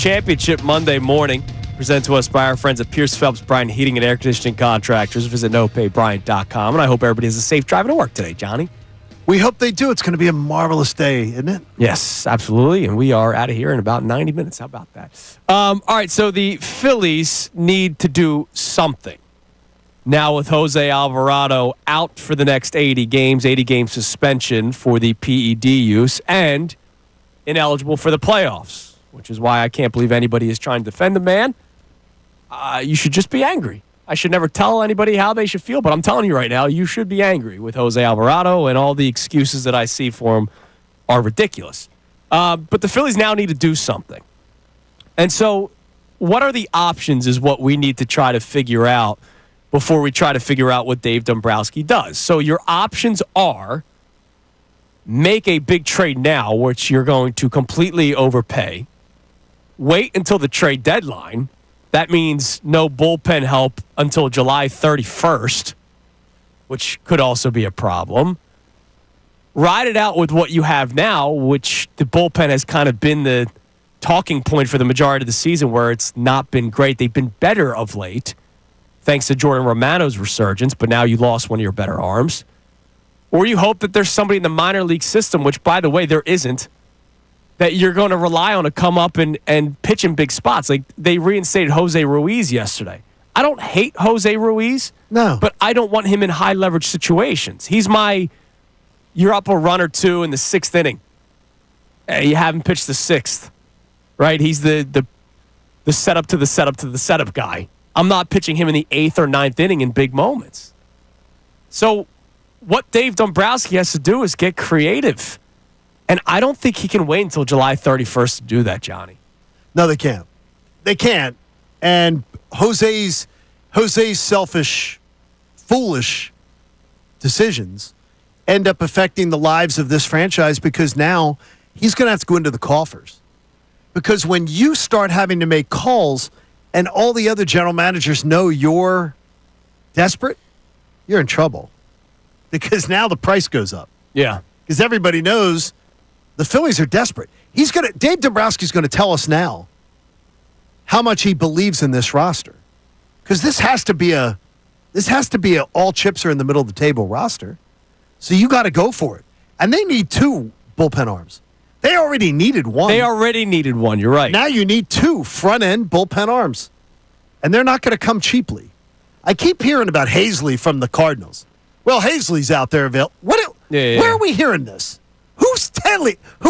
Championship Monday morning, presented to us by our friends at Pierce Phelps Bryant Heating and Air Conditioning Contractors. Visit nopaybryant.com. And I hope everybody has a safe drive to work today, Johnny. We hope they do. It's going to be a marvelous day, isn't it? Yes, absolutely. And we are out of here in about 90 minutes. How about that? All right, so the Phillies need to do something. Now with Jose Alvarado out for the next 80 game suspension for the PED use, and ineligible for the playoffs, which is why I can't believe anybody is trying to defend the man. You should just be angry. I should never tell anybody how they should feel, but I'm telling you right now, you should be angry with Jose Alvarado, and all the excuses that I see for him are ridiculous. But the Phillies now need to do something. And so what are the options is what we need to try to figure out before we try to figure out what Dave Dombrowski does. So your options are make a big trade now, which you're going to completely overpay. Wait until the trade deadline. That means no bullpen help until July 31st, which could also be a problem. Ride it out with what you have now, which the bullpen has kind of been the talking point for the majority of the season, where it's not been great. They've been better of late, thanks to Jordan Romano's resurgence, but now you lost one of your better arms. Or you hope that there's somebody in the minor league system, which, by the way, there isn't, that you're going to rely on to come up and pitch in big spots. Like, they reinstated Jose Ruiz yesterday. I don't hate Jose Ruiz. No. But I don't want him in high-leverage situations. He's you're up a run or two in the sixth inning. You haven't pitched the sixth, right? He's the setup to the setup to the setup guy. I'm not pitching him in the eighth or ninth inning in big moments. So what Dave Dombrowski has to do is get creative. And I don't think he can wait until July 31st to do that, Johnny. No, they can't. They can't. And Jose's selfish, foolish decisions end up affecting the lives of this franchise, because now he's going to have to go into the coffers. Because when you start having to make calls and all the other general managers know you're desperate, you're in trouble. Because now the price goes up. Yeah. Because everybody knows the Phillies are desperate. Dave Dombrowski's going to tell us now how much he believes in this roster. Because this has to be a all chips are in the middle of the table roster. So you got to go for it. And they need two bullpen arms. They already needed one. You're right. Now you need two front-end bullpen arms. And they're not going to come cheaply. I keep hearing about Hazley from the Cardinals. Well, Hazley's out there available. Where are we hearing this? Who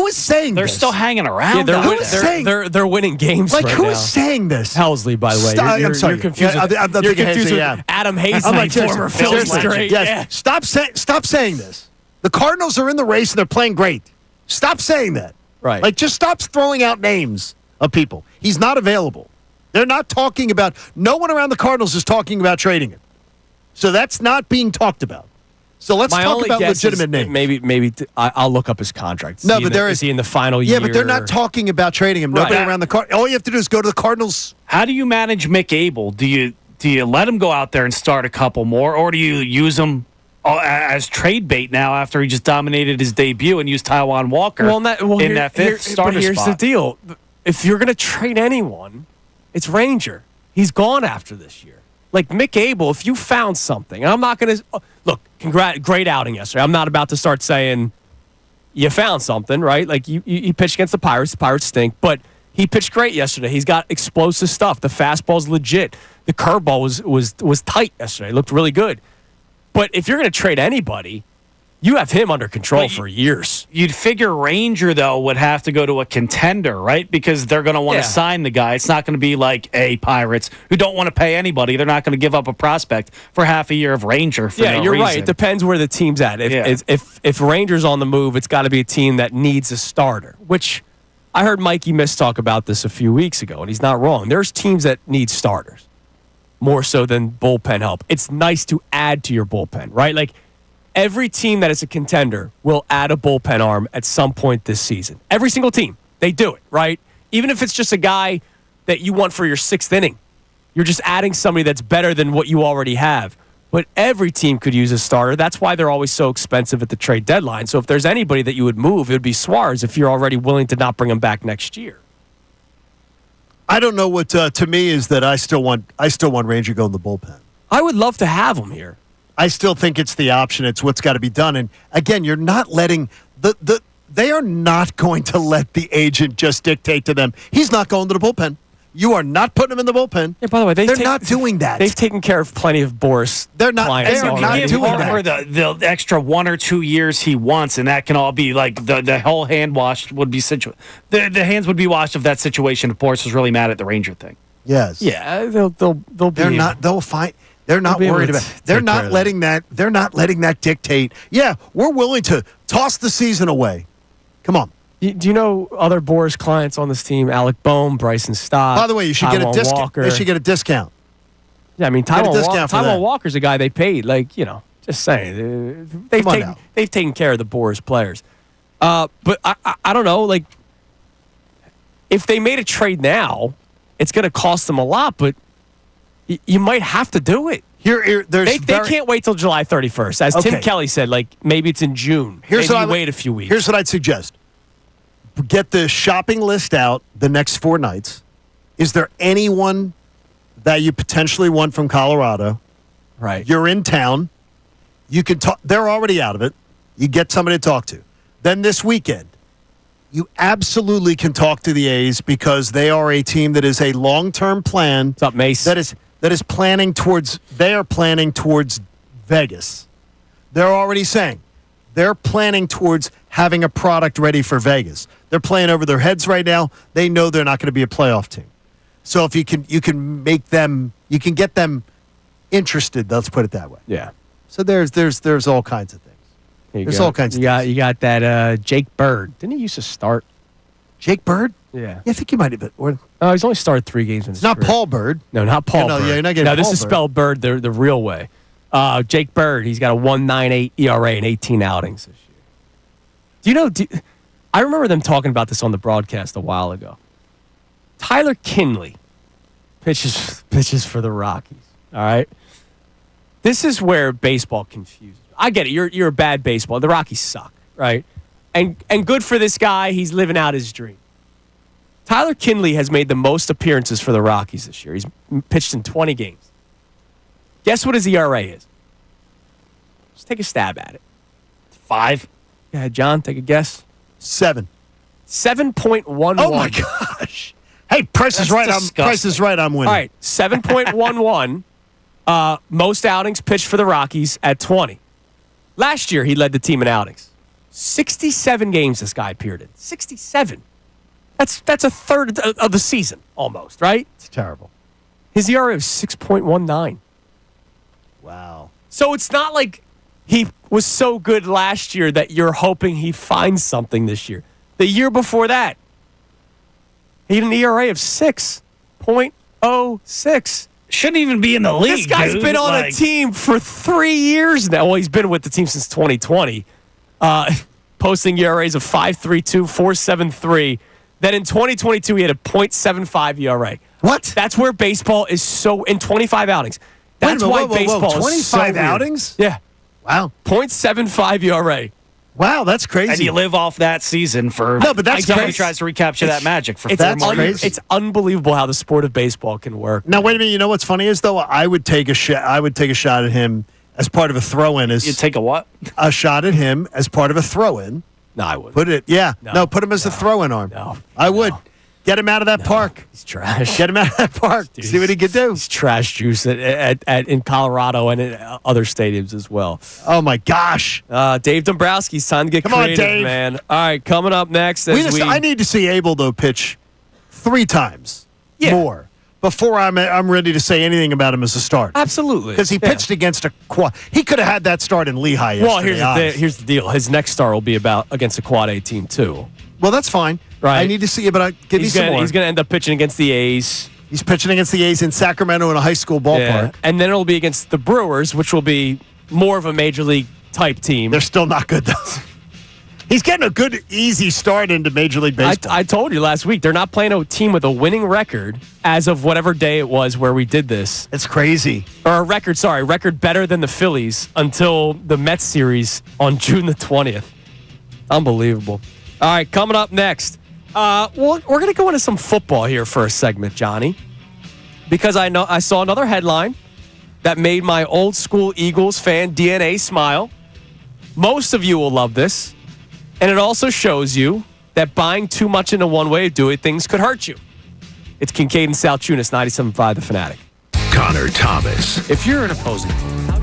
is saying They're this? still hanging around. Yeah, they're winning games right now. Who is saying this? Helsley, by the way. I'm sorry. You're confused. You're confused with Adam Hazley, former Phillies great. Yes. Yeah. Stop saying this. The Cardinals are in the race and they're playing great. Stop saying that. Right. Like, just stop throwing out names of people. He's not available. They're not talking about. No one around the Cardinals is talking about trading him. So that's not being talked about. So let's talk about legitimate names. Maybe I'll look up his contract. No, but is he in the final year? Yeah, but they're not talking about trading him. Nobody around the Cardinals. All you have to do is go to the Cardinals. How do you manage Mick Abel? Do you let him go out there and start a couple more, or do you use him as trade bait now after he just dominated his debut and used Taijuan Walker in that fifth starter But here's spot? the deal. If you're going to trade anyone, it's Ranger. He's gone after this year. Like Mick Abel, if you found something, and I'm not going to look, great outing yesterday. I'm not about to start saying you found something, right? Like you pitched against the Pirates. The Pirates stink, but he pitched great yesterday. He's got explosive stuff. The fastball's legit. The curveball was tight yesterday. It looked really good. But if you're going to trade anybody, you have him under control for years. You'd figure Ranger, though, would have to go to a contender, right? Because they're going to want to sign the guy. It's not going to be like Pirates who don't want to pay anybody. They're not going to give up a prospect for half a year of Ranger for no you're reason. right. It depends where the team's at. If Ranger's on the move, it's got to be a team that needs a starter, which I heard Mikey Miss talk about this a few weeks ago, and he's not wrong. There's teams that need starters more so than bullpen help. It's nice to add to your bullpen, right? Like, every team that is a contender will add a bullpen arm at some point this season. Every single team. They do it, right? Even if it's just a guy that you want for your sixth inning. You're just adding somebody that's better than what you already have. But every team could use a starter. That's why they're always so expensive at the trade deadline. So if there's anybody that you would move, it would be Suarez if you're already willing to not bring him back next year. I don't know what to me is that I still want Ranger go in the bullpen. I would love to have him here. I still think it's the option. It's what's got to be done. And again, you're not letting they are not going to let the agent just dictate to them. He's not going to the bullpen. You are not putting him in the bullpen. Yeah, by the way, they're not doing that. They've taken care of plenty of Boris. They're not clients doing that. The extra 1 or 2 years he wants, and that can all be like the whole hand wash would be the hands would be washed of that situation if Boris was really mad at the Ranger thing. Yes. Yeah, they'll be. They're not. They'll fight. They're not worried about. They're not letting that. They're not letting that dictate. Yeah, we're willing to toss the season away. Come on. Do you know other Boris clients on this team? Alec Boehm, Bryson Stott. By the way, you should get a discount. Walker. They should get a discount. Yeah, I mean, Taijuan Walker's a guy they paid. Like, just saying. They've taken care of the Boris players. But I don't know. Like, if they made a trade now, it's going to cost them a lot. But you might have to do it. They can't wait till July 31st. As Tim Kelly said, like, maybe it's in June. Wait a few weeks. Here's what I'd suggest. Get the shopping list out the next 4 nights. Is there anyone that you potentially want from Colorado? Right. You're in town. You can talk. They're already out of it. You get somebody to talk to. Then this weekend, you absolutely can talk to the A's because they are a team that is a long-term plan. What's up, Mace? That is planning towards. They are planning towards Vegas. They're already saying they're planning towards having a product ready for Vegas. They're playing over their heads right now. They know they're not going to be a playoff team. So if you can make them, you can get them interested. Let's put it that way. Yeah. So there's all kinds of things. There's all kinds of things. You got that Jake Bird. Didn't he used to start? Jake Bird? Yeah. I think he might have been. He's only started 3 games in his Not career. Paul Bird. No, not Paul Bird. Yeah, you're not getting this Paul is Bird. spelled Bird the real way. Jake Bird, he's got a 1.98 ERA in 18 outings this year. I remember them talking about this on the broadcast a while ago. Tyler Kinley pitches for the Rockies. All right? This is where baseball confuses. I get it. You're a bad baseball. The Rockies suck, right? And good for this guy. He's living out his dream. Tyler Kinley has made the most appearances for the Rockies this year. He's pitched in 20 games. Guess what his ERA is? Just take a stab at it. 5. Go ahead, John. Take a guess. 7. 7.11. Oh my gosh! Hey, Price is right. I'm winning. All right, 7.11. Most outings pitched for the Rockies at 20. Last year, he led the team in outings. 67 games this guy appeared in. 67. That's a third of the season almost, right? It's terrible. His ERA was 6.19. Wow. So it's not like he was so good last year that you're hoping he finds something this year. The year before that, he had an ERA of 6.06. Shouldn't even be in the league. This guy's been on a team for 3 years now. Well, he's been with the team since 2020, posting ERAs of 5.32, 4.73. Then in 2022, he had a .75 ERA. What? That's where baseball is so in 25 outings. That's why baseball is so 25 weird. outings? Yeah. Wow. .75 ERA. Wow, that's crazy. And you live off that season for. No, but that's somebody crazy. tries to recapture that magic for 4 more years. It's unbelievable how the sport of baseball can work. Now wait a minute. You know what's funny is though I would take a shot at him as part of a throw-in. You take a what? A shot at him as part of a throw-in. No, I wouldn't. Put him as a throw-in arm. No, I would. Get him out of that park. He's trash. Get him out of that park. Dude, see what he can do. He's trash juice in Colorado and in other stadiums as well. Oh my gosh. Dave Dombrowski's time to get creative, Dave. man. All right, coming up next. I need to see Abel though pitch 3 times more before I'm ready to say anything about him as a start. Absolutely, because he pitched against a quad. He could have had that start in Lehigh yesterday. Well, here's the deal. His next start will be against a quad A team too. Well, that's fine. Right. I need to see it, but give me some more. He's going to end up pitching against the A's. He's pitching against the A's in Sacramento in a high school ballpark. Yeah. And then it'll be against the Brewers, which will be more of a major league type team. They're still not good, though. He's getting a good, easy start into Major League Baseball. I told you last week, they're not playing a team with a winning record as of whatever day it was where we did this. It's crazy. Or a record better than the Phillies until the Mets series on June the 20th. Unbelievable. All right, coming up next, Well, we're going to go into some football here for a segment, Johnny, because I saw another headline that made my old school Eagles fan DNA smile. Most of you will love this, and it also shows you that buying too much into one way of doing things could hurt you. It's Kincade and Salciunas, 97.5 The Fanatic. Connor Thomas. If you're an opposing team,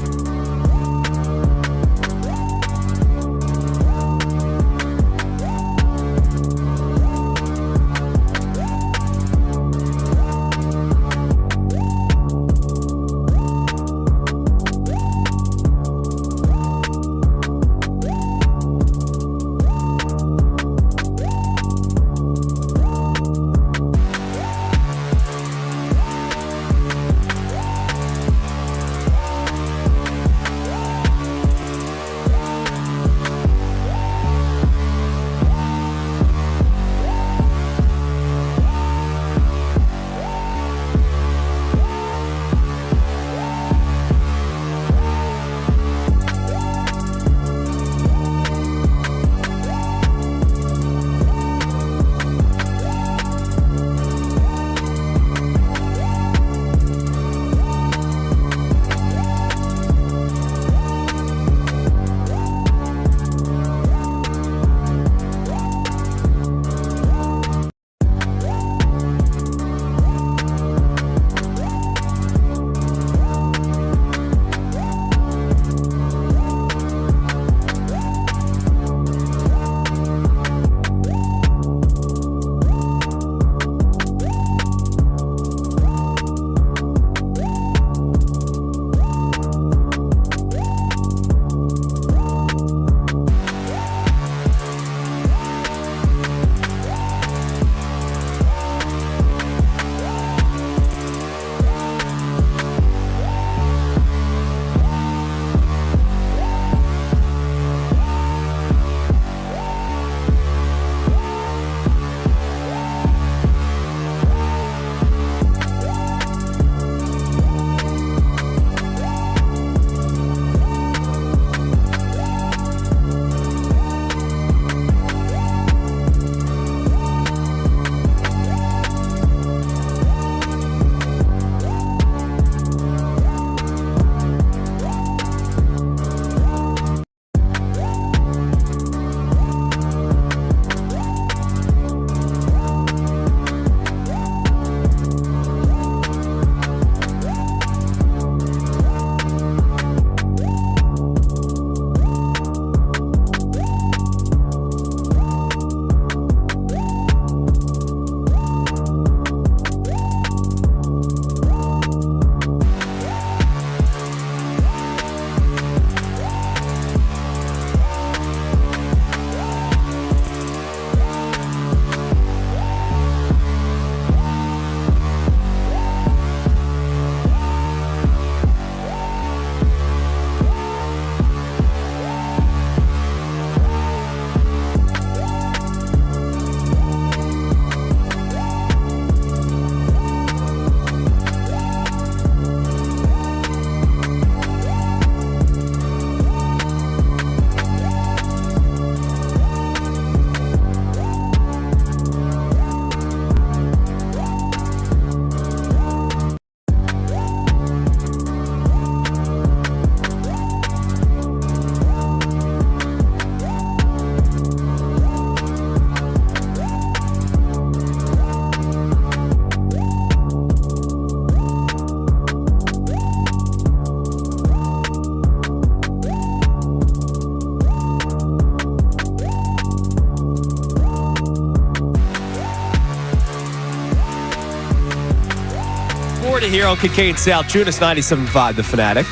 here on Kincade Salciunas, 97.5 The Fanatic.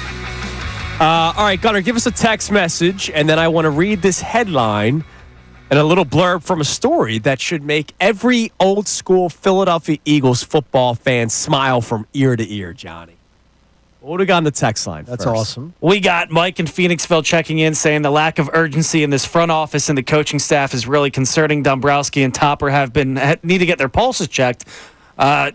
All right, Gunnar, give us a text message, and then I want to read this headline and a little blurb from a story that should make every old-school Philadelphia Eagles football fan smile from ear to ear, Johnny. What do we got on the text line? That's first? awesome. We got Mike in Phoenixville checking in, saying the lack of urgency in this front office and the coaching staff is really concerning. Dombrowski and Topper need to get their pulses checked.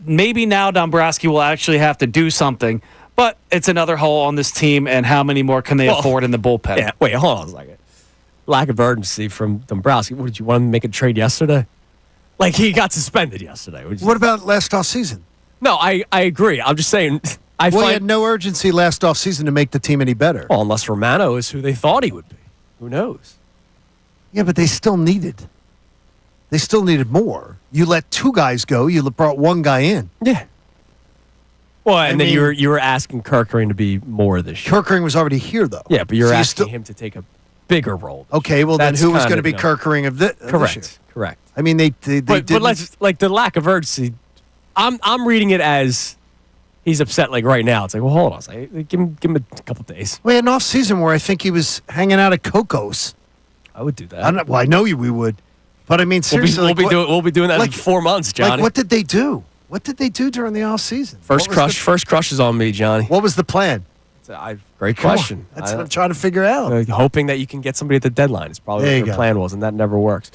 Maybe now Dombrowski will actually have to do something, but it's another hole on this team, and how many more can they afford in the bullpen? Yeah, wait, hold on a second. Lack of urgency from Dombrowski. What, did you want him to make a trade yesterday? Like, he got suspended yesterday. What about last offseason? No, I agree. I'm just saying, he had no urgency last offseason to make the team any better. Well, unless Romano is who they thought he would be. Who knows? Yeah, but they still needed more. You let 2 guys go. You brought 1 guy in. Yeah. Well, and then you were asking Kirkering to be more this year. Kirkering was already here, though. Yeah, but you're asking him to take a bigger role. Okay, well, then who was going to be Kirkering of this year? Correct. I mean, they but let's, like, the lack of urgency, I'm reading it as he's upset, like, right now. It's like, well, hold on a second. Give him a couple days. We had an off-season where I think he was hanging out at Coco's. I would do that. I know we would. But, I mean, seriously. We'll be doing that in 4 months, Johnny. Like, what did they do? What did they do during the off-season? First crush is on me, Johnny. What was the plan? Great question. That's what I'm trying to figure out. Hoping that you can get somebody at the deadline is probably what their plan was, and that never works.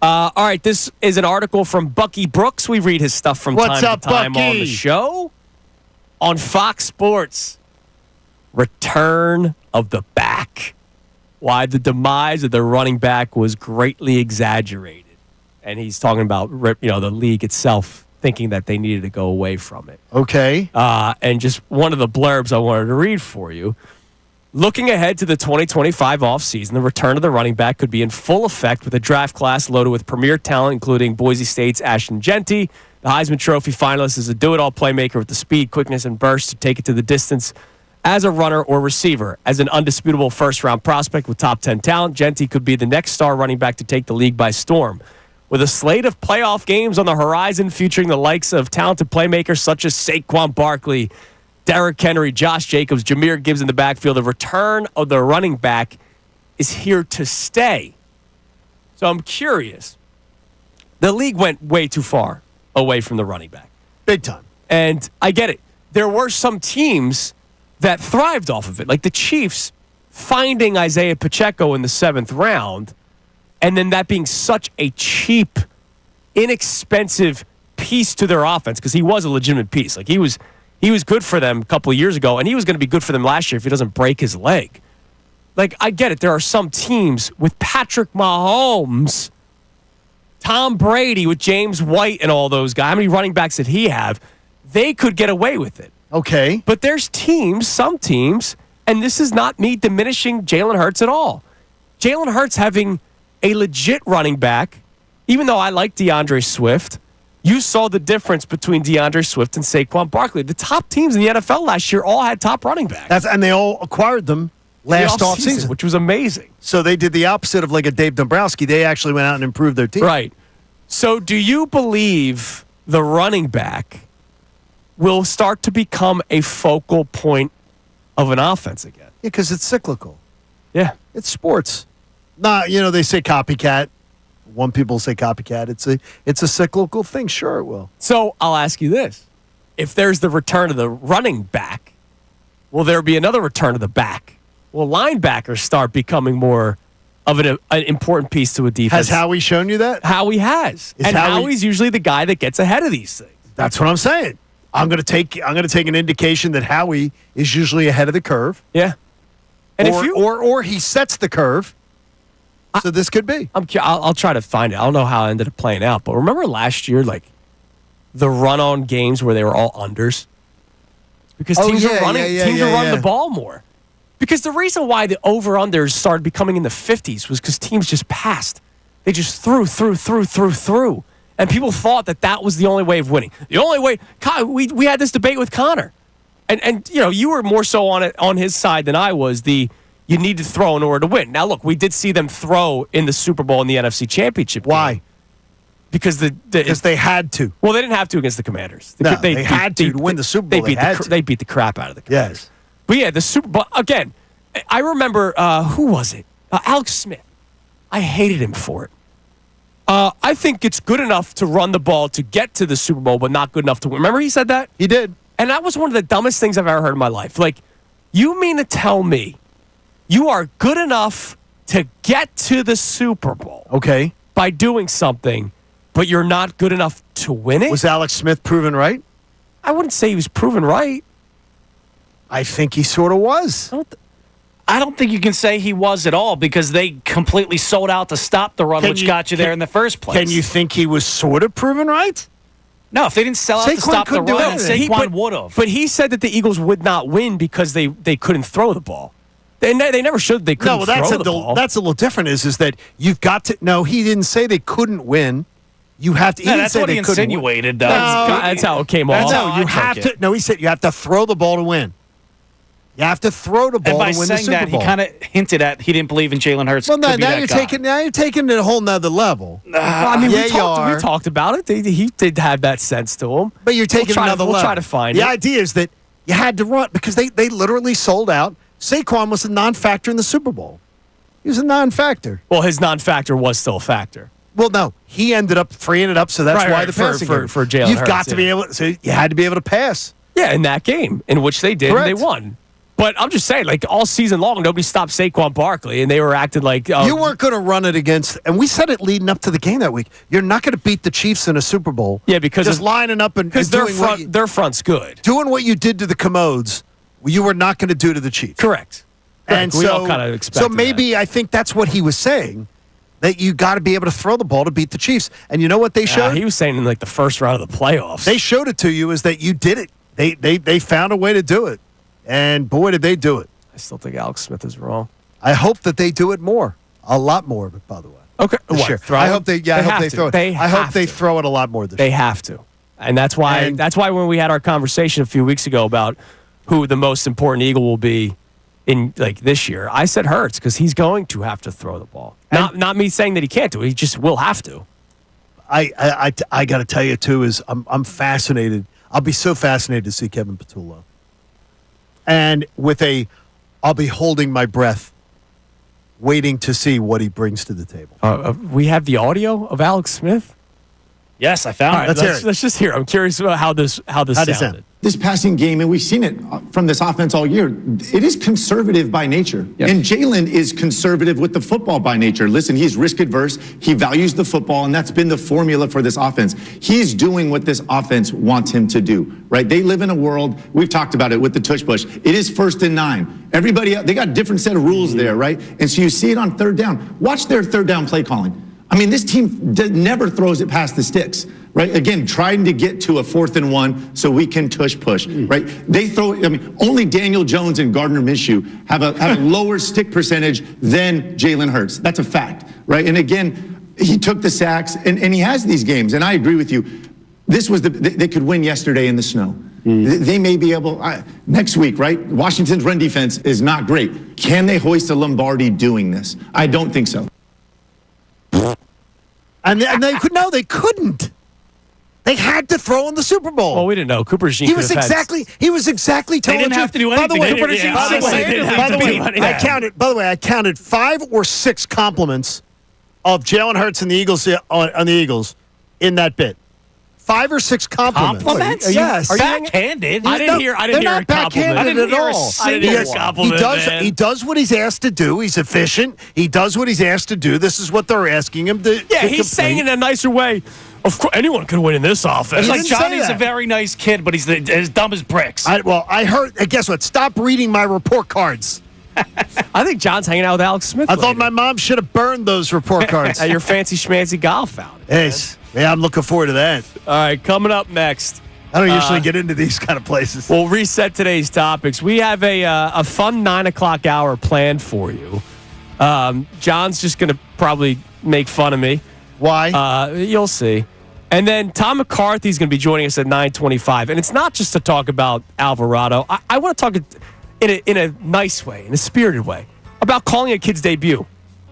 All right, this is an article from Bucky Brooks. We read his stuff from time to time on the show. On Fox Sports, return of the back. Why the demise of the running back was greatly exaggerated. And he's talking about the league itself thinking that they needed to go away from it. Okay. And just one of the blurbs I wanted to read for you. Looking ahead to the 2025 offseason, the return of the running back could be in full effect with a draft class loaded with premier talent, including Boise State's Ashton Jeanty. The Heisman Trophy finalist is a do-it-all playmaker with the speed, quickness, and burst to take it to the distance as a runner or receiver. As an undisputable first-round prospect with top 10 talent, Jeanty could be the next star running back to take the league by storm. With a slate of playoff games on the horizon featuring the likes of talented playmakers such as Saquon Barkley, Derrick Henry, Josh Jacobs, Jahmyr Gibbs in the backfield, the return of the running back is here to stay. So I'm curious. The league went way too far away from the running back. Big time. And I get it. There were some teams that thrived off of it, like the Chiefs finding Isaiah Pacheco in the 7th round, and then that being such a cheap, inexpensive piece to their offense, because he was a legitimate piece. Like, he was good for them a couple of years ago, and he was going to be good for them last year if he doesn't break his leg. Like, I get it. There are some teams with Patrick Mahomes, Tom Brady with James White and all those guys. How many running backs did he have? They could get away with it. Okay. But there's some teams, and this is not me diminishing Jalen Hurts at all. Jalen Hurts having a legit running back, even though I like DeAndre Swift, you saw the difference between DeAndre Swift and Saquon Barkley. The top teams in the NFL last year all had top running backs. And they all acquired them last offseason, which was amazing. So they did the opposite of like a Dave Dombrowski. They actually went out and improved their team. Right. So do you believe the running back will start to become a focal point of an offense again? Yeah, because it's cyclical. Yeah. It's sports. They say copycat. One people say copycat. It's a cyclical thing. Sure, it will. So I'll ask you this. If there's the return of the running back, will there be another return of the back? Will linebackers start becoming more of an important piece to a defense? Has Howie shown you that? Howie has. And Howie's usually the guy that gets ahead of these things. That's what I'm saying. I'm going to take an indication that Howie is usually ahead of the curve. Yeah. And or he sets the curve. So this could be. I'll try to find it. I don't know how it ended up playing out, but remember last year, like the run-on games where they were all unders, because teams were running the ball more. Because the reason why the over-unders started becoming in the 50s was because teams just passed. They just threw, and people thought that was the only way of winning. The only way. We had this debate with Connor, and you were more so on his side than I was. You need to throw in order to win. Now, look, we did see them throw in the Super Bowl and the NFC Championship game. Why? Because they had to. Well, they didn't have to against the Commanders. They had to win the Super Bowl. They beat the crap out of the Commanders. Yes. But yeah, the Super Bowl, again, I remember, who was it? Alex Smith. I hated him for it. I think it's good enough to run the ball to get to the Super Bowl, but not good enough to win. Remember he said that? He did. And that was one of the dumbest things I've ever heard in my life. Like, you mean to tell me you are good enough to get to the Super Bowl by doing something, but you're not good enough to win it? Was Alex Smith proven right? I wouldn't say he was proven right. I think he sort of was. I don't think you can say he was at all because they completely sold out to stop the run, which got you there in the first place. Can you think he was sort of proven right? No, if they didn't sell out to stop the run, then Saquon would have. But he said that the Eagles would not win because they couldn't throw the ball. They never showed they couldn't throw the ball. That's a little different. Is that you've got to? No, he didn't say they couldn't win. You have to. That's what he insinuated, though. That's how it came off. No, you have to. No, he said you have to throw the ball to win. You have to throw the ball to win the Super Bowl. And by saying that, he kind of hinted at he didn't believe in Jalen Hurts. Well, now you're taking it a whole nother level. We talked about it. He did have that sense to him. But you're taking another level. We'll try to find it. The idea is that you had to run because they literally sold out. Saquon was a non-factor in the Super Bowl. He was a non-factor. Well, his non-factor was still a factor. Well, no, he ended up freeing it up, so that's why the passing for Jalen Hurts. You've got to be able. So you had to be able to pass. Yeah, in that game, in which they did, Correct. and they won. But I'm just saying, like, all season long, nobody stopped Saquon Barkley, and they were acting like... you weren't going to run it against... And we said it leading up to the game that week. You're not going to beat the Chiefs in a Super Bowl. Yeah, because... Just lining up and doing their front's good. Doing what you did to the Commodes, you were not going to do to the Chiefs. Correct. And we all kind of expected So maybe I think that's what he was saying, that you got to be able to throw the ball to beat the Chiefs. And you know what they showed? He was saying in, like, the first round of the playoffs. They showed it to you is that you did it. They found a way to do it. And, boy, did they do it. I still think Alex Smith is wrong. I hope that they do it more. A lot more of it, by the way. Okay. This year. I hope they throw it. I hope they throw it a lot more this year. They have to. And that's why when we had our conversation a few weeks ago about who the most important Eagle will be in like this year, I said Hurts because he's going to have to throw the ball. Not me saying that he can't do it. He just will have to. I got to tell you, too, is I'm fascinated. I'll be so fascinated to see Kevin Patullo. And I'll be holding my breath, waiting to see what he brings to the table. We have the audio of Alex Smith? Yes, I found it. Let's just hear it. I'm curious about how this sounded. This passing game, and we've seen it from this offense all year, it is conservative by nature. Yep. And Jalen is conservative with the football by nature. Listen, he's risk adverse. He values the football, and that's been the formula for this offense. He's doing what this offense wants him to do, right? They live in a world, we've talked about it with the tush push. It is 1st and 9. Everybody, they got a different set of rules there, right? And so you see it on 3rd down. Watch their 3rd down play calling. I mean, this team never throws it past the sticks, right? Again, trying to get to a 4th and 1 so we can tush push, right? They throw, only Daniel Jones and Gardner Minshew have a lower stick percentage than Jalen Hurts. That's a fact, right? And again, he took the sacks and he has these games. And I agree with you. They could win yesterday in the snow. They may be able, next week, right? Washington's run defense is not great. Can they hoist a Lombardi doing this? I don't think so. And they couldn't. They had to throw in the Super Bowl. Well, we didn't know. Cooper Jean he was exactly telling They didn't have to do anything. By the way, I counted 5 or 6 compliments of Jalen Hurts and the Eagles on the Eagles in that bit. 5 or 6 compliments. Compliments? Yes. Are you backhanded? I didn't hear a compliment. I didn't hear a single compliment. He does what he's asked to do. He's efficient. He does what he's asked to do. This is what they're asking him to. Yeah, he's saying it in a nicer way. Of course, anyone could win in this offense. It's like Johnny's a very nice kid, but he's as dumb as bricks. I heard. Guess what? Stop reading my report cards. I think John's hanging out with Alex Smith. I thought my mom should have burned those report cards at your fancy schmancy golf outing. Yes. Yeah, I'm looking forward to that. All right, coming up next. I don't usually get into these kind of places. We'll reset today's topics. We have a fun 9 o'clock hour planned for you. John's just going to probably make fun of me. Why? You'll see. And then Tom McCarthy's going to be joining us at 9:25. And it's not just to talk about Alvarado. I want to talk in a nice way, in a spirited way, about calling a kid's debut.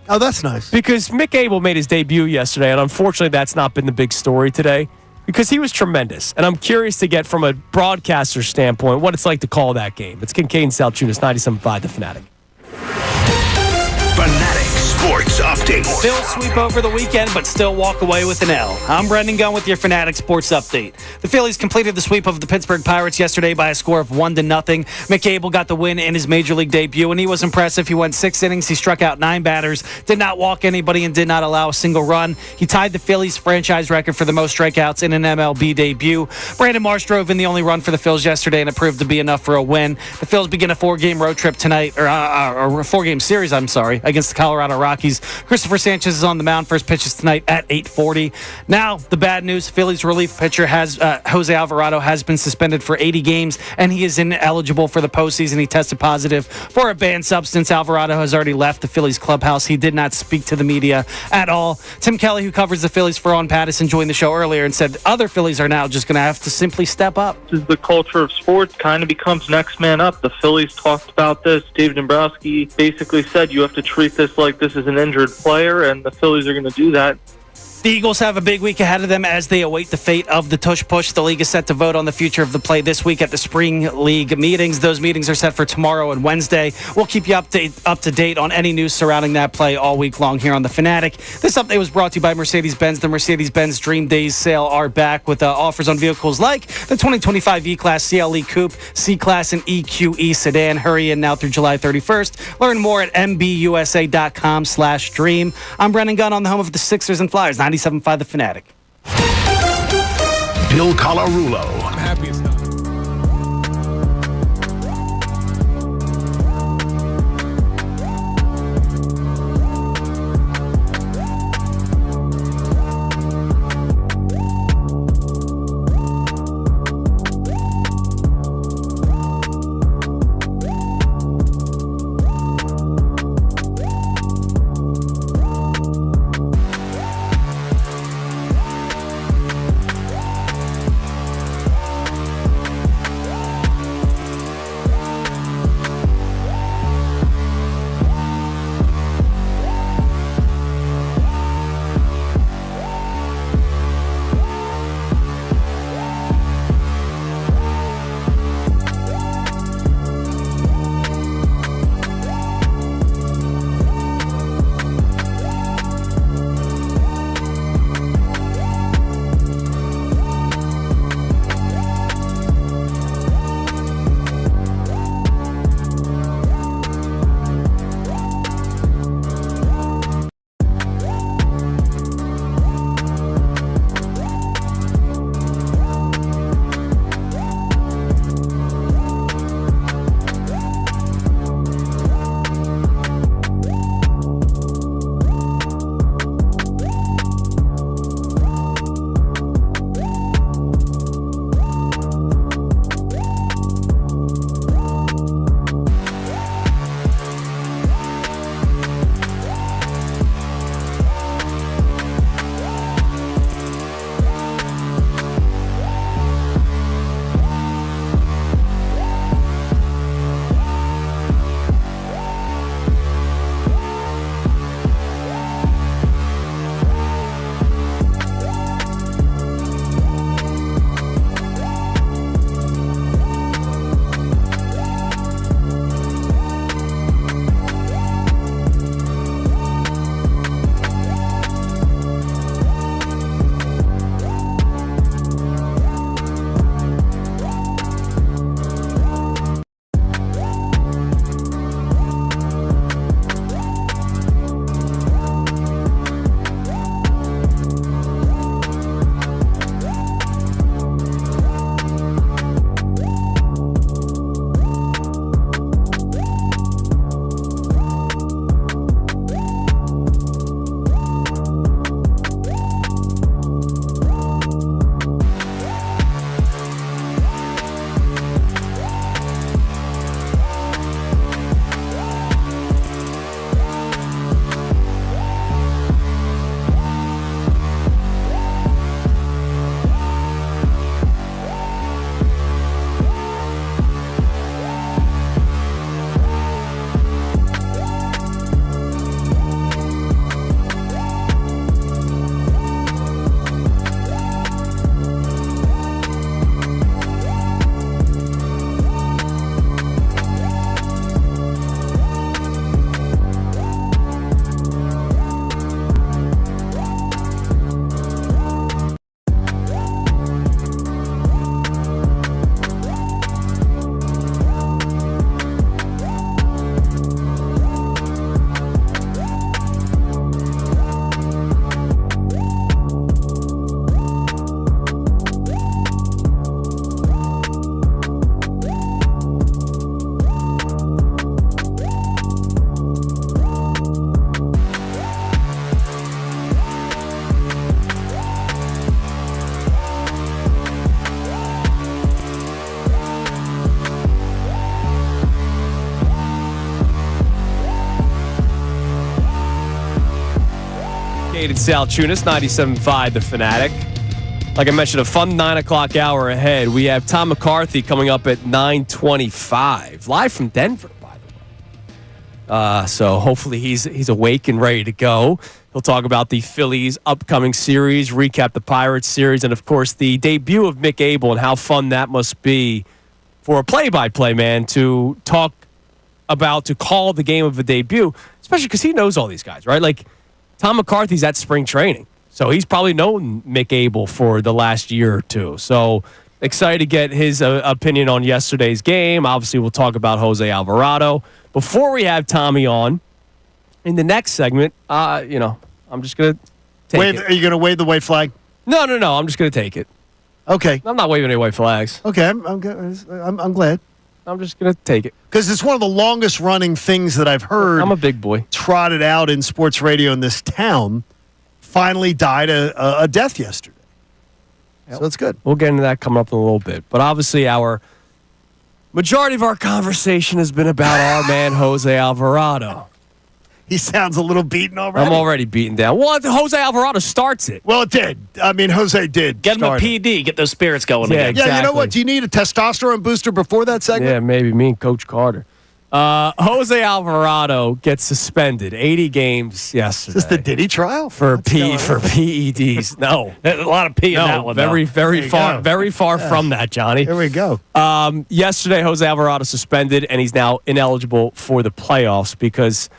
Oh, that's nice. Because Mick Abel made his debut yesterday, and unfortunately that's not been the big story today because he was tremendous. And I'm curious to get from a broadcaster standpoint what it's like to call that game. It's Kincade Salciunas, 97.5 The Fanatic. Fanatic Sports Update. Phillies sweep over the weekend, but still walk away with an L. I'm Brendan Gunn with your Fanatic Sports Update. The Phillies completed the sweep of the Pittsburgh Pirates yesterday by a score of 1-0. Mick Abel got the win in his major league debut, and he was impressive. He went 6 innings. He struck out 9 batters, did not walk anybody, and did not allow a single run. He tied the Phillies franchise record for the most strikeouts in an MLB debut. Brandon Marsh drove in the only run for the Phillies yesterday, and it proved to be enough for a win. The Phillies begin a 4-game road trip tonight, or a 4-game series, against the Colorado Rockies. Christopher Sanchez is on the mound. First pitch is tonight at 8:40. Now, the bad news: Phillies relief pitcher Jose Alvarado has been suspended for 80 games, and he is ineligible for the postseason. He tested positive for a banned substance. Alvarado has already left the Phillies clubhouse. He did not speak to the media at all. Tim Kelly, who covers the Phillies for On Pattison, joined the show earlier and said other Phillies are now just going to have to simply step up. This is the culture of sports. Kind of becomes next man up. The Phillies talked about this. Dave Dombrowski basically said you have to treat this like this is an injured player, and the Phillies are going to do that. The Eagles have a big week ahead of them as they await the fate of the tush push. The league is set to vote on the future of the play this week at the spring league meetings. Those meetings are set for tomorrow and Wednesday. We'll keep you up to date on any news surrounding that play all week long here on The Fanatic. This update was brought to you by Mercedes-Benz. The Mercedes-Benz Dream Days sale are back with offers on vehicles like the 2025 E-Class, CLE Coupe, C-Class, and EQE sedan. Hurry in now through July 31st. Learn more at mbusa.com/dream. I'm Brendan Gunn on the home of the Sixers and Flyers. 97.5 The Fanatic. Bill Colarulo. I'm happy as hell. Kincade Salciunas, 97.5 The Fanatic. Like I mentioned, a fun 9 o'clock hour ahead. We have Tom McCarthy coming up at 9:25, live from Denver, by the way. So hopefully he's awake and ready to go. He'll talk about the Phillies' upcoming series, recap the Pirates series, and of course the debut of Mick Abel and how fun that must be for a play-by-play man to talk about, to call the game of a debut, especially because he knows all these guys, right? Like Tom McCarthy's at spring training. So he's probably known Mick Abel for the last year or two. So excited to get his opinion on yesterday's game. Obviously, we'll talk about Jose Alvarado. Before we have Tommy on, in the next segment, I'm just going to take it. Are you going to wave the white flag? No. I'm just going to take it. Okay. I'm not waving any white flags. Okay, I'm glad. I'm just going to take it. Because it's one of the longest running things that I've heard. I'm a big boy. Trotted out in sports radio in this town. Finally died a death yesterday. So that's good. We'll get into that coming up in a little bit. But obviously, our majority of our conversation has been about our man, Jose Alvarado. He sounds a little beaten already. I'm already beaten down. Well, Jose Alvarado starts it. Well, it did. I mean, Jose did. Get him a PD. Get those spirits going again. Exactly. Yeah, you know what? Do you need a testosterone booster before that segment? Yeah, maybe me and Coach Carter. Jose Alvarado gets suspended 80 games yesterday. Is this the Diddy trial? For PEDs. No. A lot of P in that one. Very far from that, Johnny. Here we go. Yesterday, Jose Alvarado suspended, and he's now ineligible for the playoffs because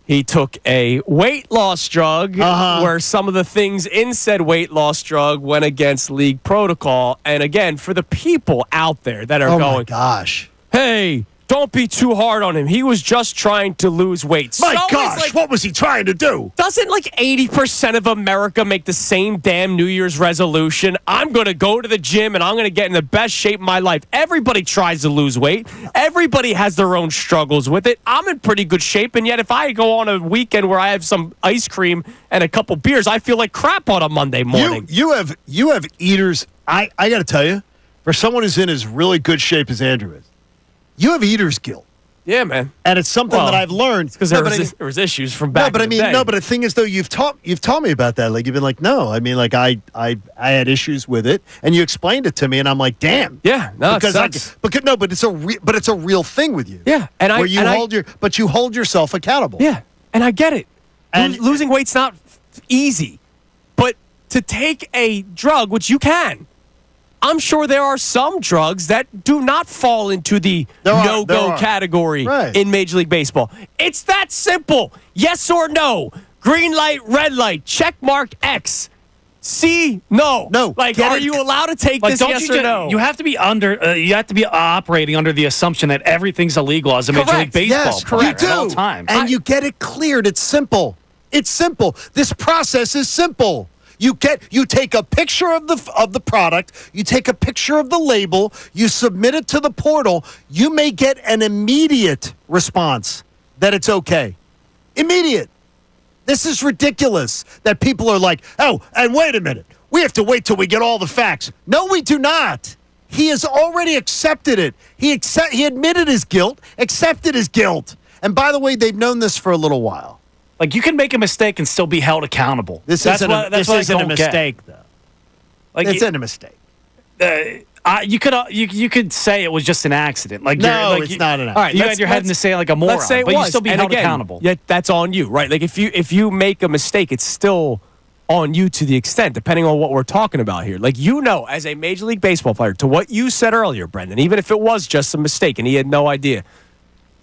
he took a weight loss drug where some of the things in said weight loss drug went against league protocol. And again, for the people out there that are going, my gosh. Hey, don't be too hard on him. He was just trying to lose weight. My gosh, what was he trying to do? Doesn't 80% of America make the same damn New Year's resolution? I'm going to go to the gym and I'm going to get in the best shape of my life. Everybody tries to lose weight. Everybody has their own struggles with it. I'm in pretty good shape, and yet if I go on a weekend where I have some ice cream and a couple beers, I feel like crap on a Monday morning. You have eaters. I got to tell you, for someone who's in as really good shape as Andrew is, you have eater's guilt. Yeah, man. And it's something that I've learned. Because there was issues from back in the day. No, but the thing is, though, you've taught me about that. Like, you've been like, no. I mean, like, I had issues with it, and you explained it to me, and I'm like, damn. Yeah, no, because it's a real thing with you. Yeah, and you hold yourself accountable. Yeah, and I get it. And losing weight's not easy, but to take a drug, which you can. I'm sure there are some drugs that do not fall into the no-go category in Major League Baseball. It's that simple. Yes or no. Green light, red light, check mark X. C, no. No. Are you allowed to take this, yes or no? You have to be you have to be operating under the assumption that everything's illegal as a Major League Baseball player you do. at all times. And you get it cleared. It's simple. It's simple. This process is simple. You take a picture of the product, you take a picture of the label, you submit it to the portal, you may get an immediate response that it's okay. Immediate. This is ridiculous that people are like, oh, and wait a minute, we have to wait till we get all the facts. No, we do not. He has already accepted it. He admitted his guilt, accepted his guilt. And by the way, they've known this for a little while. Like, you can make a mistake and still be held accountable. This isn't a mistake, though. Like, it's a mistake. You could say it was just an accident. It's not an accident. All right, you had your head in the sand like a moron, but you still be held accountable. Yeah, that's on you, right? Like, if you make a mistake, it's still on you to the extent, depending on what we're talking about here. Like, as a Major League Baseball player, to what you said earlier, Brendan, even if it was just a mistake and he had no idea,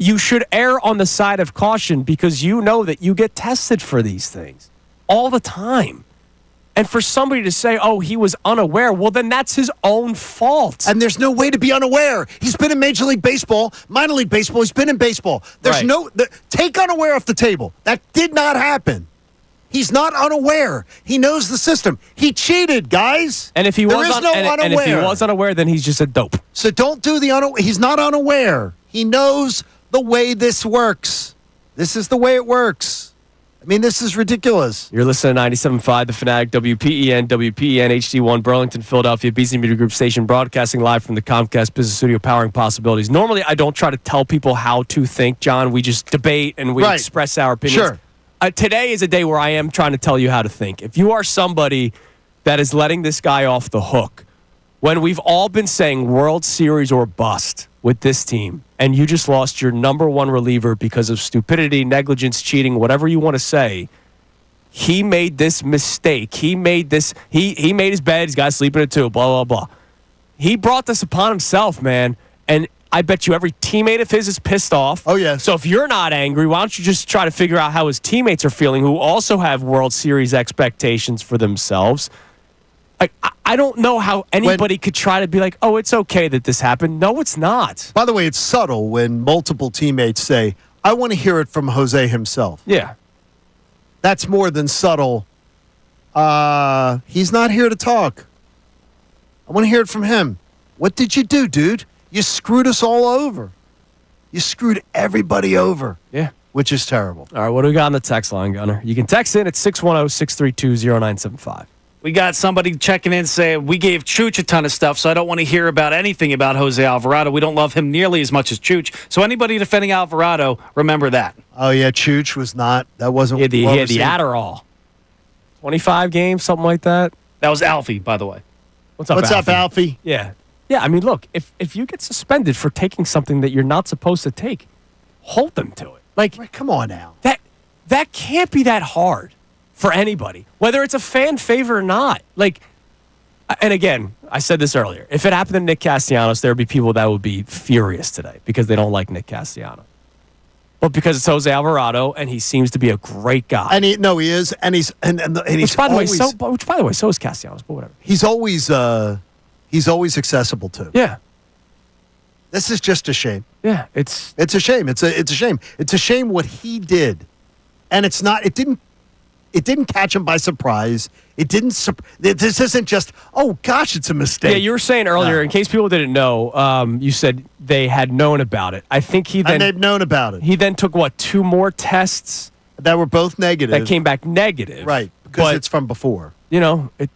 you should err on the side of caution because you know that you get tested for these things all the time. And for somebody to say, oh, he was unaware, well, then that's his own fault. And there's no way to be unaware. He's been in Major League Baseball, minor league baseball. He's been in baseball. There's take unaware off the table. That did not happen. He's not unaware. He knows the system. He cheated, guys. And if he was unaware, then he's just a dope. So don't do the unaware. He's not unaware. He knows the way this works. This is the way it works. I mean, this is ridiculous. You're listening to 97.5 The Fanatic, WPEN HD1, Burlington, Philadelphia, BC Media Group station, broadcasting live from the Comcast Business Studio, powering possibilities. Normally, I don't try to tell people how to think, John. We just debate and we express our opinions. Sure. today is a day where I am trying to tell you how to think. If you are somebody that is letting this guy off the hook, when we've all been saying World Series or bust with this team, and you just lost your number one reliever because of stupidity, negligence, cheating, whatever you want to say, he made this mistake. He made this. He made his bed. He's got to sleep in it too. Blah, blah, blah. He brought this upon himself, man. And I bet you every teammate of his is pissed off. Oh, yeah. So if you're not angry, why don't you just try to figure out how his teammates are feeling who also have World Series expectations for themselves? I don't know how anybody could try to be like, oh, it's okay that this happened. No, it's not. By the way, it's subtle when multiple teammates say, I want to hear it from Jose himself. Yeah. That's more than subtle. He's not here to talk. I want to hear it from him. What did you do, dude? You screwed us all over. You screwed everybody over. Yeah. Which is terrible. All right, what do we got on the text line, Gunner? You can text in at 610-632-0975. We got somebody checking in saying, we gave Chooch a ton of stuff, so I don't want to hear about anything about Jose Alvarado. We don't love him nearly as much as Chooch. So anybody defending Alvarado, remember that. Oh, yeah, Chooch was not. That wasn't. He had the Adderall. 25 games, something like that. That was Alfie, by the way. What's up, Alfie? Yeah. Yeah, I mean, look, if you get suspended for taking something that you're not supposed to take, hold them to it. Like, come on now. That can't be that hard for anybody, whether it's a fan favorite or not. Like, and again, I said this earlier. If it happened to Nick Castellanos, there would be people that would be furious today because they don't like Nick Castellanos. But because it's Jose Alvarado, and he seems to be a great guy. And he is, and he's which, by the way, so is Castellanos, but whatever. He's always accessible too. Yeah. This is just a shame. Yeah, it's a shame. It's a shame. It's a shame what he did, and it's not. It didn't catch him by surprise. It didn't. This isn't just. Oh gosh, it's a mistake. Yeah, you were saying earlier, in case people didn't know, you said they had known about it. I think and they've known about it. He then took 2 more tests that were both negative. That came back negative, right? Because it's from before. You know, it's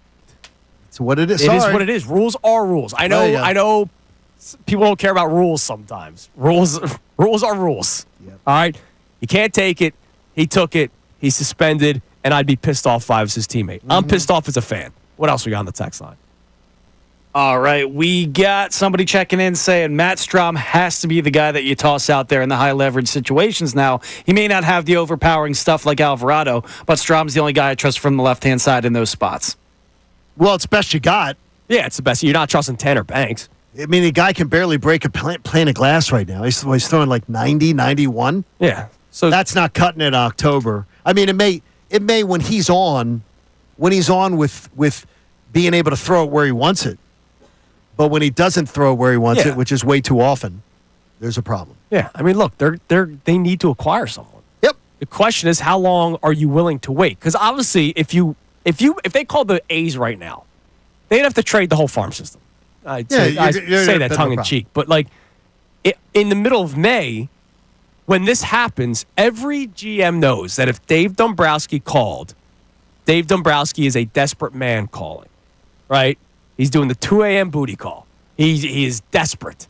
what it is. It is what it is. Rules are rules. I know. I know. People don't care about rules sometimes. Rules are rules. Yep. All right? You can't take it. He took it. He's suspended, and I'd be pissed off if I was his teammate. Mm-hmm. I'm pissed off as a fan. What else we got on the text line? All right. We got somebody checking in saying Matt Strahm has to be the guy that you toss out there in the high-leverage situations now. He may not have the overpowering stuff like Alvarado, but Strahm's the only guy I trust from the left-hand side in those spots. Well, it's best you got. Yeah, it's the best. You're not trusting Tanner Banks. I mean, the guy can barely break a pane of glass right now. He's throwing like 90, 91. Yeah. So that's not cutting it in October. I mean, it may when he's on with being able to throw it where he wants it. But when he doesn't throw it where he wants it, which is way too often, there's a problem. Yeah. I mean, look, they need to acquire someone. Yep. The question is, how long are you willing to wait? Because obviously, if they called the A's right now, they'd have to trade the whole farm system. I say that tongue in cheek, but like in the middle of May, when this happens, every GM knows that if Dave Dombrowski called, Dave Dombrowski is a desperate man calling, right? He's doing the 2 a.m. booty call. He is desperate,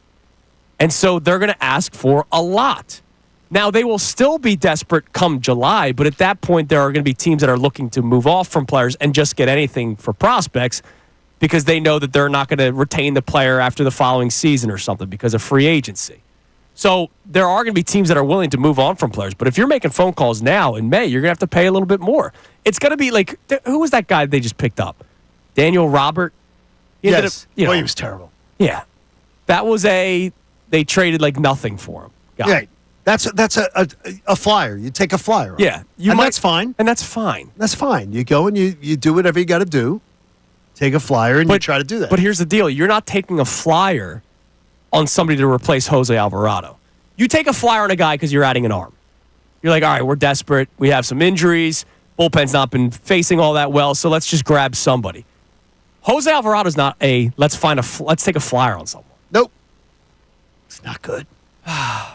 and so they're going to ask for a lot. Now they will still be desperate come July, but at that point there are going to be teams that are looking to move off from players and just get anything for prospects, because they know that they're not going to retain the player after the following season or something because of free agency. So there are going to be teams that are willing to move on from players. But if you're making phone calls now in May, you're going to have to pay a little bit more. It's going to be like, who was that guy they just picked up? Daniel Robert? He was terrible. Yeah. That was they traded like nothing for him. Right. That's a flyer. You take a flyer. Yeah. That's fine. And that's fine. That's fine. You go and you do whatever you got to do. Take a flyer and you try to do that. But here's the deal. You're not taking a flyer on somebody to replace Jose Alvarado. You take a flyer on a guy because you're adding an arm. You're like, all right, we're desperate. We have some injuries. Bullpen's not been facing all that well, so let's just grab somebody. Jose Alvarado's not let's take a flyer on someone. Nope. It's not good.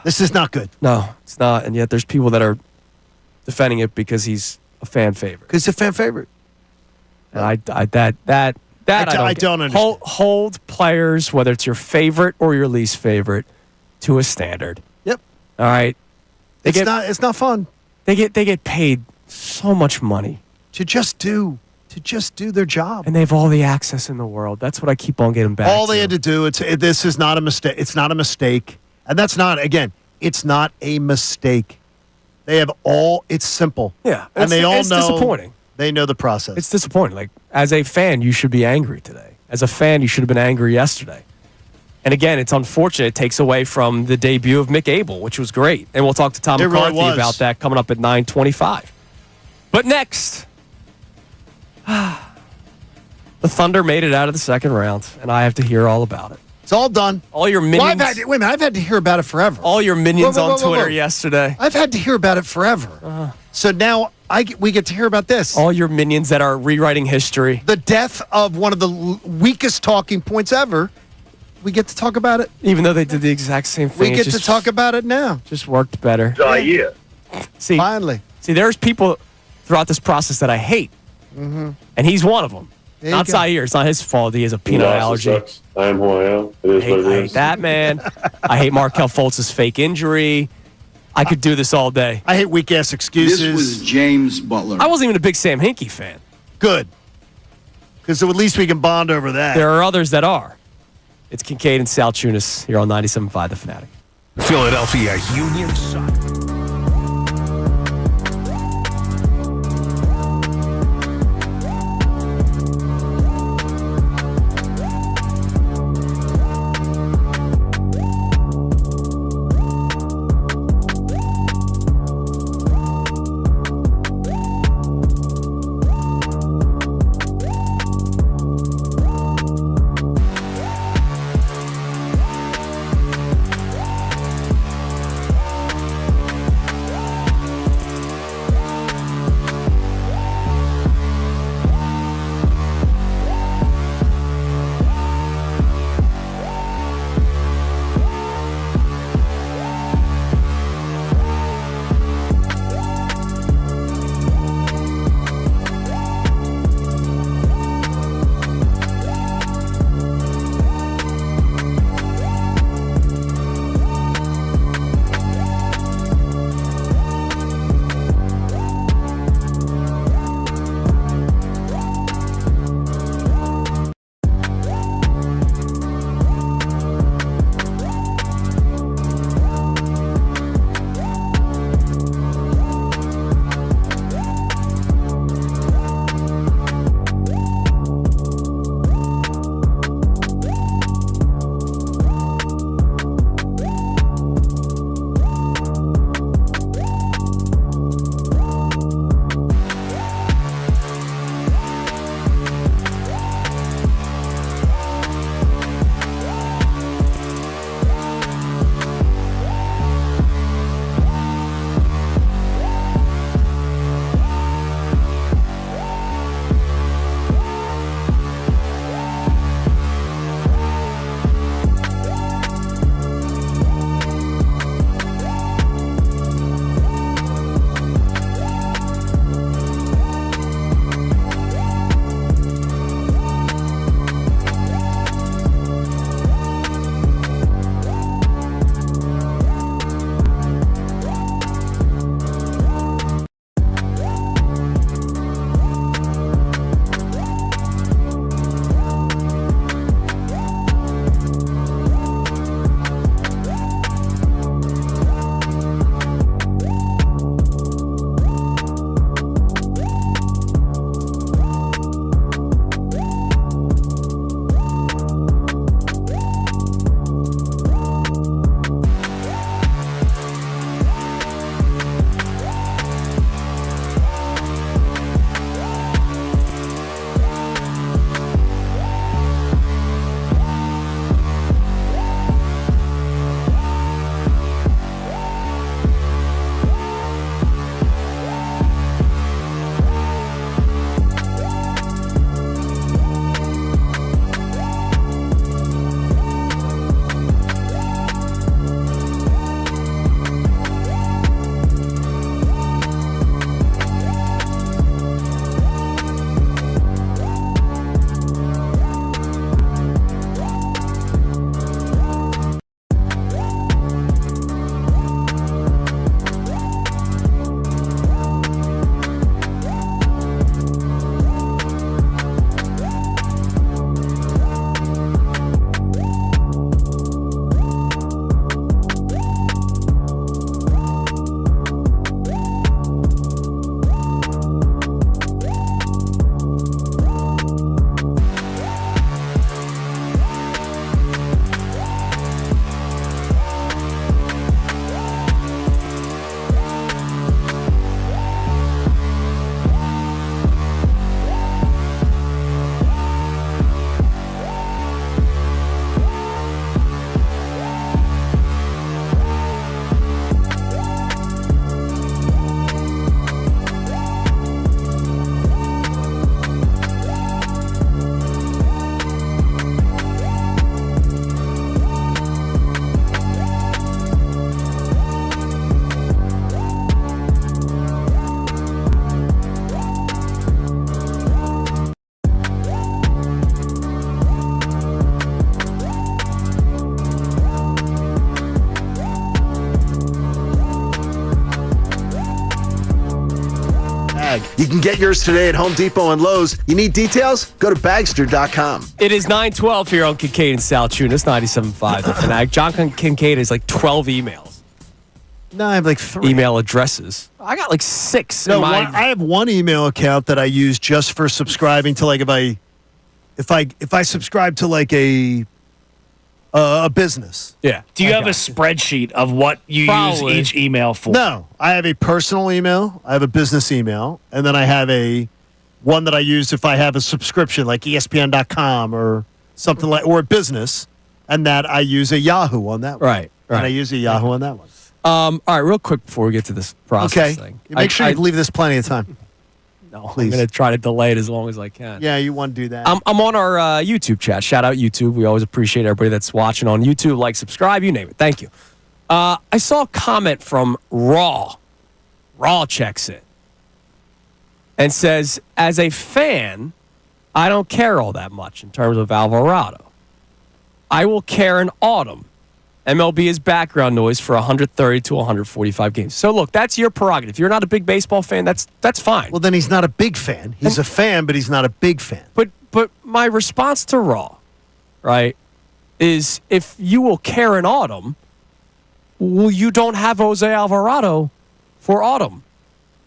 This is not good. No, it's not. And yet there's people that are defending it because he's a fan favorite. Because he's a fan favorite. And I don't understand. Hold players, whether it's your favorite or your least favorite, to a standard. Yep. All right. It's not fun. They get paid so much money to just do their job. and they have all the access in the world. That's what I keep on getting back All to. they had to do, this is not a mistake. It's not a mistake. And that's not, again, it's not a mistake. They have it's simple. Yeah. And they all it's know. disappointing. They know the process. It's disappointing. Like, as a fan, you should be angry today. As a fan, you should have been angry yesterday. And again, it's unfortunate. It takes away from the debut of Mick Abel, which was great. And we'll talk to Tom McCarthy about that coming up at 9:25. But next, the Thunder made it out of the second round, and I have to hear all about it. It's all done. All your minions. I've had to hear about it forever. All your minions on Twitter yesterday. I've had to hear about it forever. So now we get to hear about this. All your minions that are rewriting history. The death of one of the weakest talking points ever. We get to talk about it. Even though they did the exact same thing. We get to talk about it now. Just worked better. Yeah. See, finally. See, there's people throughout this process that I hate. Mm-hmm. And he's one of them. There Not you go. Zaire. It's not his fault. He has a peanut allergy. Sucks. I am who I am. It is what it I is. hate that, man. I hate Markelle Fultz's fake injury. I could do this all day. I hate weak-ass excuses. This was James Butler. I wasn't even a big Sam Hinkie fan. Good. Because at least we can bond over that. There are others that are. It's Kincade and Salciunas here on 97.5 The Fanatic. Philadelphia Union Soccer. bag. You can get yours today at Home Depot and Lowe's. You need details? Go to Bagster.com. It is 9:12 here on Kincade and Salciunas, 97.5 The Fanatic. John Kincade has like 12 emails. No, I have like 3. Email addresses. I got like 6. No, I have one email account that I use just for subscribing to like if I subscribe to like a business. Yeah. Do you have a spreadsheet of what you use each email for? No, I have a personal email, I have a business email, and then I have one that I use if I have a subscription like ESPN.com or something like, or a business, and that I use a Yahoo on that one. Right. And I use a Yahoo on that one. All right, real quick before we get to this process thing. Make sure you leave this plenty of time. No, please. I'm going to try to delay it as long as I can. Yeah, you want to do that. I'm on our YouTube chat. Shout out YouTube. We always appreciate everybody that's watching on YouTube. Like, subscribe, you name it. Thank you. I saw a comment from Raw. Raw checks it and says, as a fan, I don't care all that much in terms of Alvarado. I will care in autumn. MLB is background noise for 130 to 145 games. So, look, that's your prerogative. If you're not a big baseball fan, that's fine. Well, then he's not a big fan. He's a fan, but he's not a big fan. But my response to Raw, right, is if you will care in autumn, well, you don't have Jose Alvarado for autumn.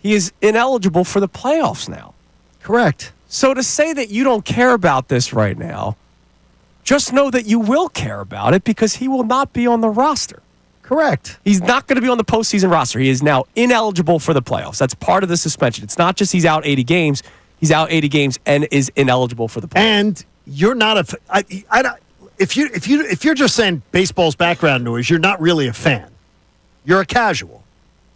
He is ineligible for the playoffs now. Correct. So to say that you don't care about this right now, just know that you will care about it because he will not be on the roster. Correct. He's not going to be on the postseason roster. He is now ineligible for the playoffs. That's part of the suspension. It's not just he's out 80 games. He's out 80 games and is ineligible for the playoffs. And you're not if you're just saying baseball's background noise, you're not really a fan. You're a casual.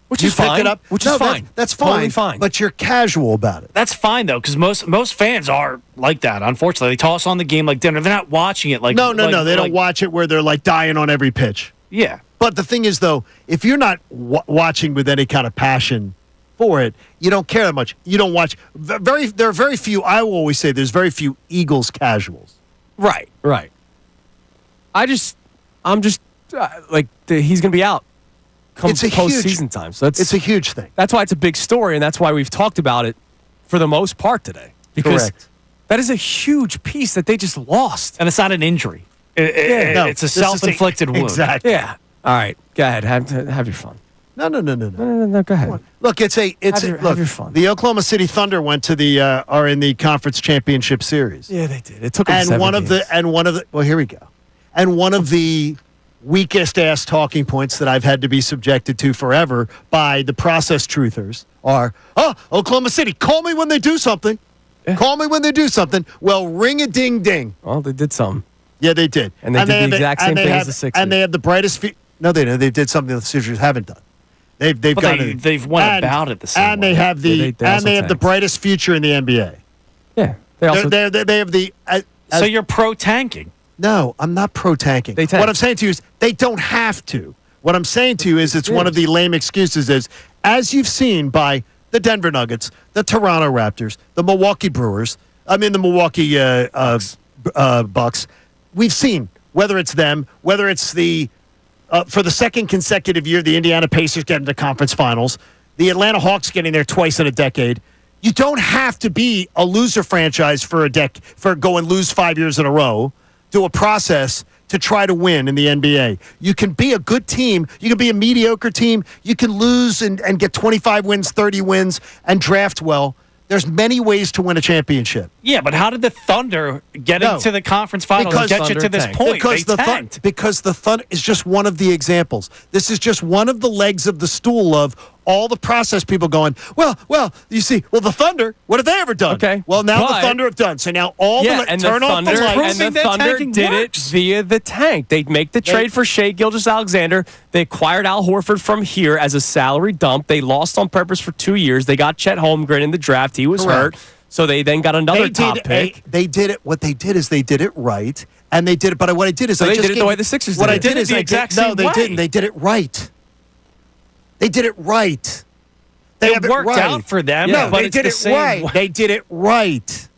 Which is fine. Is fine. That's fine. Totally fine. But you're casual about it. That's fine, though, because most fans are like that, unfortunately. They toss on the game like dinner. They're not watching it like... No. They don't watch it where they're like dying on every pitch. Yeah. But the thing is, though, if you're not watching with any kind of passion for it, you don't care that much. You don't watch... There are very few... I will always say there's very few Eagles casuals. Right. He's going to be out. It's postseason time. So it's a huge thing. That's why it's a big story, and that's why we've talked about it for the most part today. Because Correct. That is a huge piece that they just lost. And it's not an injury. It's a self-inflicted wound. Exactly. Yeah. All right. Go ahead. Have your fun. No. Go ahead. Look, have your fun. The Oklahoma City Thunder went to are in the conference championship series. Yeah, they did. It took them 7 games. Well, here we go. And one of the weakest ass talking points that I've had to be subjected to forever by the process truthers are, Oklahoma City, call me when they do something. Yeah. Call me when they do something. Well, ring a ding ding. Well, they did some. Yeah, they did. And they did the exact same thing as the Sixers. And they have the brightest No, they did. They did something that the Sixers haven't done. They've won about it the same and way. They have the brightest future in the NBA. Yeah. They have the so you're pro tanking. No, I'm not pro-tanking. What I'm saying to you is they don't have to. What I'm saying to you is it's one of the lame excuses is, as you've seen by the Denver Nuggets, the Toronto Raptors, the Milwaukee Brewers, the Milwaukee Bucks, we've seen, whether it's them, whether it's for the second consecutive year, the Indiana Pacers getting to conference finals, the Atlanta Hawks getting there twice in a decade. You don't have to be a loser franchise for going lose 5 years in a row. Do a process to try to win in the NBA. You can be a good team. You can be a mediocre team. You can lose and get 25 wins, 30 wins, and draft well. There's many ways to win a championship. Yeah, but how did the Thunder get into the conference finals and get you to this point? Because the Thunder is just one of the examples. This is just one of the legs of the stool of all the process people going, well, you see, the Thunder, what have they ever done? Okay. Well, now the Thunder have done. So now turn off the lights. And the Thunder did it via the tank. They make the trade for Shai Gilgeous-Alexander. They acquired Al Horford from here as a salary dump. They lost on purpose for 2 years. They got Chet Holmgren in the draft. He was hurt. So they then got another top pick. They did it. What they did is they did it right. And they did it. But what I did is they did it the way the Sixers did it. What I did is the exact same way. No, they didn't. They did it right. They did it right. It worked out for them. No, but they did it right. They did it right.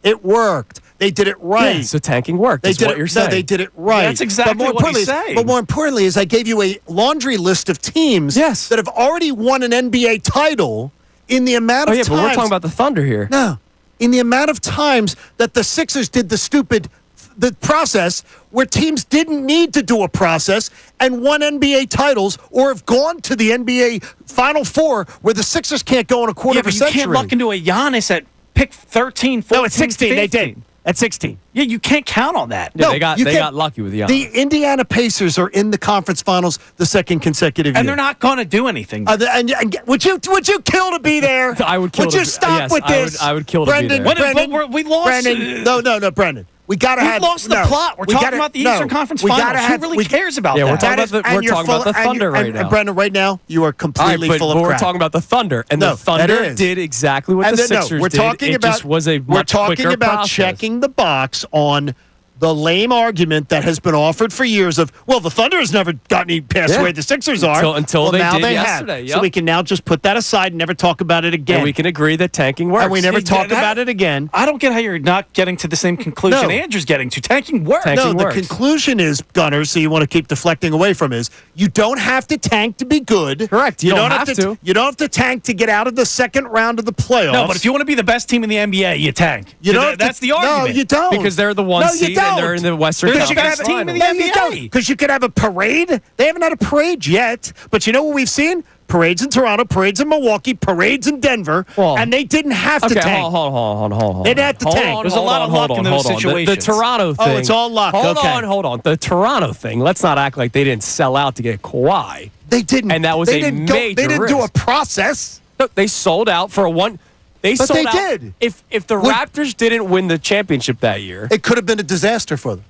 It worked. They did it right. Yeah, so tanking worked. That's what you're saying. No, they did it right. That's exactly what he's saying. But more importantly is I gave you a laundry list of teams that have already won an NBA title in the amount of but times. we're talking about the Thunder here. No. In the amount of times that the Sixers did the process where teams didn't need to do a process and won NBA titles or have gone to the NBA Final Four where the Sixers can't go in a quarter of a century. You can't luck into a Giannis at pick 13, 14, No, it's 16. 15. They did. At 16. Yeah, you can't count on that. Yeah, No, they got lucky with Giannis. The Indiana Pacers are in the conference finals the second consecutive year. And they're not going to do anything. And would you kill to be there? I would kill Would to you be- stop yes, with this? I would kill to be Brendan, there. Brendan, we lost. Brendan, no, Brendan. We gotta We've have lost the plot. We're talking about the Eastern Conference Finals. Who really cares about Yeah, that? we're talking about the Thunder right and now. Brendan, right now you are All right, completely but full of we're crap. talking about the Thunder, and No, the Thunder that is. did exactly what And the then, Sixers we're did. talking It about, just was a we're much talking quicker about process. checking the box on the lame argument that has been offered for years of, well, the Thunder has never gotten any past where the Sixers are. Until well, they now did they yesterday. have. Yep. So we can now just put that aside and never talk about it again. And we can agree that tanking works. And we never talk about it again. I don't get how you're not getting to the same conclusion No. Andrew's getting to. Tanking works. Tanking the works. conclusion is, Gunner, so you want to keep deflecting away from is, you don't have to tank to be good. Correct. You don't have to. You don't have to tank to get out of the second round of the playoffs. No, but if you want to be the best team in the NBA, you tank. You don't have That's to, the argument. No, you don't. Because they're the one No, you seed and they're don't. in the Western They're the Conference best team in the Finals. NBA. Because you could have a parade. They haven't had a parade yet. But you know what we've seen? Parades in Toronto, parades in Milwaukee, parades in Denver, Well, and they didn't have to Okay, tank. hold on. They didn't have to tank. There's a lot of luck in those The situations. Toronto thing. Oh, it's all luck. Hold Okay. on. The Toronto thing. Let's not act like they didn't sell out to get Kawhi. They didn't. And that was they a didn't major They didn't do a risk. process. Look, they sold out for a one. They But sold they out. did. If the Raptors didn't win the championship that year, It could have been a disaster for them.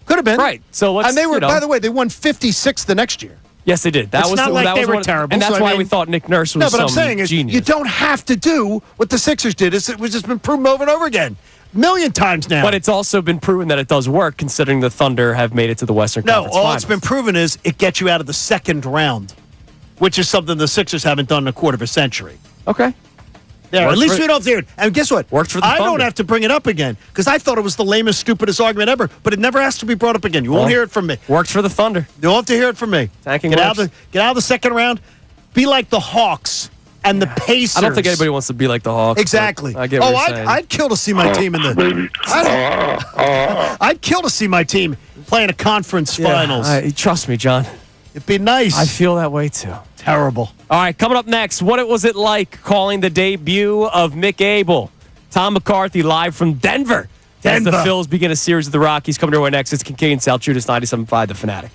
Could have been. right? So let's. And they were, you know, by the way, they won 56 the next year. yes, they did. That It's was not like that they was were one- terrible, and that's so I why mean- we thought Nick Nurse was No, but I'm some saying is, genius. you don't have to do what the Sixers did. It was just been proven over and over again, a million times now. But it's also been proven that it does work, considering the Thunder have made it to the Western no, Conference all Finals. it's been proven is it gets you out of the second round, which is something the Sixers haven't done in a quarter of a century. Okay. Yeah, Worked at least for- we don't do it. And guess what? Worked for the I don't Thunder. have to bring it up again because I thought it was the lamest, stupidest argument ever. But it never has to be brought up again. You won't Well, hear it from me. Worked for the Thunder. You won't have to hear it from me. Tanking get out works. of the second round. Be like the Hawks and the Pacers. I don't think anybody wants to be like the Hawks. but Exactly. I get what you're saying. I'd kill to see my team in the. I'd kill to see my team playing a conference finals. Trust me, John. It'd be nice. I feel that way too. Terrible. All right, coming up next, what was it like calling the debut of Mick Abel? Tom McCarthy live from Denver. As the Denver. Phils begin a series of the Rockies. Coming to our next, it's Kincade Salciunas, 97.5, The Fanatic.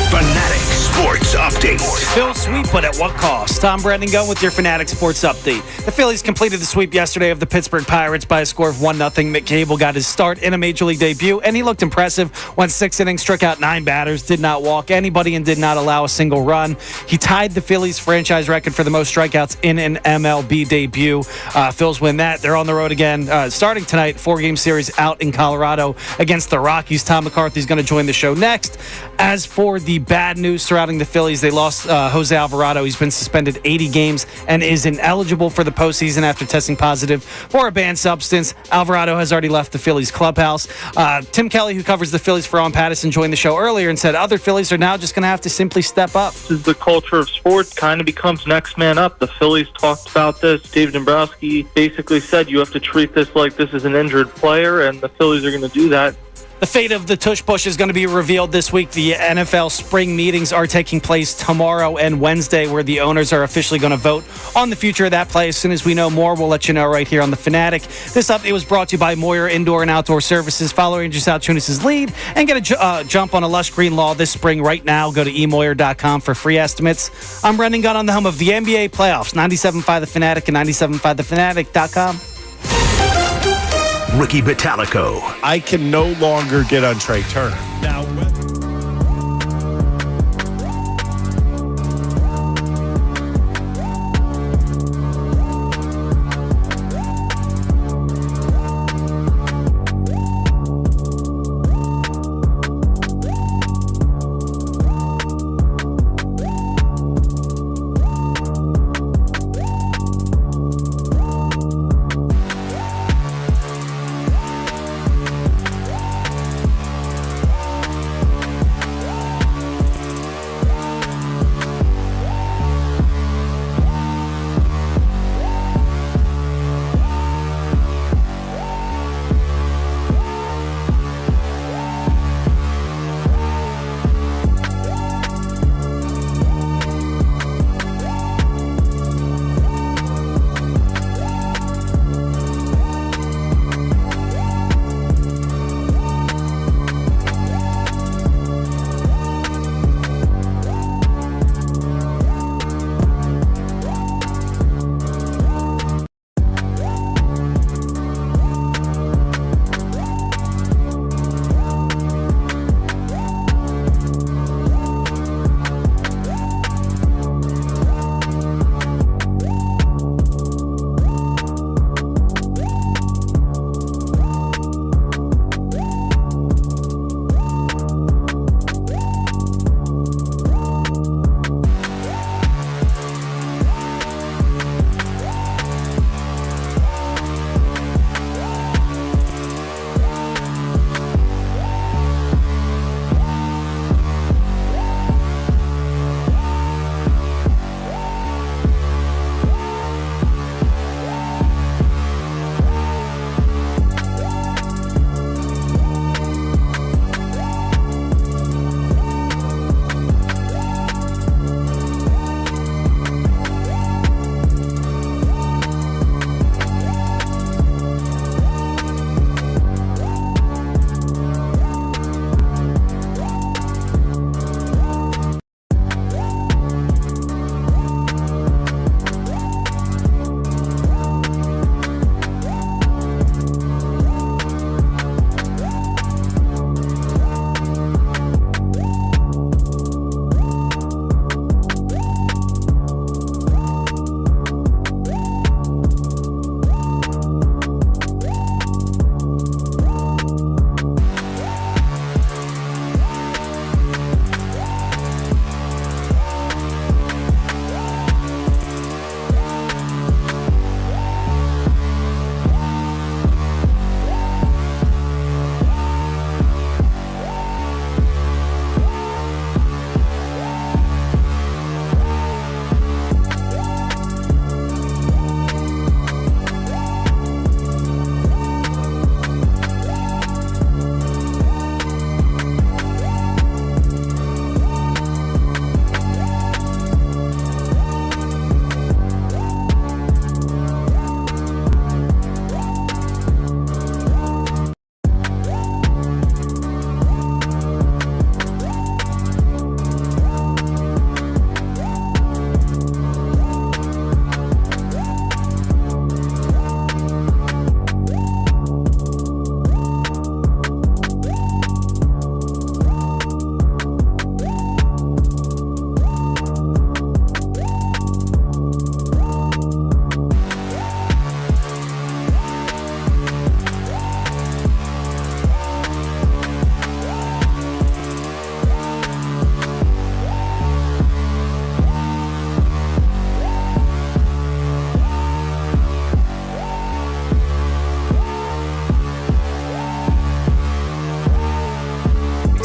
Fanatic Sports Update. Phil sweep, but at what cost? I'm Brendan Gunn with your Fanatic Sports Update. The Phillies completed the sweep yesterday of the Pittsburgh Pirates by a score of 1-0. Mick Abel got his start in a Major League debut, and he looked impressive. Went 6 innings, struck out 9 batters, did not walk anybody, and did not allow a single run. He tied the Phillies franchise record for the most strikeouts in an MLB debut. Phils win that. They're on the road again, starting tonight, 4-game series out in Colorado against the Rockies. Tom McCarthy's going to join the show next. As for the bad news surrounding the Phillies, they lost Jose Alvarado. He's been suspended 80 games and is ineligible for the postseason after testing positive for a banned substance. Alvarado has already left the Phillies clubhouse. Tim Kelly, who covers the Phillies for On Patterson, joined the show earlier and said other Phillies are now just going to have to simply step up. This is the culture of sports, kind of becomes next man up. The Phillies talked about this. Dave Dombrowski basically said you have to treat this like this is an injured player, and the Phillies are going to do that. The fate of the tush push is going to be revealed this week. The NFL spring meetings are taking place tomorrow and Wednesday, where the owners are officially going to vote on the future of that play. As soon as we know more, we'll let you know right here on The Fanatic. This update was brought to you by Moyer Indoor and Outdoor Services. Follow Andrew Salciunas' lead and get a jump on a lush green lawn this spring right now. Go to emoyer.com for free estimates. I'm Brendan Gunn on the home of the NBA playoffs, 97.5 The Fanatic and 97.5thefanatic.com. Ricky Batalico. I can no longer get on Trey Turner. Now,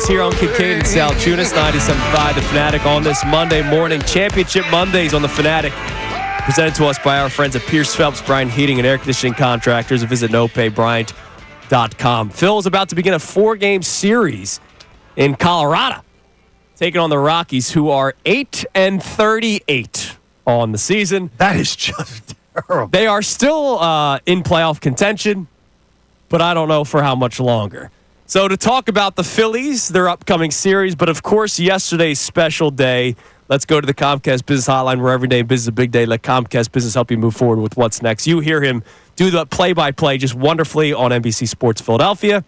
Weekdays here on Kincade Salciunas, 97.5 The Fanatic on this Monday morning. Championship Mondays on The Fanatic. Presented to us by our friends at Pierce Phelps Bryant Heating and Air Conditioning Contractors. Visit nopaybryant.com. Phil is about to begin a 4-game series in Colorado, taking on the Rockies, who are 8-38 on the season. That is just terrible. They are still in playoff contention, but I don't know for how much longer. So to talk about the Phillies, their upcoming series, but of course yesterday's special day, let's go to the Comcast Business Hotline, where every day in business is a big day. Let Comcast Business help you move forward with what's next. You hear him do the play-by-play just wonderfully on NBC Sports Philadelphia.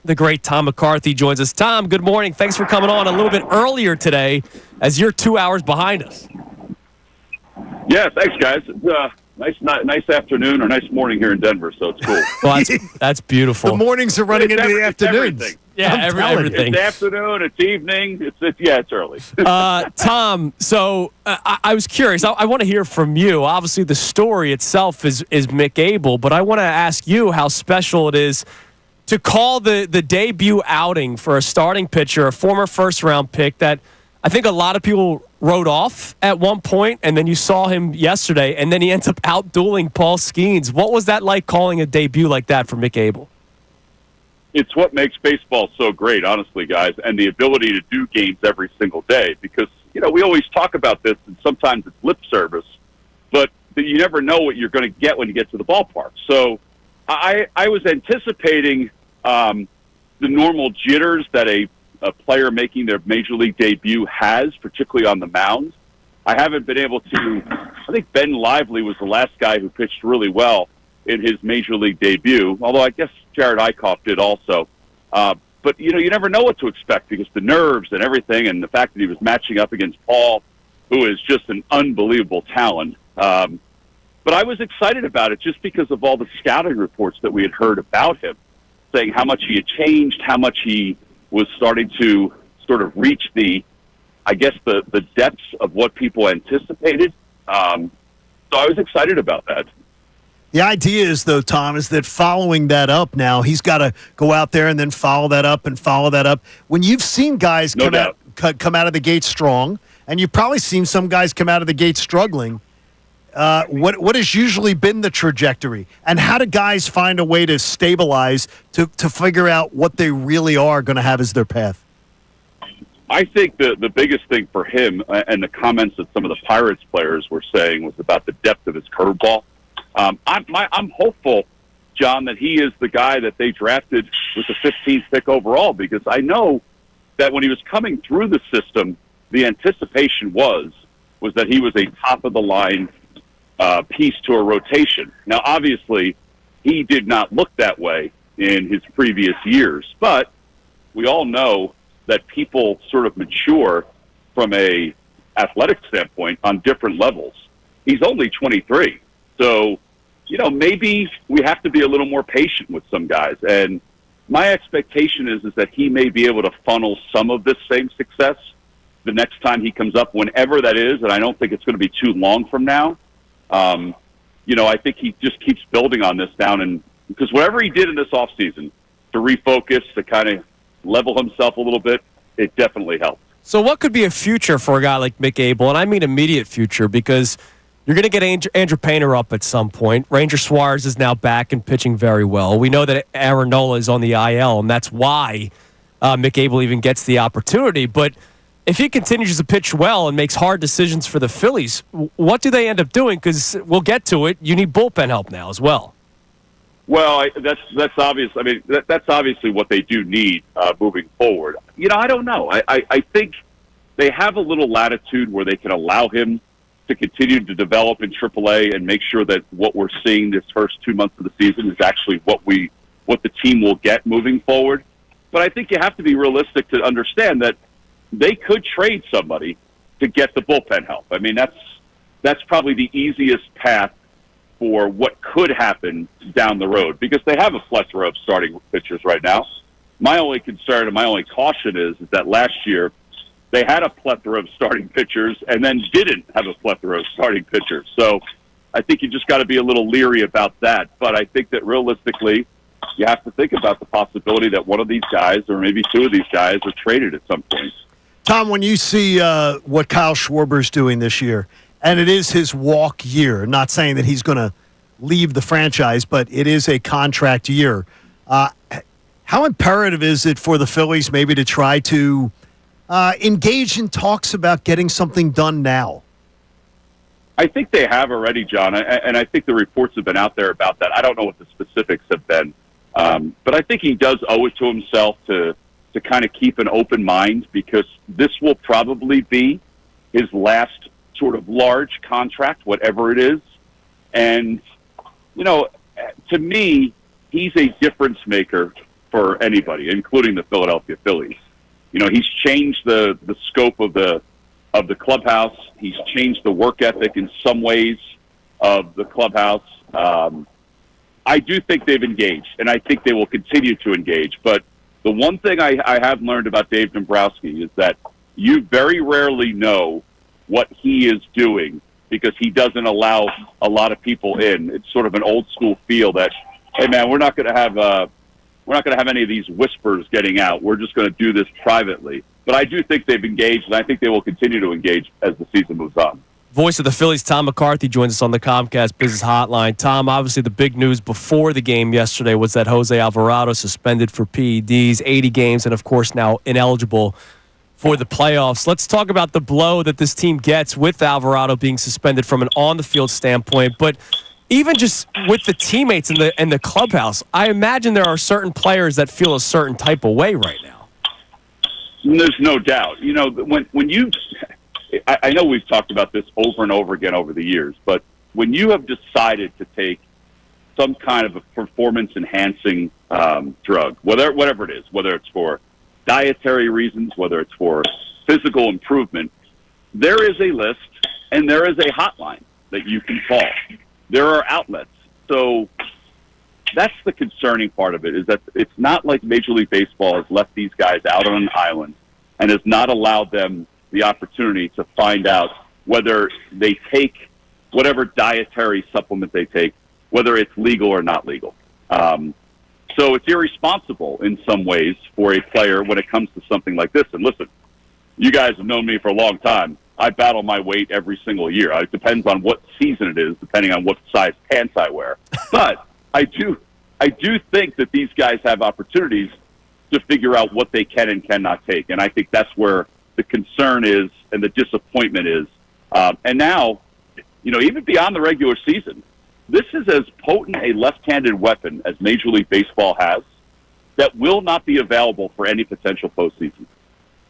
The great Tom McCarthy joins us. Tom, good morning. Thanks for coming on a little bit earlier today, as you're 2 hours behind us. Yeah, thanks, guys. Nice afternoon or nice morning here in Denver, so it's cool. Well, that's beautiful. The mornings are running into the afternoons. Everything. Yeah, everything. It's afternoon, it's evening, it's early. Tom, so I was curious. I want to hear from you. Obviously, the story itself is Mick Abel, but I want to ask you how special it is to call the debut outing for a starting pitcher, a former first-round pick that I think a lot of people wrote off at one point, and then you saw him yesterday, and then he ends up out-dueling Paul Skeens. What was that like, calling a debut like that for Mick Abel? It's what makes baseball so great, honestly, guys, and the ability to do games every single day. Because, we always talk about this, and sometimes it's lip service, but you never know what you're going to get when you get to the ballpark. So I was anticipating the normal jitters that a player making their major league debut has, particularly on the mound. I haven't been able to. I think Ben Lively was the last guy who pitched really well in his major league debut, although I guess Jared Eichhoff did also. But, you never know what to expect because the nerves and everything, and the fact that he was matching up against Paul, who is just an unbelievable talent. But I was excited about it just because of all the scouting reports that we had heard about him, saying how much he had changed, how much he was starting to sort of reach the depths of what people anticipated. So I was excited about that. The idea is, though, Tom, is that following that up now, he's got to go out there and then follow that up and follow that up. When you've seen guys come out of the gate strong, and you've probably seen some guys come out of the gate struggling, what has usually been the trajectory? And how do guys find a way to stabilize to figure out what they really are going to have as their path? I think the biggest thing for him, and the comments that some of the Pirates players were saying, was about the depth of his curveball. I'm hopeful, John, that he is the guy that they drafted with the 15th pick overall, because I know that when he was coming through the system, the anticipation was that he was a top-of-the-line piece to a rotation. Now, obviously, he did not look that way in his previous years, but we all know that people sort of mature from a athletic standpoint on different levels. He's only 23, so maybe we have to be a little more patient with some guys. And my expectation is that he may be able to funnel some of this same success the next time he comes up, whenever that is, and I don't think it's going to be too long from now. I think he just keeps building on this down, and because whatever he did in this offseason to refocus, to kind of level himself a little bit, it definitely helped. So what could be a future for a guy like Mick Abel? And I mean immediate future, because you're going to get Andrew Painter up at some point. Ranger Suarez is now back and pitching very well. We know that Aaron Nola is on the IL, and that's why Mick Abel even gets the opportunity. But if he continues to pitch well and makes hard decisions for the Phillies, what do they end up doing? Because we'll get to it. You need bullpen help now as well. Well, that's obvious. I mean, that's obviously what they do need moving forward. I don't know. I think they have a little latitude where they can allow him to continue to develop in AAA and make sure that what we're seeing this first 2 months of the season is actually what the team will get moving forward. But I think you have to be realistic to understand that they could trade somebody to get the bullpen help. I mean, that's probably the easiest path for what could happen down the road, because they have a plethora of starting pitchers right now. My only concern and my only caution is that last year they had a plethora of starting pitchers and then didn't have a plethora of starting pitchers. So I think you just got to be a little leery about that. But I think that realistically, you have to think about the possibility that one of these guys, or maybe two of these guys, are traded at some point. Tom, when you see what Kyle Schwarber's doing this year, and it is his walk year, not saying that he's going to leave the franchise, but it is a contract year. How imperative is it for the Phillies maybe to try to engage in talks about getting something done now? I think they have already, John, and I think the reports have been out there about that. I don't know what the specifics have been, but I think he does owe it to himself to kind of keep an open mind, because this will probably be his last sort of large contract, whatever it is. And, you know, to me, he's a difference maker for anybody, including the Philadelphia Phillies. You know, he's changed the scope of the clubhouse. He's changed the work ethic in some ways of the clubhouse. I do think they've engaged, and I think they will continue to engage. But the one thing I have learned about Dave Dombrowski is that you very rarely know what he is doing, because he doesn't allow a lot of people in. It's sort of an old school feel that, hey man, we're not going to have any of these whispers getting out. We're just going to do this privately. But I do think they've engaged, and I think they will continue to engage as the season moves on. Voice of the Phillies, Tom McCarthy, joins us on the Comcast Business Hotline. Tom, obviously the big news before the game yesterday was that Jose Alvarado suspended for PEDs, 80 games, and of course now ineligible for the playoffs. Let's talk about the blow that this team gets with Alvarado being suspended from an on-the-field standpoint, but even just with the teammates and the clubhouse, I imagine there are certain players that feel a certain type of way right now. There's no doubt. You know, when you, I know we've talked about this over and over again over the years, but when you have decided to take some kind of a performance-enhancing drug, whatever it is, whether it's for dietary reasons, whether it's for physical improvement, there is a list and there is a hotline that you can call. There are outlets. So that's the concerning part of it, is that it's not like Major League Baseball has left these guys out on an island and has not allowed them the opportunity to find out whether they take whatever dietary supplement they take, whether it's legal or not legal. So it's irresponsible in some ways for a player when it comes to something like this. And listen, you guys have known me for a long time. I battle my weight every single year. It depends on what season it is, depending on what size pants I wear. But I do think that these guys have opportunities to figure out what they can and cannot take. And I think that's where the concern is and the disappointment is. And now, you know, even beyond the regular season, this is as potent a left-handed weapon as Major League Baseball has that will not be available for any potential postseason.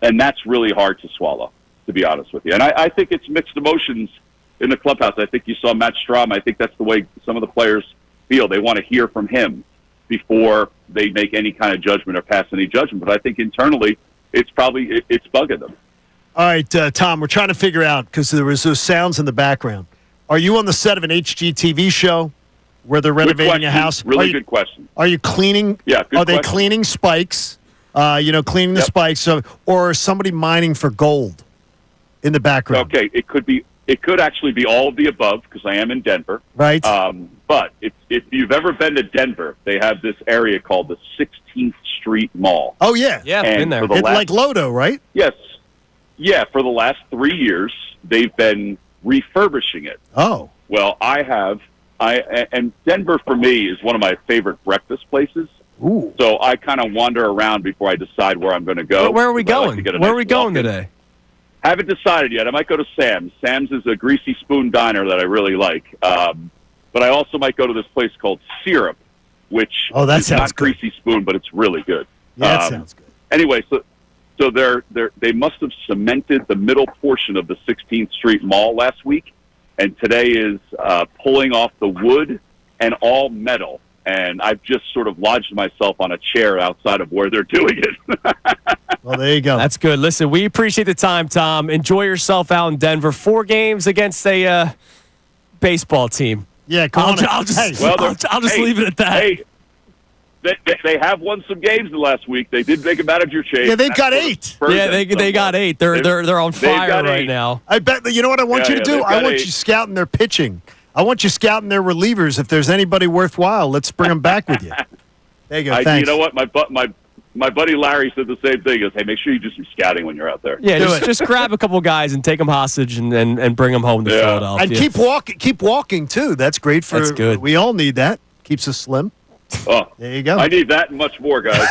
And that's really hard to swallow, to be honest with you. And I think it's mixed emotions in the clubhouse. I think you saw Matt Strahm. I think that's the way some of the players feel. They want to hear from him before they make any kind of judgment or pass any judgment. But I think internally, it's bugging them. All right, Tom, we're trying to figure out, because there was those sounds in the background. Are you on the set of an HGTV show where they're renovating a house? Really good question. Are you cleaning? Yeah, good Are they question. cleaning spikes? Cleaning the spikes. So, or is somebody mining for gold in the background? Okay, it could actually be all of the above, because I am in Denver. Right. But if you've ever been to Denver, they have this area called the 16th Street Mall. Oh, yeah. Yeah, I've been there. It's like Lodo, right? Yes. Yeah, for the last 3 years, they've been refurbishing it. Oh. Well, and Denver for me is one of my favorite breakfast places. Ooh. So I kind of wander around before I decide where I'm going to go. Where are we going? Where are we going today? Haven't decided yet. I might go to Sam's. Sam's is a greasy spoon diner that I really like. But I also might go to this place called Syrup, which is not greasy spoon, but it's really good. Yeah, that sounds good. Anyway, so they must have cemented the middle portion of the 16th Street Mall last week, and today is pulling off the wood and all metal. And I've just sort of lodged myself on a chair outside of where they're doing it. Well, there you go. That's good. Listen, we appreciate the time, Tom. Enjoy yourself out in Denver. 4 games against a baseball team. Yeah, come on. I'll just leave it at that. Hey, they have won some games the last week. They did make a manager change. Yeah, they've got 8. Yeah, they got 8. They're on fire right now. I bet. You know what I want you to do? I want 8. you scouting their pitching. I want you scouting their relievers. If there's anybody worthwhile, let's bring them back with you. There you go. Thanks. You know what? My buddy Larry said the same thing. He goes, hey, make sure you do some scouting when you're out there. Yeah, just grab a couple guys and take them hostage and bring them home to Philadelphia. And keep walking, too. That's great for. That's good. We all need that. Keeps us slim. Oh, there you go. I need that and much more, guys.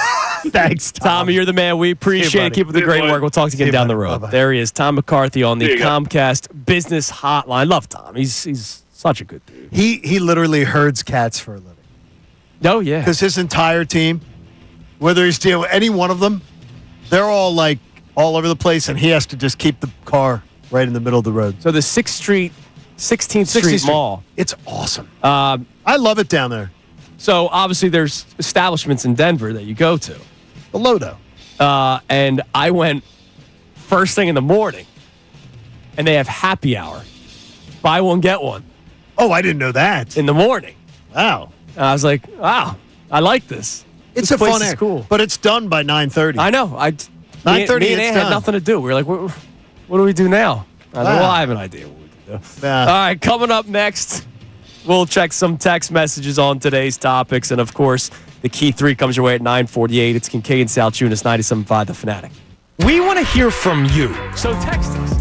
Thanks, Tommy. You're the man. We appreciate it. Keep up the great work. We'll talk to you again down the road. Bye-bye. There he is, Tom McCarthy on the Comcast Business Hotline. Love Tom. He's such a good dude. He literally herds cats for a living. Oh, yeah. Because his entire team, whether he's dealing with any one of them, they're all like all over the place, and he has to just keep the car right in the middle of the road. So the 16th Street Mall. It's awesome. I love it down there. So obviously there's establishments in Denver that you go to. The Lodo. And I went first thing in the morning, and they have happy hour. Buy one, get one. Oh, I didn't know that. In the morning. Wow. And I was like, wow, I like this. It's this a place fun is area. Cool. But it's done by 9:30. I know. 9:30 me and Ann had nothing to do. We were like, what do we do now? I was like, well, I have an idea what we can do. All right, coming up next, we'll check some text messages on today's topics. And, of course, the key three comes your way at 9:48. It's Kincade Salciunas, 97.5 The Fanatic. We want to hear from you. So text us.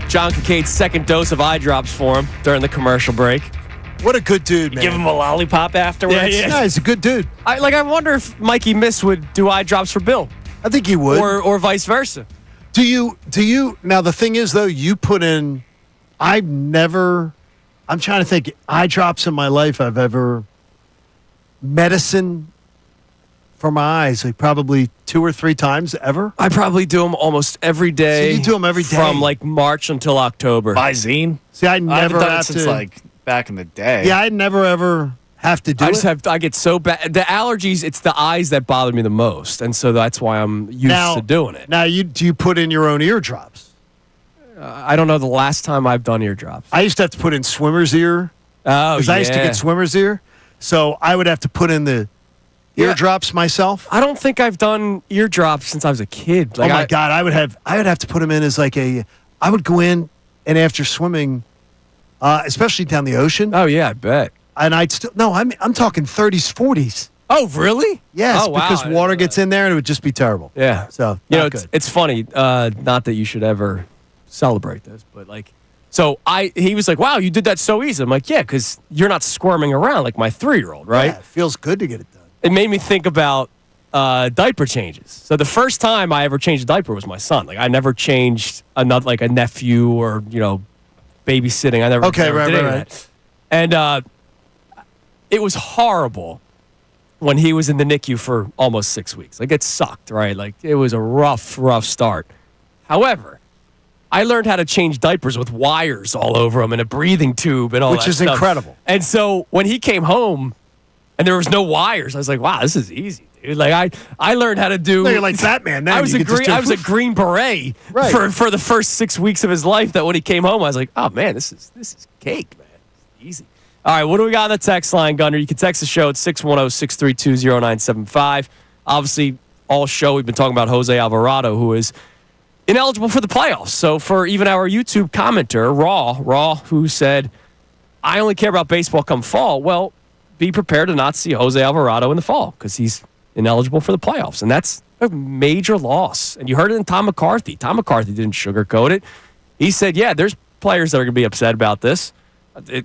John Kincaid's second dose of eye drops for him during the commercial break. What a good dude, man. Give him a lollipop afterwards. Yeah, he's a good dude. I wonder if Mikey Miss would do eye drops for Bill. I think he would. Or vice versa. Do you now the thing is though, you put in I'm trying to think eye drops in my life I've ever medicine for my eyes, like probably 2 or 3 times ever. I probably do them almost every day. So you do them every day from like March until October. Visine. See, I never haven't done have it since to, like back in the day. Yeah, I never ever have to do it. I get so bad. The allergies, it's the eyes that bother me the most, and so that's why I'm used to doing it. Now, do you put in your own eardrops? I don't know the last time I've done eardrops. I used to have to put in swimmer's ear. Oh, because I used to get swimmer's ear, so I would have to put in the eardrops myself. I don't think I've done eardrops since I was a kid. Like, oh my God, I would have to put them in as like I would go in and after swimming, especially down the ocean. Oh yeah, I bet. And I'd still I'm talking 30s, 40s. Oh really? Yes, oh, wow. because water gets in there and it would just be terrible. Yeah. So it's funny. Not that you should ever celebrate this, but like, so he was like, "Wow, you did that so easy." I'm like, "Yeah, because you're not squirming around like my 3-year-old, right?" Yeah, it feels good to get it done. It made me think about diaper changes. So the first time I ever changed a diaper was my son. Like I never changed a nephew or babysitting. I never. Okay, never did right. that. And it was horrible when he was in the NICU for almost 6 weeks. Like it sucked, right? Like it was a rough start. However, I learned how to change diapers with wires all over them and a breathing tube and all that stuff. Which is incredible. And so when he came home and there was no wires, I was like, wow, this is easy, dude. Like I learned how to do. No, you're like Batman now. I was a Green Beret for the first 6 weeks of his life. That when he came home, I was like, oh man, this is cake, man. It's easy. All right, what do we got on the text line, Gunner? You can text the show at 610-632-0975. Obviously, all show we've been talking about Jose Alvarado, who is ineligible for the playoffs. So for even our YouTube commenter, Raw, who said, I only care about baseball come fall. Well, be prepared to not see Jose Alvarado in the fall because he's ineligible for the playoffs. And that's a major loss. And you heard it in Tom McCarthy. Tom McCarthy didn't sugarcoat it. He said, yeah, there's players that are going to be upset about this.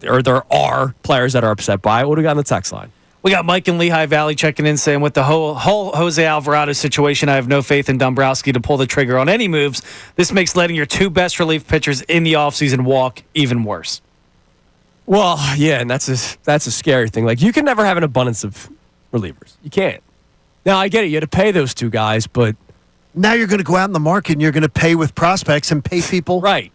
Or there are players that are upset by it. What do we got on the text line? We got Mike in Lehigh Valley checking in saying, with the whole Jose Alvarado situation, I have no faith in Dombrowski to pull the trigger on any moves. This makes letting your 2 best relief pitchers in the offseason walk even worse. Well, yeah, and that's a scary thing. Like, you can never have an abundance of relievers. You can't. Now, I get it. You had to pay those 2 guys, but now you're going to go out in the market and you're going to pay with prospects and pay people. Right.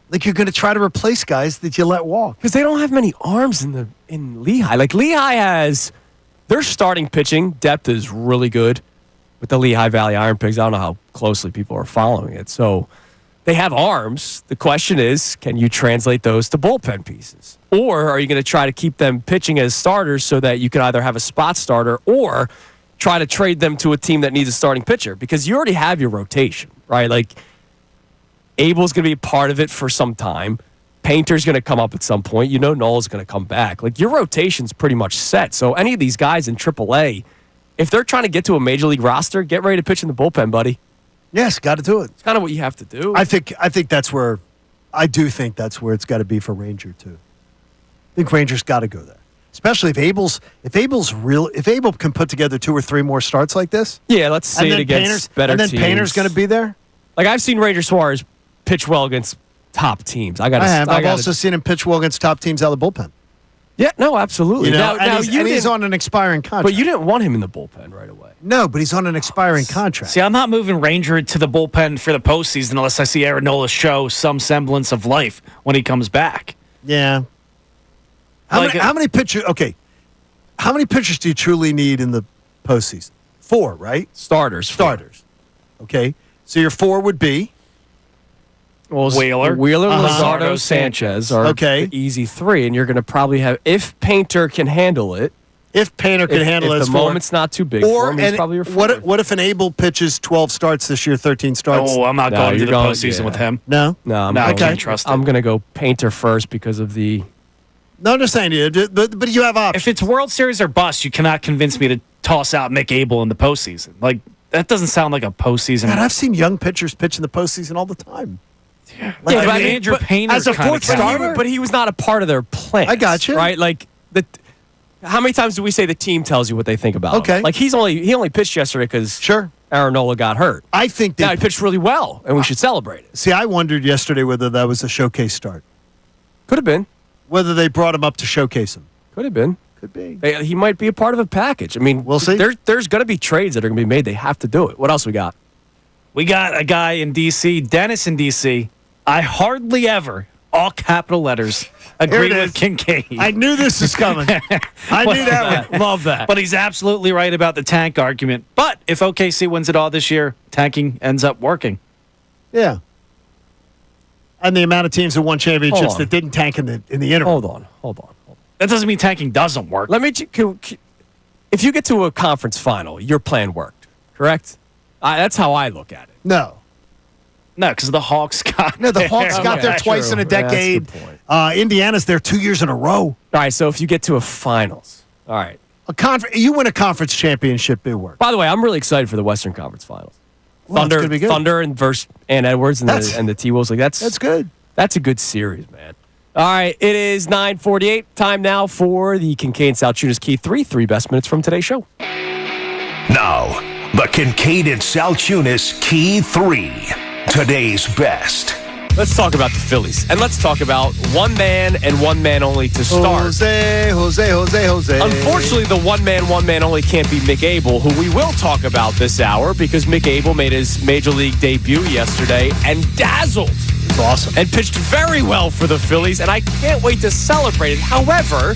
Like you're going to try to replace guys that you let walk. Because they don't have many arms in Lehigh. Like Lehigh has their starting pitching depth is really good with the Lehigh Valley Iron Pigs. I don't know how closely people are following it. So they have arms. The question is, can you translate those to bullpen pieces? Or are you going to try to keep them pitching as starters so that you can either have a spot starter or try to trade them to a team that needs a starting pitcher? Because you already have your rotation, right? Like Abel's going to be a part of it for some time. Painter's going to come up at some point. Noel's going to come back. Like, your rotation's pretty much set. So any of these guys in AAA, if they're trying to get to a major league roster, get ready to pitch in the bullpen, buddy. Yes, got to do it. It's kind of what you have to do. I think that's where it's got to be for Ranger too. I think Ranger's got to go there. Especially if Abel can put together 2 or 3 more starts like this. Yeah, let's see it against better teams. And then Painter's going to be there. Like, I've seen Ranger Suarez pitch well against top teams. I've also seen him pitch well against top teams out of the bullpen. Yeah, no, absolutely. He's on an expiring contract. But you didn't want him in the bullpen right away. No, but he's on an expiring contract. See, I'm not moving Ranger to the bullpen for the postseason unless I see Aaron Nola show some semblance of life when he comes back. Yeah. How many pitchers? Okay. How many pitchers do you truly need in the postseason? 4, right? Starters. Okay. So your 4 would be? Well, Wheeler, Luzardo, Sanchez are the easy 3, and you're going to probably have, if Painter can handle it. If the moment's not too big for him, he's probably your 4. What if an Abel pitches 12 starts this year, 13 starts? Oh, I'm not going to the postseason with him. No? I can't trust him. I'm going to go Painter first because of the... No, I'm just saying, but you have options. If it's World Series or bust, you cannot convince me to toss out Mick Abel in the postseason. Like, that doesn't sound like a postseason. God, I've seen young pitchers pitch in the postseason all the time. But Andrew Painter as a fourth starter, but he was not a part of their plan. I got you. Right? Like how many times do we say the team tells you what they think about him? Okay. Like he only pitched yesterday because Aaron Nola got hurt. I think he pitched really well, and we should celebrate it. See, I wondered yesterday whether that was a showcase start. Could have been. Whether they brought him up to showcase him. Could have been. Could be. He might be a part of a package. I mean, we'll see. There's going to be trades that are going to be made. They have to do it. What else we got? We got a guy in D.C., Dennis in D.C. I hardly ever, all capital letters, agree with Kincade. I knew this was coming. I knew that one. Love that. But he's absolutely right about the tank argument. But if OKC wins it all this year, tanking ends up working. Yeah. And the amount of teams that won championships that didn't tank in the interim. Hold on. That doesn't mean tanking doesn't work. If you get to a conference final, your plan worked, correct? That's how I look at it. No, because the Hawks got the Hawks got there twice in a decade. Indiana's there 2 years in a row. All right, so if you get to a finals, all right. You win a conference championship, it works. By the way, I'm really excited for the Western Conference Finals. Well, it's gonna be good. Thunder and versus Ann Edwards and the T-Wolves. Like that's good. That's a good series, man. All right, it is 9:48. Time now for the Kincade Salciunas Key 3 best minutes from today's show. Now, the Kincade Salciunas Key 3, today's best. Let's talk about the Phillies, and let's talk about one man and one man only to start. Jose. Unfortunately, the one man only can't be Mick Abel, who we will talk about this hour because Mick Abel made his major league debut yesterday and dazzled. Awesome. And pitched very well for the Phillies, and I can't wait to celebrate it. However,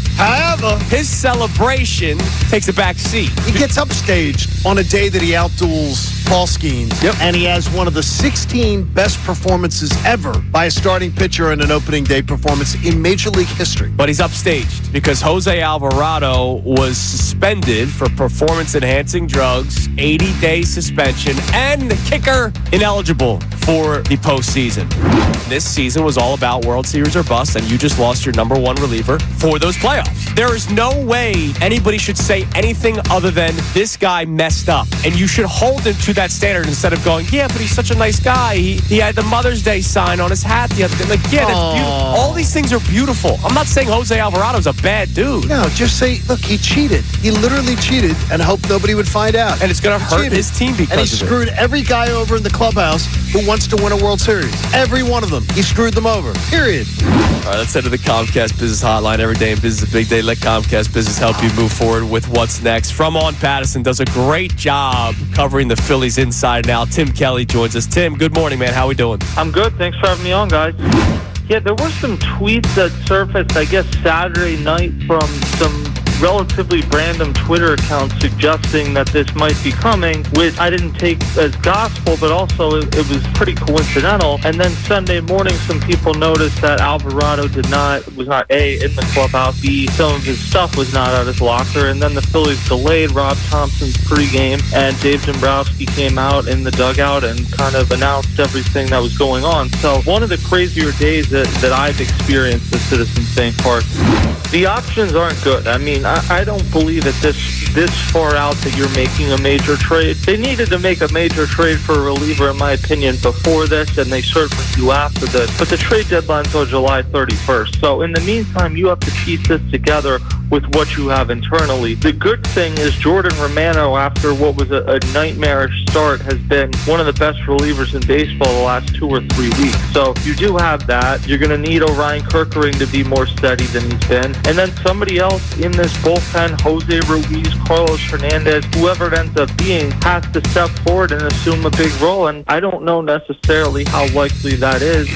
his celebration takes a back seat. He gets upstaged on a day that he outduels Paul Skeens, and he has one of the 16 best performances ever by a starting pitcher in an opening day performance in Major League history. But he's upstaged because Jose Alvarado was suspended for performance-enhancing drugs, 80-day suspension, and the kicker ineligible for the postseason. This season was all about World Series or bust, and you just lost your number one reliever for those playoffs. There is no way anybody should say anything other than this guy messed up, and you should hold him to that standard instead of going, yeah, but he's such a nice guy. He had the Mother's Day sign on his hat the other day. Like, yeah, that's beautiful. All these things are beautiful. I'm not saying Jose Alvarado's a bad dude. No, just say, look, he cheated. He literally cheated and hoped nobody would find out. And it's going to hurt his team because of it. And he screwed every guy over in the clubhouse who wants to win a World Series. Every one of them. He screwed them over. Period. All right, let's head to the Comcast Business Hotline. Every day in business is a big day. Let Comcast Business help you move forward with what's next. From on Patterson does a great job covering the Phillies inside and out. Tim Kelly joins us. Tim, good morning, man. How we doing? I'm good. Thanks for having me on, guys. Yeah, there were some tweets that surfaced, I guess, Saturday night from some relatively random Twitter accounts suggesting that this might be coming, which I didn't take as gospel, but also it was pretty coincidental. And then Sunday morning, some people noticed that Alvarado was not A, in the clubhouse, B, some of his stuff was not at his locker, and then the Phillies delayed Rob Thompson's pregame, and Dave Dombrowski came out in the dugout and kind of announced everything that was going on. So one of the crazier days that I've experienced at Citizens Bank Park. The options aren't good. I mean, I don't believe it this far out that you're making a major trade. They needed to make a major trade for a reliever, in my opinion, before this, and they certainly do after this. But the trade deadline's until July 31st. So in the meantime, you have to piece this together with what you have internally. The good thing is Jordan Romano, after what was a nightmarish start, has been one of the best relievers in baseball the last 2 or 3 weeks. So you do have that. You're going to need Orion Kirkering to be more steady than he's been. And then somebody else in this bullpen, Jose Ruiz, Carlos Hernandez, whoever it ends up being, has to step forward and assume a big role. And I don't know necessarily how likely that is.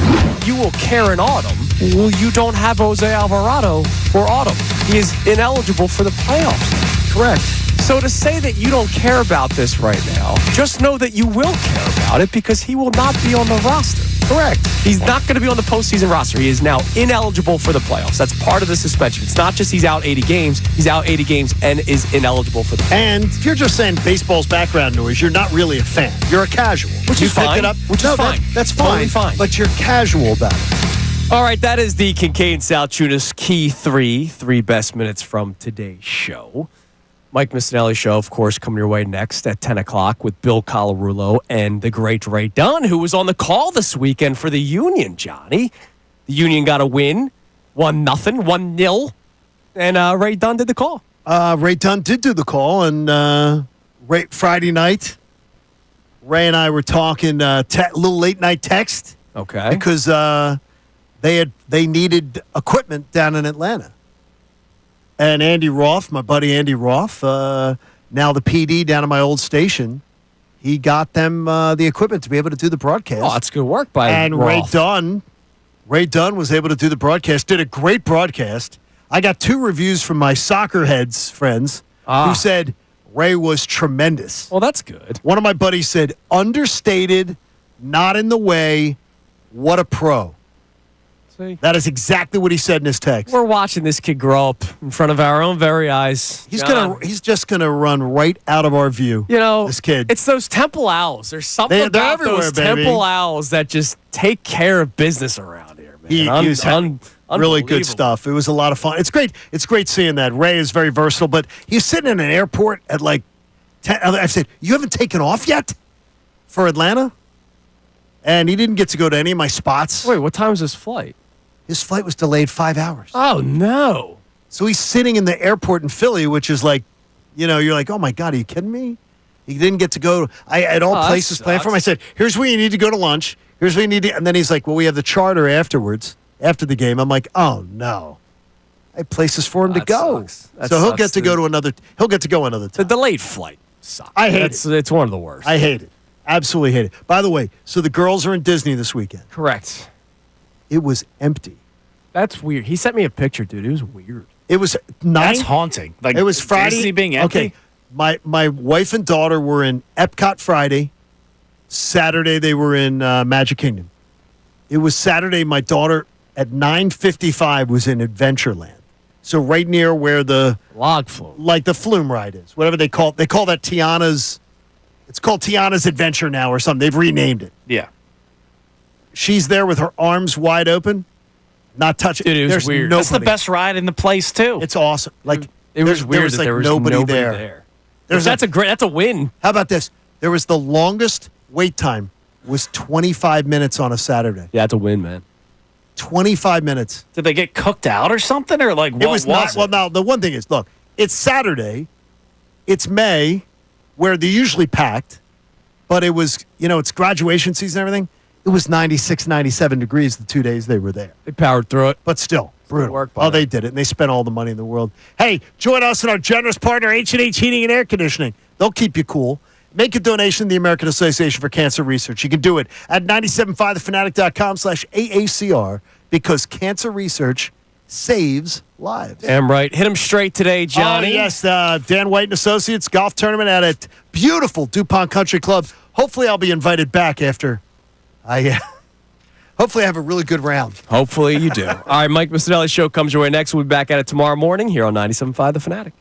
You will care in autumn. Well, you don't have Jose Alvarado for autumn. He is ineligible for the playoffs. Correct. So to say that you don't care about this right now, just know that you will care about it because he will not be on the roster. Correct. He's not going to be on the postseason roster. He is now ineligible for the playoffs. That's part of the suspension. It's not just he's out 80 games. He's out 80 games and is ineligible for the playoffs. And if you're just saying baseball's background noise, you're not really a fan. You're a casual. Which is fine. Which is fine. That's fine. Totally fine. But you're casual about it. All right, that is the Kincade Salciunas Key 3 best minutes from today's show. Mike Missanelli Show, of course, coming your way next at 10 o'clock with Bill Colarulo and the great Ray Dunn, who was on the call this weekend for the Union, Johnny. The Union got a win, 1-0, 1-0, and Ray Dunn did the call. Ray Dunn did do the call, and Friday night, Ray and I were talking a little late-night text. Okay. Because they needed equipment down in Atlanta. And Andy Roth, my buddy Andy Roth, now the PD down at my old station, he got them the equipment to be able to do the broadcast. Oh, that's good work by And Roth. Ray Dunn was able to do the broadcast, did a great broadcast. I got 2 reviews from my soccer heads friends who said Ray was tremendous. Well, that's good. One of my buddies said, understated, not in the way, what a pro. See? That is exactly what he said in his text. We're watching this kid grow up in front of our own very eyes. He's just gonna run right out of our view. You know, this kid. It's those Temple Owls. There's something They're about everywhere, those baby. Temple Owls that just take care of business around here, man. He was really unbelievable. good stuff. It was a lot of fun. It's great. It's great seeing that. Ray is very versatile, but he's sitting in an airport at like 10. I said, "You haven't taken off yet for Atlanta?" And he didn't get to go to any of my spots. Wait, what time is his flight? His flight was delayed 5 hours. Oh, no. So he's sitting in the airport in Philly, which is like, you're like, oh, my God, are you kidding me? He didn't get to go. I had all places planned for him. I said, here's where you need to go to lunch. Here's where you need to. And then he's like, well, we have the charter afterwards, after the game. I'm like, oh, no. I had places for him to go. So he'll get to go to another. He'll get to go another time. The delayed flight sucks. I hate it. It's one of the worst. I hate it. Absolutely hate it. By the way, so the girls are in Disney this weekend. Correct. It was empty. That's weird. He sent me a picture, dude. It was weird. It was That's haunting. Like, it was Friday. Disney being empty? Okay. My wife and daughter were in Epcot Friday. Saturday they were in Magic Kingdom. It was Saturday. My daughter at 9:55 was in Adventureland. So right near where the log flume, like the flume ride is, whatever they call it. They call that Tiana's. It's called Tiana's Adventure now or something. They've renamed it. Yeah. She's there with her arms wide open, not touching. Dude, it was There's weird. Nobody. That's the best ride in the place, too. It's awesome. Like it was weird that there was nobody there. That's a win. How about this? There was the longest wait time was 25 minutes on a Saturday. Yeah, it's a win, man. 25 minutes. Did they get cooked out or something? Or like, what It was not. Well, now, the one thing is, look, it's Saturday. It's May, where they're usually packed. But it was, it's graduation season and everything. It was 96, 97 degrees the 2 days they were there. They powered through it. But still, brutal. Work by They did it, and they spent all the money in the world. Hey, join us and our generous partner, H&H Heating and Air Conditioning. They'll keep you cool. Make a donation to the American Association for Cancer Research. You can do it at 975thefanatic.com/AACR because cancer research saves lives. Damn right. Hit him straight today, Johnny. Yes, Dan White and Associates golf tournament at a beautiful DuPont Country Club. Hopefully I'll be invited back after hopefully I have a really good round. Hopefully you do. All right, Mike Missanelli Show comes your way next. We'll be back at it tomorrow morning here on 97.5 The Fanatic.